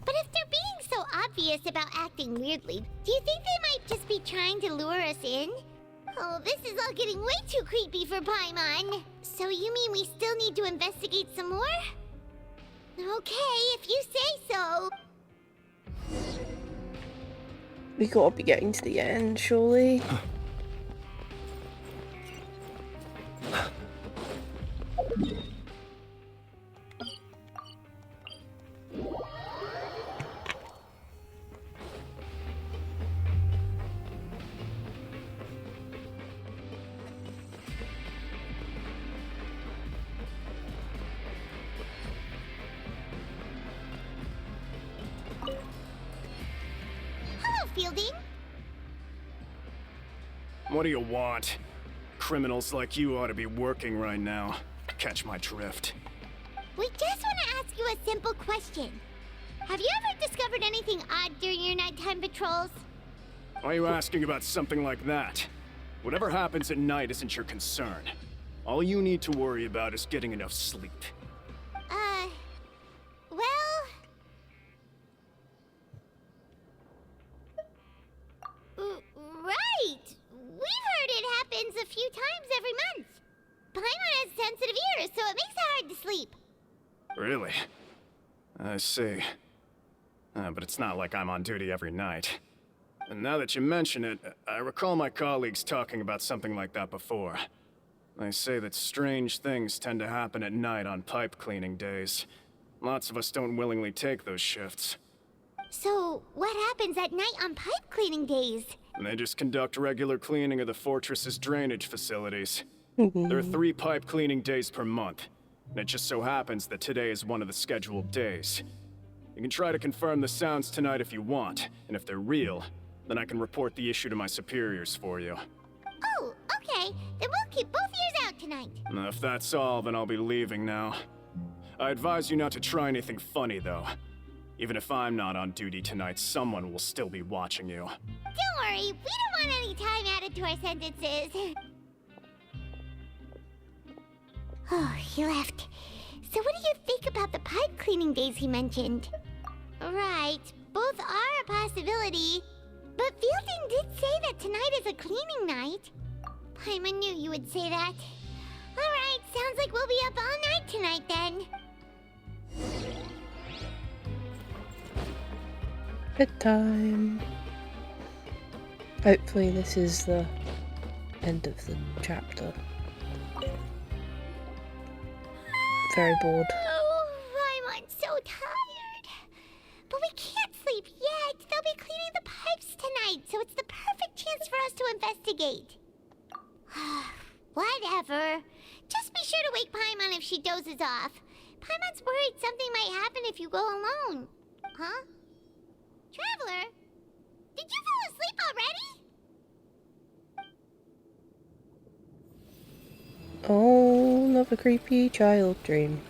But if they're being so obvious about acting weirdly, do you think they might just be trying to lure us in? Oh, this is all getting way too creepy for Paimon. So you mean we still need to investigate some more? Okay, if you say so. We gotta be getting to the end, surely. Hello, Fielding. What do you want? Criminals like you ought to be working right now. Catch my drift. We just want to ask you a simple question. Have you ever discovered anything odd during your nighttime patrols? Why are you asking about something like that? Whatever happens at night isn't your concern. All you need to worry about is getting enough sleep. Well... Right! We've heard it happens a few times every month. Paimon has sensitive ears, so it makes it hard to sleep. Really? I see. But it's not like I'm on duty every night. And now that you mention it, I recall my colleagues talking about something like that before. They say that strange things tend to happen at night on pipe cleaning days. Lots of us don't willingly take those shifts. So, what happens at night on pipe cleaning days? They just conduct regular cleaning of the fortress's drainage facilities. There are 3 pipe cleaning days per month, and it just so happens that today is one of the scheduled days. You can try to confirm the sounds tonight if you want, and if they're real, then I can report the issue to my superiors for you. Oh, okay. Then we'll keep both ears out tonight. If that's all, then I'll be leaving now. I advise you not to try anything funny, though. Even if I'm not on duty tonight, someone will still be watching you. Don't worry, we don't want any time added to our sentences. Oh, he left. So what do you think about the pipe cleaning days he mentioned? Right, both are a possibility. But Fielding did say that tonight is a cleaning night. Paimon knew you would say that. Alright, sounds like we'll be up all night tonight then. Bedtime. Hopefully this is the end of the chapter. Very bored. Oh, I'm so tired. But we can't sleep yet. They'll be cleaning the pipes tonight, so it's the perfect chance for us to investigate. Whatever. Just be sure to wake Paimon if she dozes off. Paimon's worried something might happen if you go alone. Huh? Traveler? Did you fall asleep already? Oh, another creepy child dream.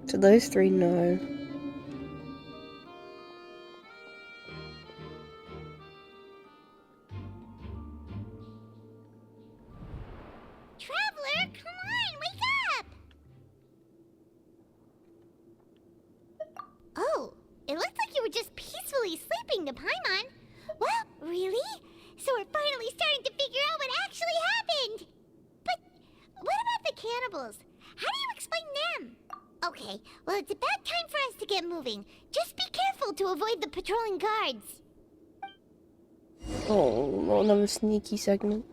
So those 3 know. Traveler, come on, wake up! Oh, it looked like you were just peacefully sleeping to Paimon. Well, really? So we're finally starting to figure out what actually happened! explain them. Okay, well, it's about time for us to get moving. Just be careful to avoid the patrolling guards. Oh, not another sneaky segment.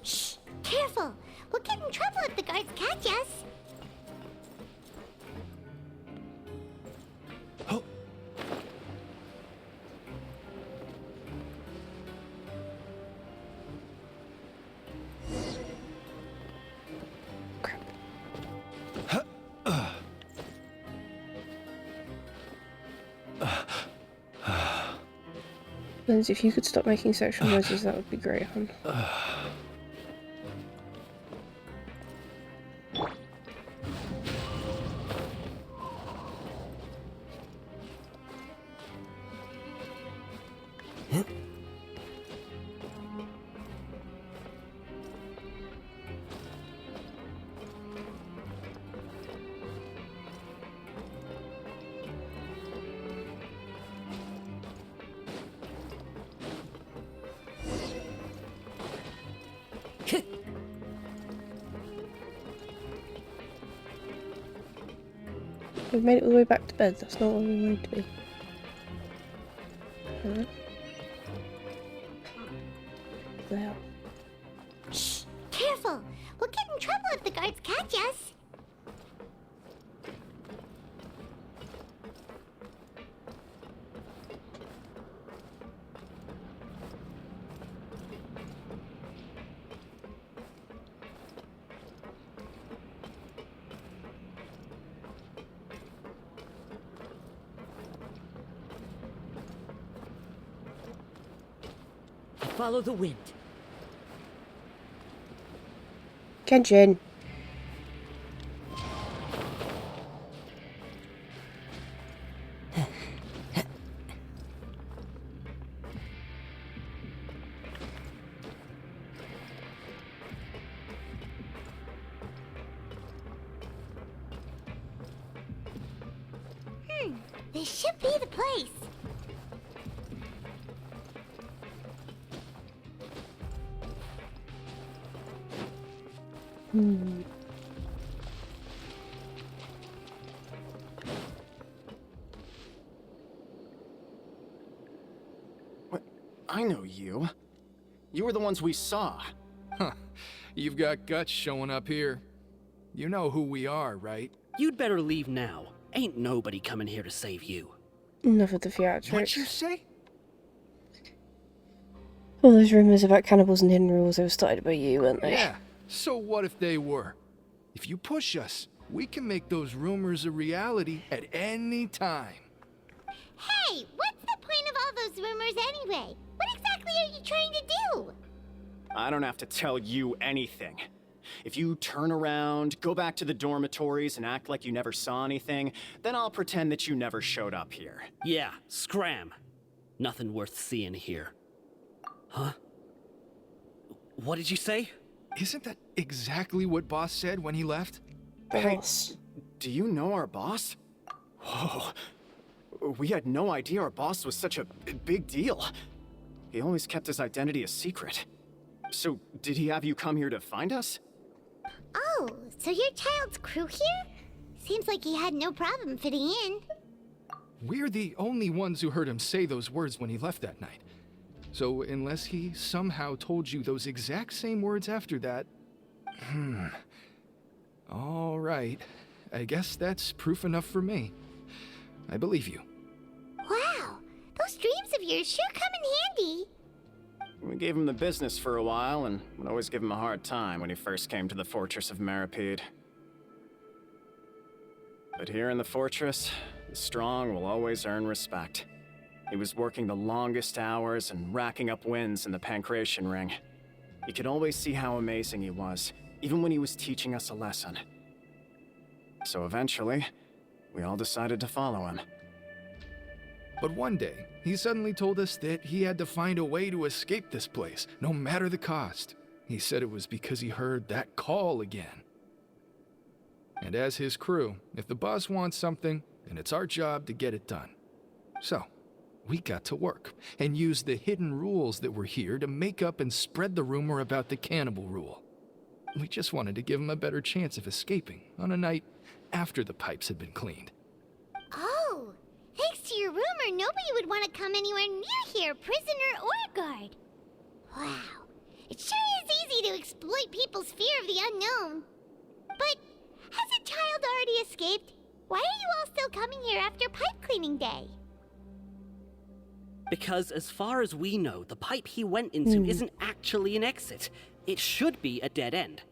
Shh! Careful! We'll get in trouble if the guards catch us. Lindsay, if you could stop making sexual noises, that would be great, hon. We've made it all the way back to bed. That's not where we wanted to be. Huh? There. Shh! Careful! We'll get in trouble if the guards catch us. Follow the wind. Genshin. This should be the place. What? I know you. You were the ones we saw. Huh. You've got guts showing up here. You know who we are, right? You'd better leave now. Ain't nobody coming here to save you. Enough of the theatrics. What'd you say? All those rumours about cannibals and hidden rules, they were started by you, weren't they? Yeah. So what if they were? If you push us, we can make those rumors a reality at any time. Hey, what's the point of all those rumors anyway? What exactly are you trying to do? I don't have to tell you anything. If you turn around, go back to the dormitories, and act like you never saw anything, then I'll pretend that you never showed up here. Yeah, scram. Nothing worth seeing here. Huh? What did you say? Isn't that exactly what Boss said when he left? Boss. Hey, do you know our boss? Whoa. We had no idea our boss was such a big deal. He always kept his identity a secret. So, did he have you come here to find us? Oh, so your child's crew here? Seems like he had no problem fitting in. We're the only ones who heard him say those words when he left that night. So unless he somehow told you those exact same words after that... All right. I guess that's proof enough for me. I believe you. Wow, those dreams of yours sure come in handy. We gave him the business for a while, and would always give him a hard time when he first came to the fortress of Maripede. But here in the fortress, the strong will always earn respect. He was working the longest hours and racking up wins in the Pancration Ring. You could always see how amazing he was, even when he was teaching us a lesson. So eventually, we all decided to follow him. But one day, he suddenly told us that he had to find a way to escape this place, no matter the cost. He said it was because he heard that call again. And as his crew, if the boss wants something, then it's our job to get it done. So, we got to work, and used the hidden rules that were here to make up and spread the rumor about the cannibal rule. We just wanted to give him a better chance of escaping on a night after the pipes had been cleaned. Oh, thanks to your rumor, nobody would want to come anywhere near here, prisoner or guard. Wow, it sure is easy to exploit people's fear of the unknown. But has a child already escaped? Why are you all still coming here after pipe cleaning day? Because as far as we know, the pipe he went into isn't actually an exit. It should be a dead end.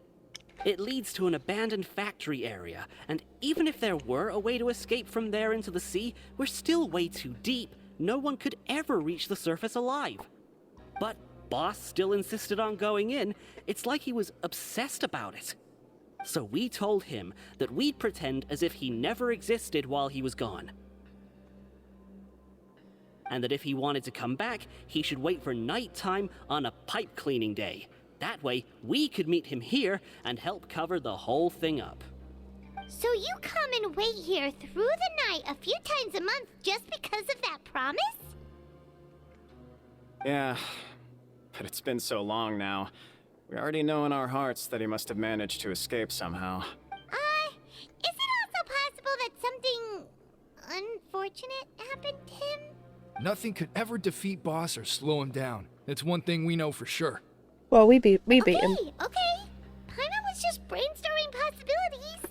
It leads to an abandoned factory area, and even if there were a way to escape from there into the sea, we're still way too deep. No one could ever reach the surface alive. But Boss still insisted on going in. It's like he was obsessed about it. So we told him that we'd pretend as if he never existed while he was gone. And that if he wanted to come back, he should wait for nighttime on a pipe cleaning day. That way, we could meet him here and help cover the whole thing up. So you come and wait here through the night a few times a month just because of that promise? Yeah, but it's been so long now. We already know in our hearts that he must have managed to escape somehow. Is it also possible that something unfortunate happened to him? Nothing could ever defeat Boss or slow him down. That's one thing we know for sure. Well, we beat him. Okay. Paimon was just brainstorming possibilities.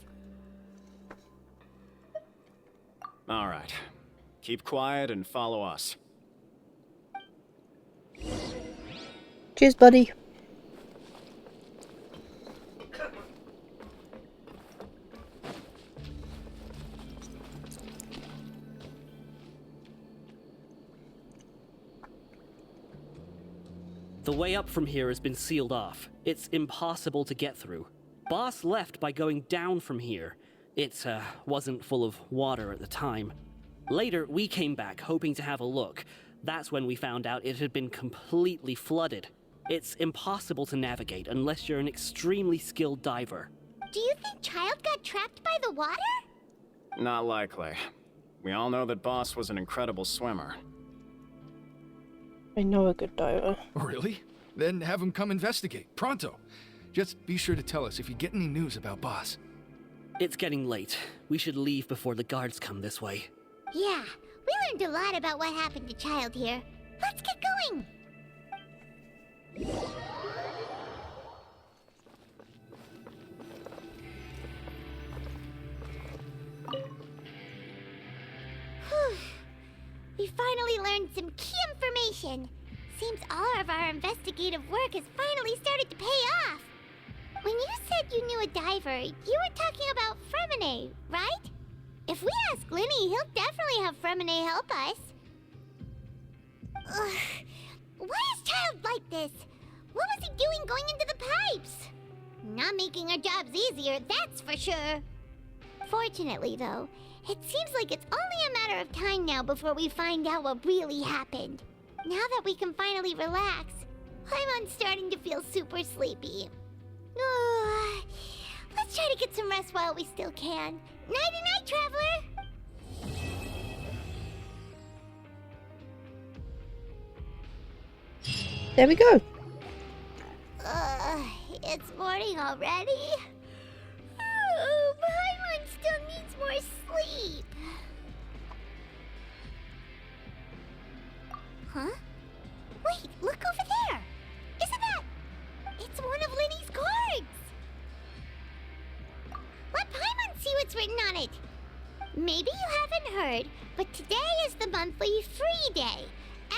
All right. Keep quiet and follow us. Cheers, buddy. The way up from here has been sealed off. It's impossible to get through. Boss left by going down from here. It wasn't full of water at the time. Later, we came back hoping to have a look. That's when we found out it had been completely flooded. It's impossible to navigate unless you're an extremely skilled diver. Do you think Child got trapped by the water? Not likely. We all know that Boss was an incredible swimmer. I know a good diver. Really? Then have him come investigate. Pronto. Just be sure to tell us if you get any news about Boss. It's getting late. We should leave before the guards come this way. Yeah, we learned a lot about what happened to Child here. Let's get going! Whew. We finally learned some key information. Seems all of our investigative work has finally started to pay off. When you said you knew a diver, you were talking about Fremine, right? If we ask Linny, he'll definitely have Fremine help us. Ugh. Why is Child like this? What was he doing going into the pipes? Not making our jobs easier, that's for sure. Fortunately, though, it seems like it's only a matter of time now before we find out what really happened. Now that we can finally relax, I'm starting to feel super sleepy. Let's try to get some rest while we still can. Nighty-night, traveler! There we go. It's morning already? Oh, Paimon still needs more sleep. Huh? Wait, look over there! Isn't that... It's one of Linny's cards! Let Paimon see what's written on it. Maybe you haven't heard, but today is the monthly free day.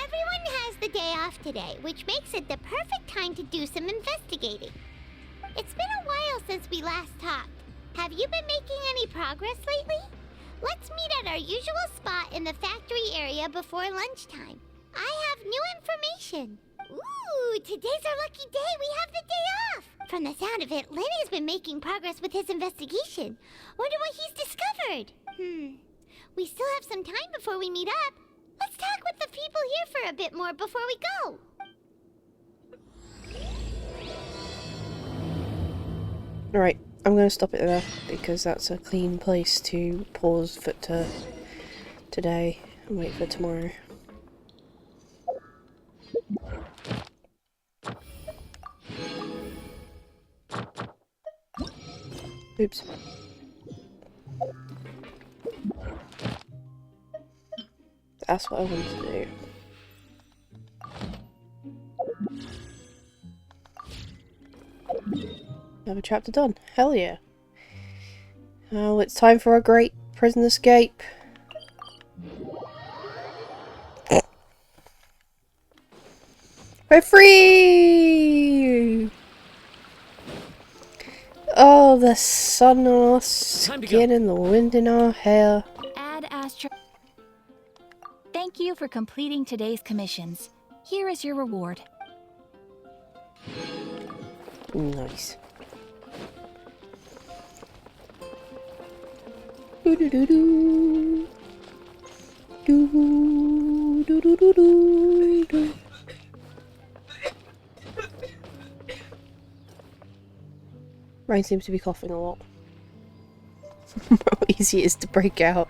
Everyone has the day off today, which makes it the perfect time to do some investigating. It's been a while since we last talked. Have you been making any progress lately? Let's meet at our usual spot in the factory area before lunchtime. I have new information. Ooh, today's our lucky day. We have the day off. From the sound of it, Lenny's been making progress with his investigation. Wonder what he's discovered. We still have some time before we meet up. Let's talk with the people here for a bit more before we go. Alright, I'm going to stop it there because that's a clean place to pause for today and wait for tomorrow. Oops. That's what I wanted to do. Another chapter done. Hell yeah. Oh, it's time for a great prison escape. We're free! Oh, the sun on our skin and the wind in our hair. Ad Astra. Thank you for completing today's commissions. Here is your reward. Nice. Do do do do. Do do do do do. Ryan seems to be coughing a lot. How easy it is to break out.